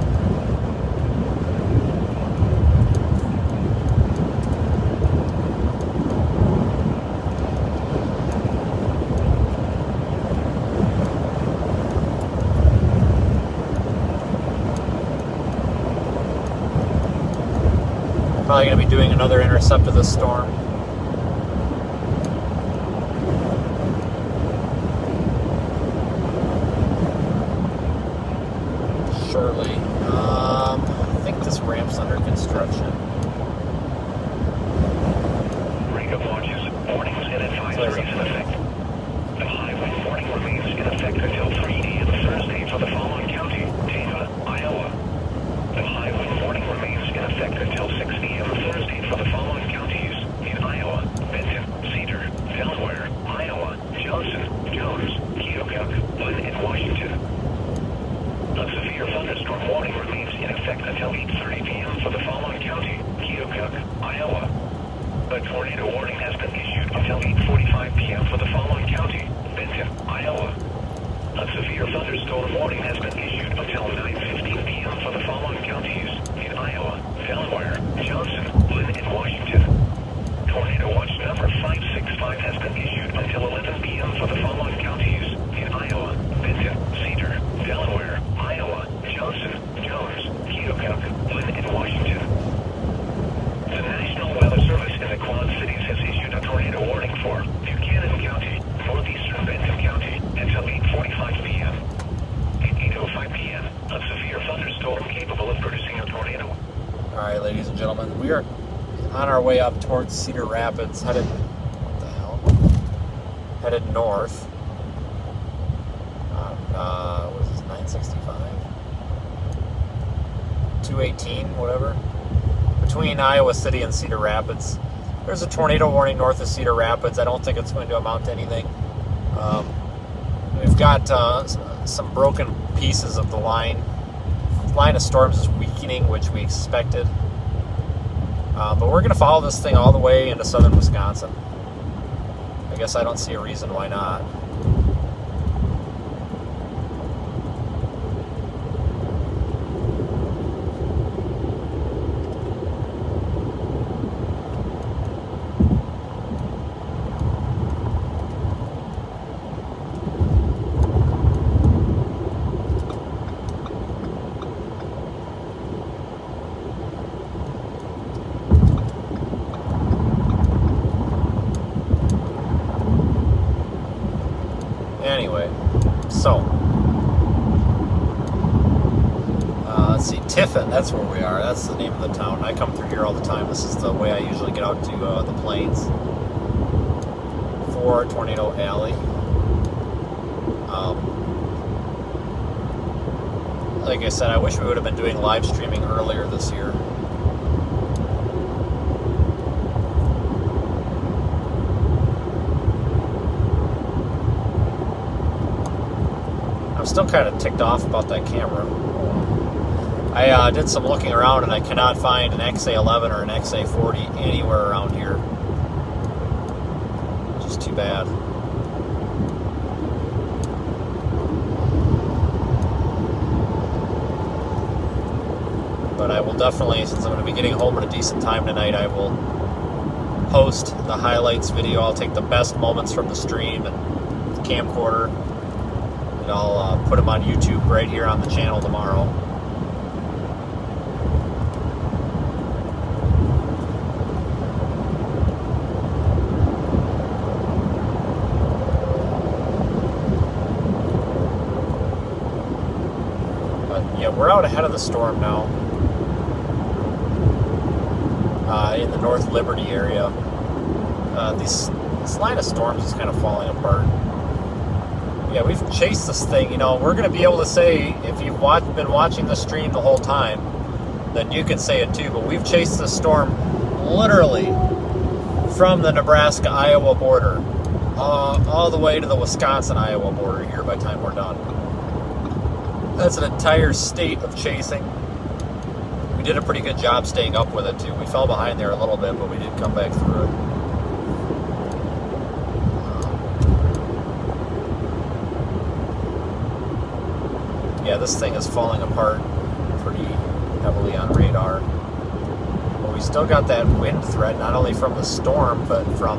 A: Probably going to be doing another intercept of this storm. Shortly. I think this ramp's under construction.
B: Ring of launches, warnings, and advisories in effect. The high wind warning remains in effect until 3 a.m. Thursday for the following county: Dana, Iowa. The high wind warning remains in effect until 6 p.m. Thursday for the following counties in Iowa: Benton, Cedar, Delaware, Iowa, Johnson, Jones, Keokuk, Lynn, and Washington. A severe thunderstorm warning remains in effect until 8:30 p.m. for the following county: Keokuk, Iowa. A tornado warning has been issued until 8:45 p.m. for the following county: Benton, Iowa. A severe thunderstorm warning has been issued until 9:15 p.m. for the following counties in Iowa, Delaware, Johnson, Lynn, and Washington. Tornado watch number 565 has been issued until 11 p.m. for the following counties in Iowa, Benton, Cedar, Delaware, Iowa, Johnson, Jones, Keokuk, Lynn, and Washington. The National Weather Service in the Quad Cities has issued a tornado warning for Buchanan County, northeastern Benton County, until 8:45 p.m. At 8:05 p.m., a severe thunderstorm capable of producing a tornado.
A: All right, ladies and gentlemen, we are on our way up towards Cedar Rapids, headed, what the hell? Headed north. What is this, 965? 218, whatever. Between Iowa City and Cedar Rapids. There's a tornado warning north of Cedar Rapids. I don't think it's going to amount to anything. We've got some broken pieces of the line. The line of storms is weakening, which we expected. But we're going to follow this thing all the way into southern Wisconsin. I guess I don't see a reason why not. Anyway, so let's see, Tiffin, that's where we are. That's the name of the town. I come through here all the time. This is the way I usually get out to the plains for Tornado Alley. Like I said, I wish we would have been doing live streaming earlier this year. I'm still kind of ticked off about that camera. I did some looking around and I cannot find an XA11 or an XA40 anywhere around here. Which is too bad. But I will definitely, since I'm going to be getting home at a decent time tonight, I will post the highlights video. I'll take the best moments from the stream and the camcorder, and I'll put them on YouTube right here on the channel tomorrow. But yeah, we're out ahead of the storm now. In the North Liberty area. This line of storms is kind of falling apart. Yeah, we've chased this thing. You know, we're going to be able to say, if you've been watching the stream the whole time, then you can say it too. But we've chased the storm literally from the Nebraska-Iowa border all the way to the Wisconsin-Iowa border here by the time we're done. That's an entire state of chasing. We did a pretty good job staying up with it too. We fell behind there a little bit, but we did come back through it. Yeah, this thing is falling apart pretty heavily on radar. But we still got that wind threat, not only from the storm, but from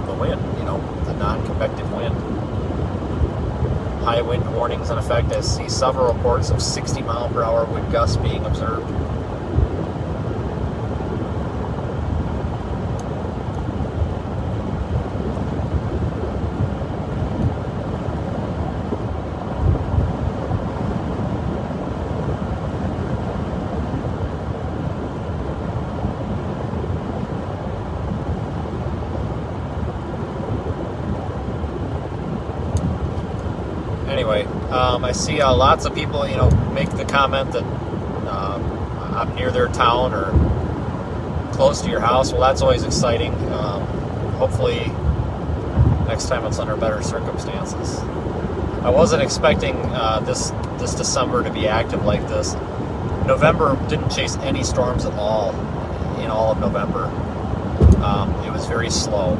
A: the wind, you know, the non-convective wind. High wind warnings in effect. I see several reports of 60-mile-per-hour wind gusts being observed. Anyway, I see lots of people, you know, make the comment that I'm near their town or close to your house. Well, that's always exciting. Hopefully, next time it's under better circumstances. I wasn't expecting this December to be active like this. November didn't chase any storms at all in all of November. It was very slow.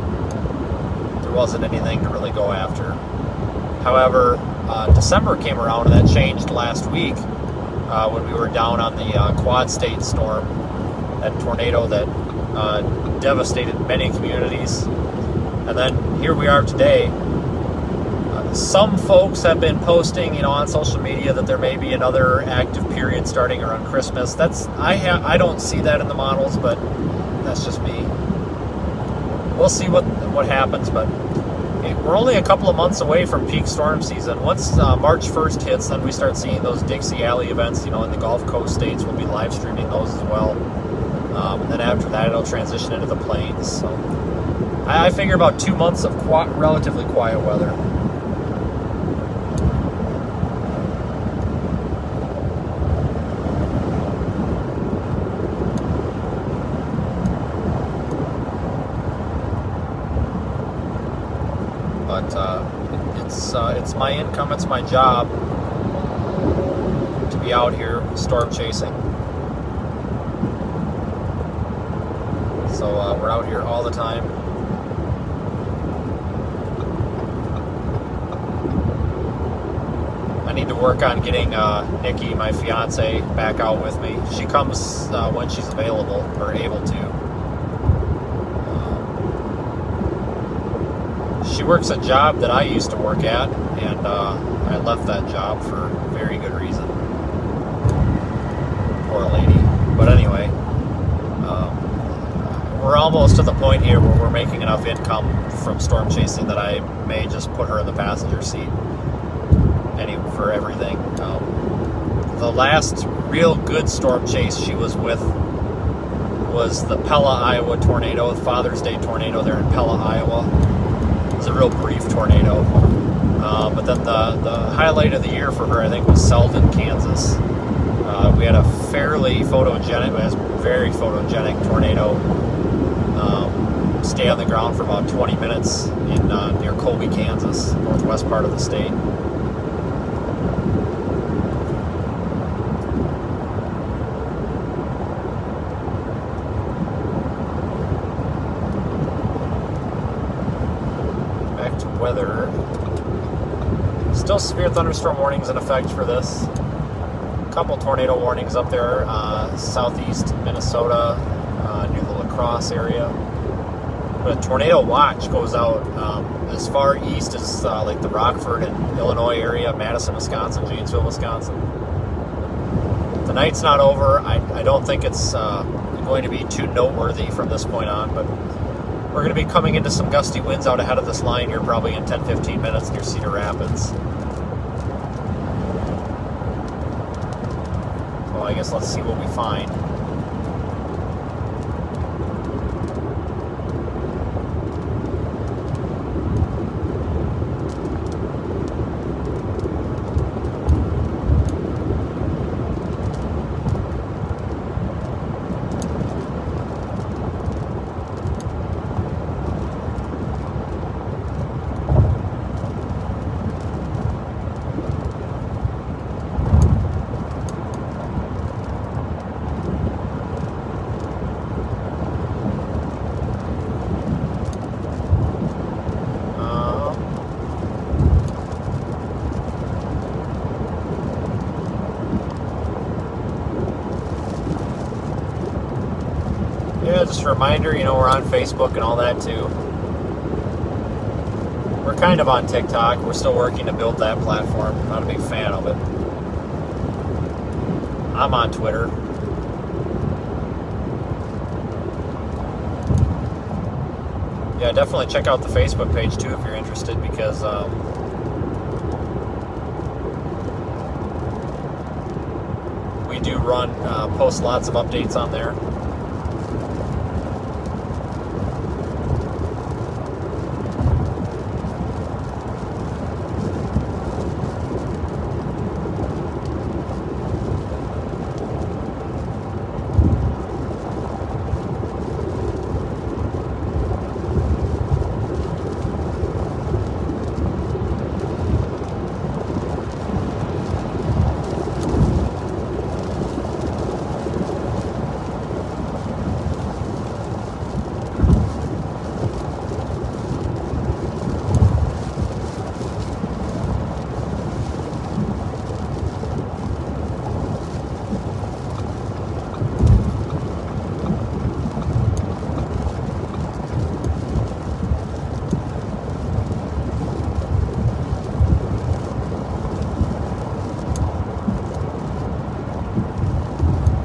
A: There wasn't anything to really go after. However, December came around and that changed last week when we were down on the Quad State storm, that tornado that devastated many communities. And then here we are today. Some folks have been posting, you know, on social media that there may be another active period starting around Christmas. I don't see that in the models, but that's just me. We'll see what happens, but we're only a couple of months away from peak storm season. Once March 1st hits, then we start seeing those Dixie Alley events, you know, in the Gulf Coast states. We'll be live streaming those as well. And then after that, it'll transition into the plains. So I figure about 2 months of relatively quiet weather. But it's my income, it's my job to be out here storm chasing. So we're out here all the time. I need to work on getting Nikki, my fiance, back out with me. She comes when she's available or able to. She works a job that I used to work at, and I left that job for very good reason. Poor lady. But anyway, we're almost to the point here where we're making enough income from storm chasing that I may just put her in the passenger seat for everything. The last real good storm chase she was with was the Pella, Iowa tornado, the Father's Day tornado there in Pella, Iowa. It was a real brief tornado. But then the highlight of the year for her, I think, was Selden, Kansas. We had a fairly very photogenic tornado stay on the ground for about 20 minutes in near Colby, Kansas, northwest part of the state. Back to weather. Still severe thunderstorm warnings in effect for this. A couple tornado warnings up there, southeast Minnesota, near the La Crosse area. But a tornado watch goes out as far east as like the Rockford and Illinois area, Madison, Wisconsin, Janesville, Wisconsin. The night's not over. I don't think it's going to be too noteworthy from this point on, but we're going to be coming into some gusty winds out ahead of this line here probably in 10-15 minutes near Cedar Rapids. Well, I guess let's see what we find. Just a reminder, we're on Facebook and all that too. We're kind of on TikTok. We're still working to build that platform. Not a big fan of it. I'm on Twitter. Yeah, definitely check out the Facebook page too if you're interested, because we do post lots of updates on there.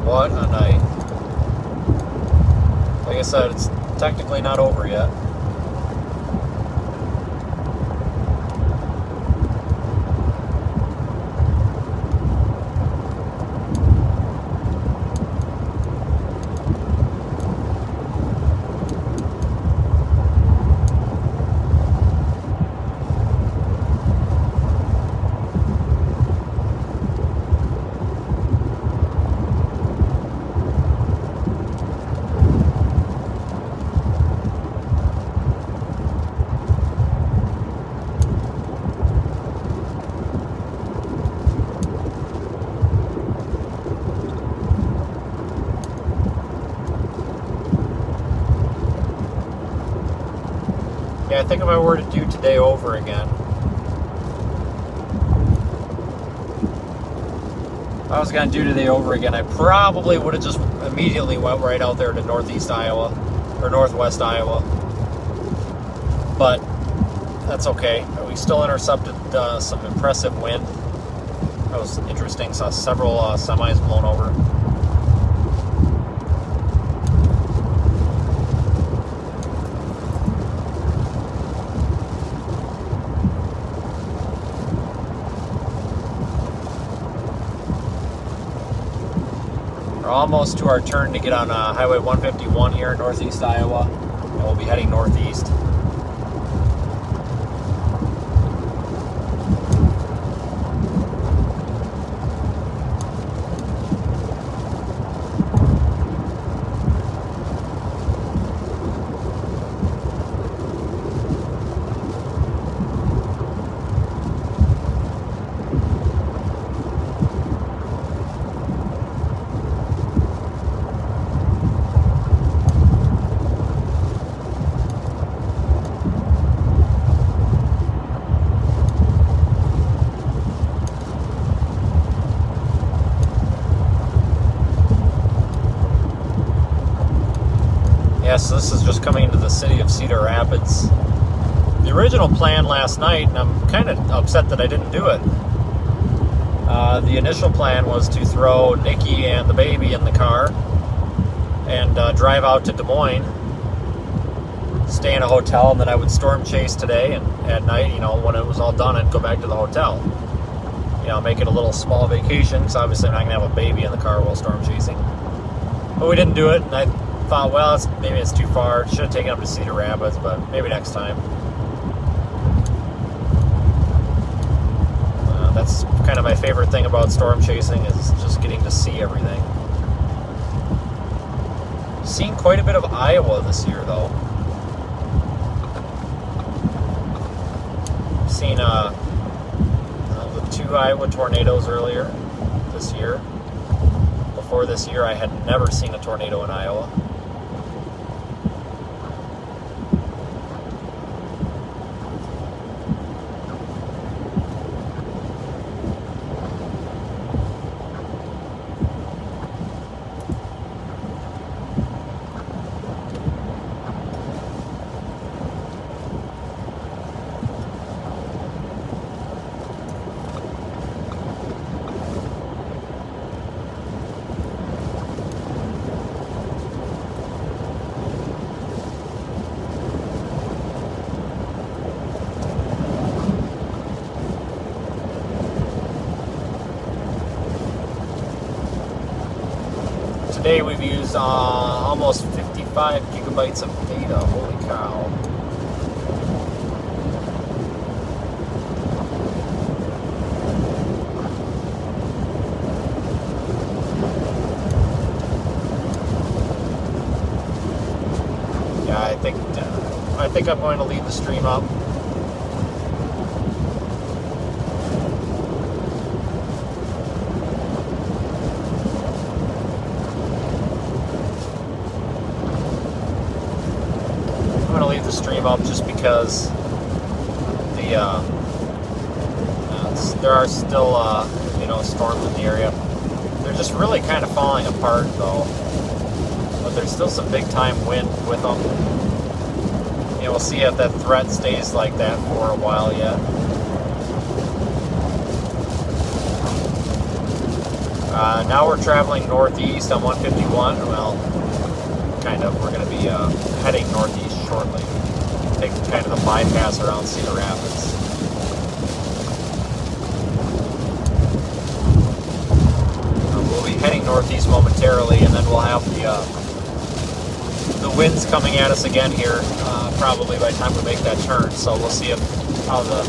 A: What a night. Like I said, it's technically not over yet. Yeah, I think if I were to do today over again, if I was going to do today over again, I probably would have just immediately went right out there to northeast Iowa, or northwest Iowa. But that's okay. We still intercepted some impressive wind. That was interesting. Saw several semis blown over. We're almost to our turn to get on Highway 151 here in northeast Iowa, and we'll be heading northeast. Yes, this is just coming into the city of Cedar Rapids. The original plan last night, and I'm kind of upset that I didn't do it. The initial plan was to throw Nikki and the baby in the car and drive out to Des Moines, stay in a hotel, and then I would storm chase today. And at night, when it was all done, I'd go back to the hotel. Make it a little small vacation, because obviously I'm not going to have a baby in the car while storm chasing. But we didn't do it, and I thought, well, maybe it's too far. Should have taken up to Cedar Rapids, but maybe next time. That's kind of my favorite thing about storm chasing, is just getting to see everything. Seen quite a bit of Iowa this year, though. Seen the 2 Iowa tornadoes earlier this year. Before this year, I had never seen a tornado in Iowa. Today we've used almost 55 gigabytes of data. Holy cow. Yeah, I think I'm going to leave the stream up. The stream up just because there are still storms in the area. They're just really kind of falling apart though, but there's still some big time wind with them. We'll see if that threat stays like that for a while yet. Now we're traveling northeast on 151. Well, kind of. We're going to be heading northeast shortly. Take kind of the bypass around Cedar Rapids. We'll be heading northeast momentarily, and then we'll have the winds coming at us again here, probably by the time we make that turn. So we'll see how the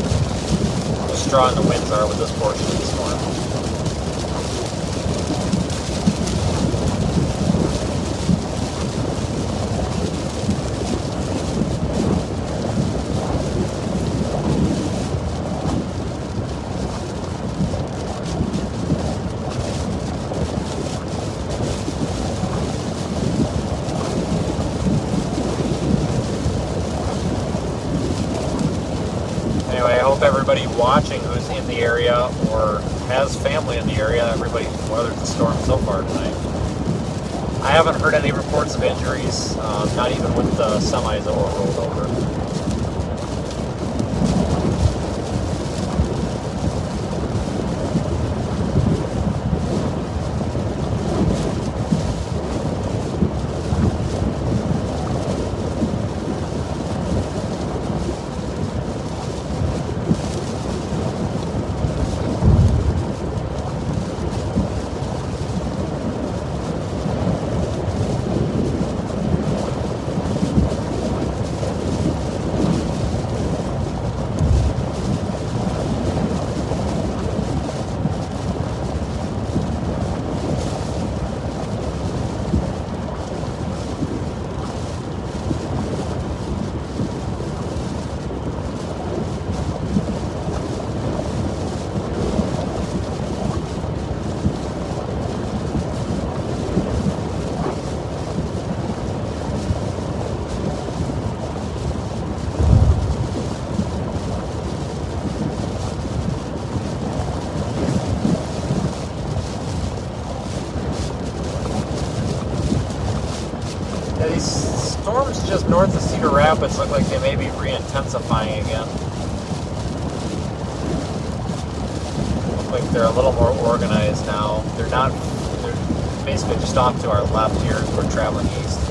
A: strong the winds are with this portion of the storm. Anyway, I hope everybody watching who's in the area or has family in the area, everybody weathered the storm so far tonight. I haven't heard any reports of injuries, not even with the semis that were rolled over. just north of Cedar Rapids look like they may be re-intensifying again. Look like they're a little more organized now. They're not, they're basically just off to our left here as we're traveling east.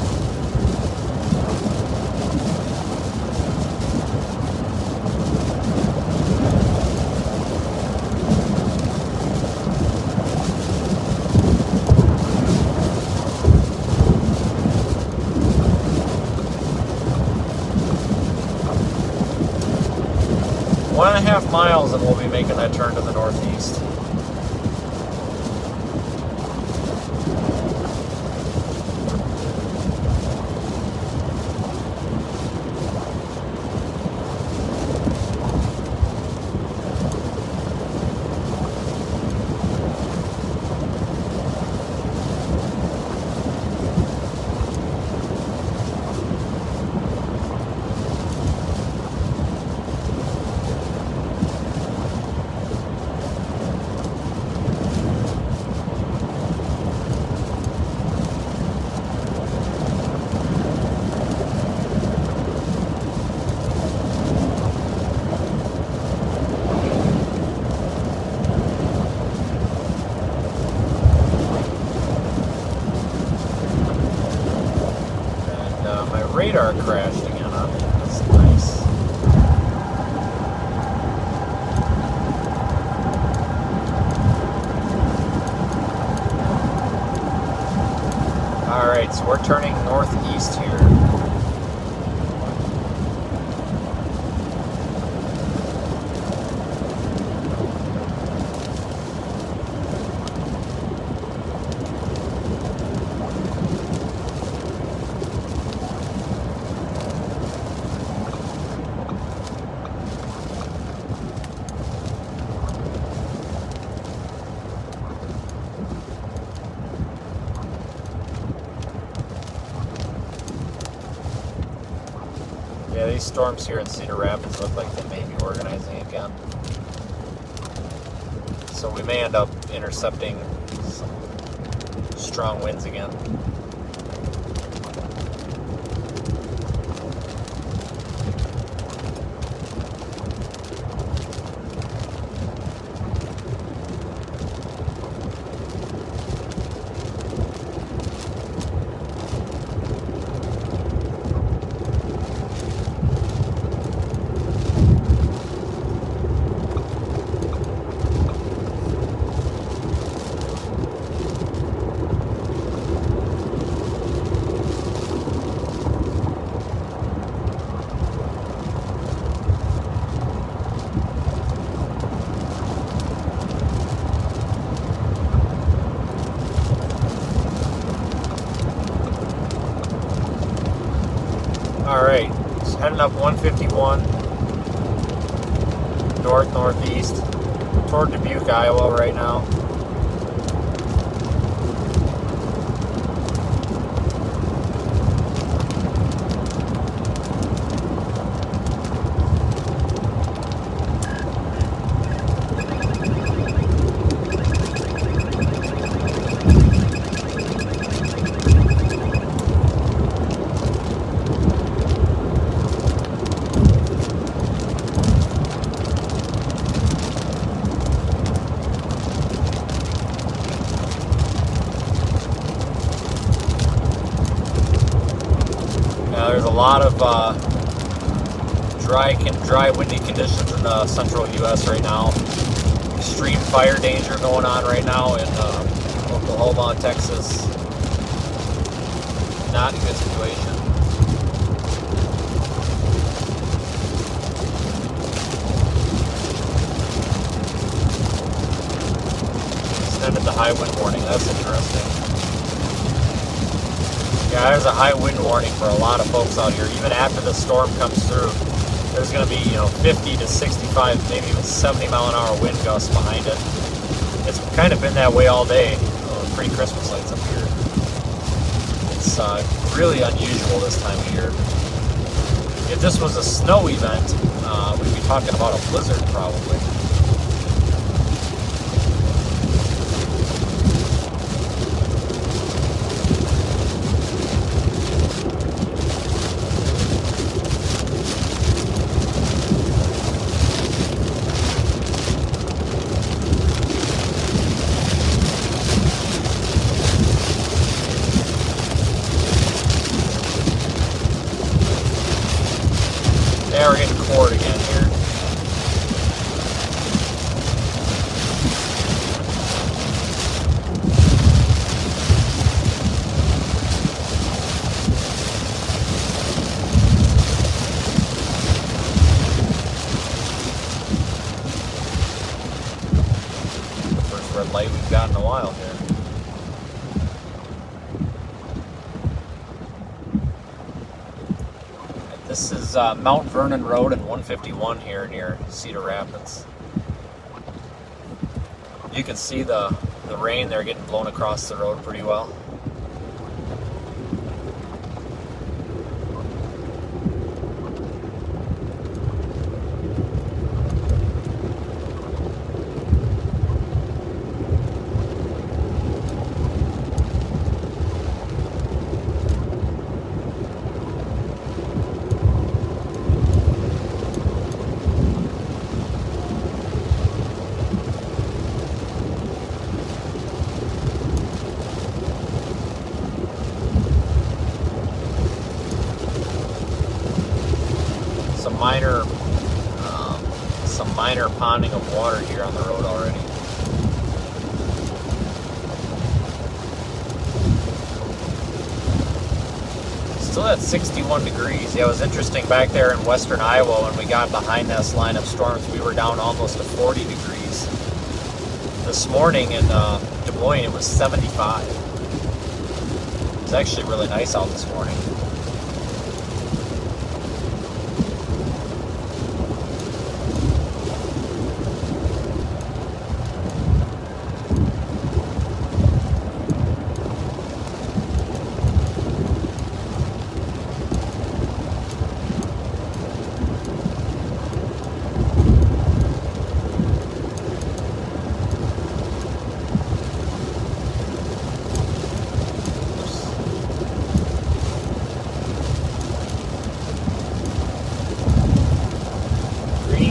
A: One and a half miles and we'll be making that turn to the northeast. Radar crashed again on me. That's nice. Alright, so we're turning northeast here. Yeah, these storms here in Cedar Rapids look like they may be organizing again. So we may end up intercepting some strong winds again. Alright, so heading up 151 northeast toward Dubuque, Iowa right now. There's a lot of dry, windy conditions in the central U.S. right now. Extreme fire danger going on right now in Oklahoma, Texas. Not a good situation. Extended the high wind warning. That's interesting. Yeah, there's a high wind warning for a lot of folks out here. Even after the storm comes through, there's going to be 50 to 65, maybe even 70 mile an hour wind gusts behind it. It's kind of been that way all day. Pre-Christmas lights up here. It's really unusual this time of year. If this was a snow event, we'd be talking about a blizzard probably. red light we've got in a while here. This is Mount Vernon Road and 151 here near Cedar Rapids. You can see the rain there getting blown across the road pretty well. Some minor ponding of water here on the road already. Still at 61 degrees. Yeah, it was interesting back there in western Iowa when we got behind this line of storms. We were down almost to 40 degrees. This morning in Des Moines, it was 75. It was actually really nice out this morning.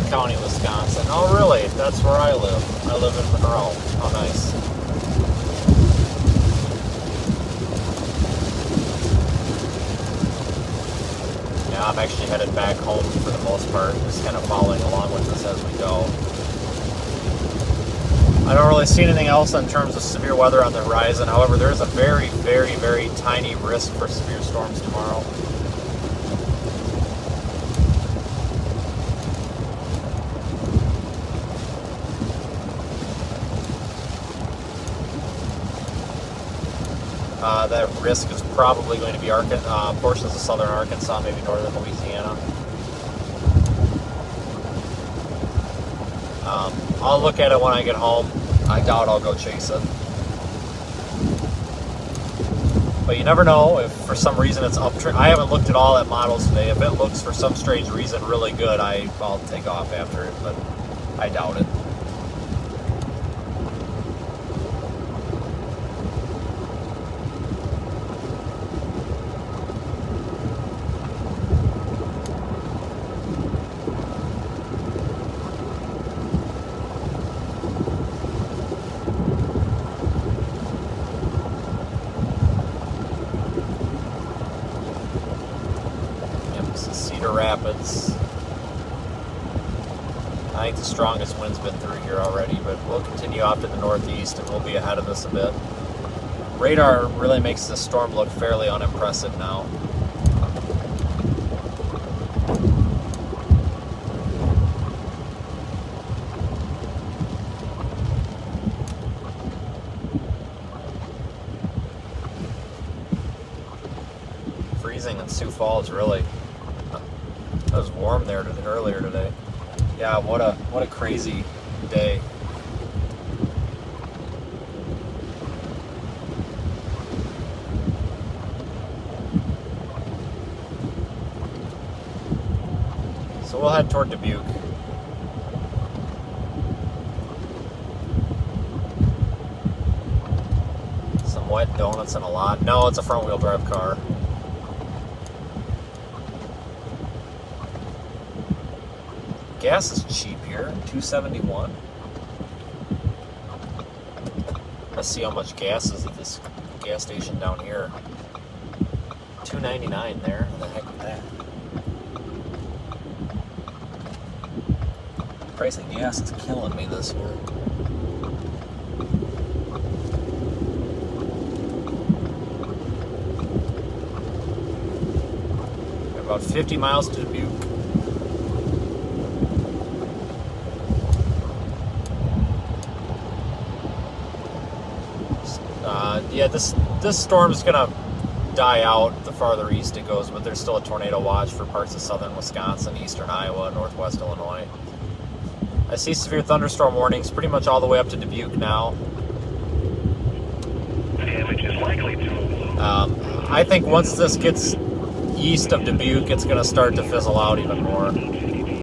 A: County, Wisconsin. Oh, really? That's where I live. I live in Monroe. Oh, nice. Yeah, I'm actually headed back home for the most part, just kind of following along with this as we go. I don't really see anything else in terms of severe weather on the horizon. However, there is a very, very, very tiny risk for severe storms tomorrow. That risk is probably going to be portions of southern Arkansas, maybe northern Louisiana. I'll look at it when I get home. I doubt I'll go chase it. But you never know if for some reason it's uptrend. I haven't looked at all at models today. If it looks for some strange reason really good, I'll take off after it, but I doubt it. Cedar Rapids. I think the strongest wind's been through here already, but we'll continue off to the northeast and we'll be ahead of this a bit. Radar really makes this storm look fairly unimpressive now. Freezing in Sioux Falls, really. It was warm there earlier today. Yeah, what a crazy day. So we'll head toward Dubuque. Some wet donuts and a lot. No, it's a front-wheel drive car. Gas is cheap here, $2.71. Let's see how much gas is at this gas station down here. $2.99 there. What the heck with that? Price of gas is killing me this year. About 50 miles to Dubuque. Yeah, this storm's gonna die out the farther east it goes, but there's still a tornado watch for parts of southern Wisconsin, eastern Iowa, northwest Illinois. I see severe thunderstorm warnings pretty much all the way up to Dubuque now.
B: Damage is likely to...
A: I think once this gets east of Dubuque, it's going to start to fizzle out even more.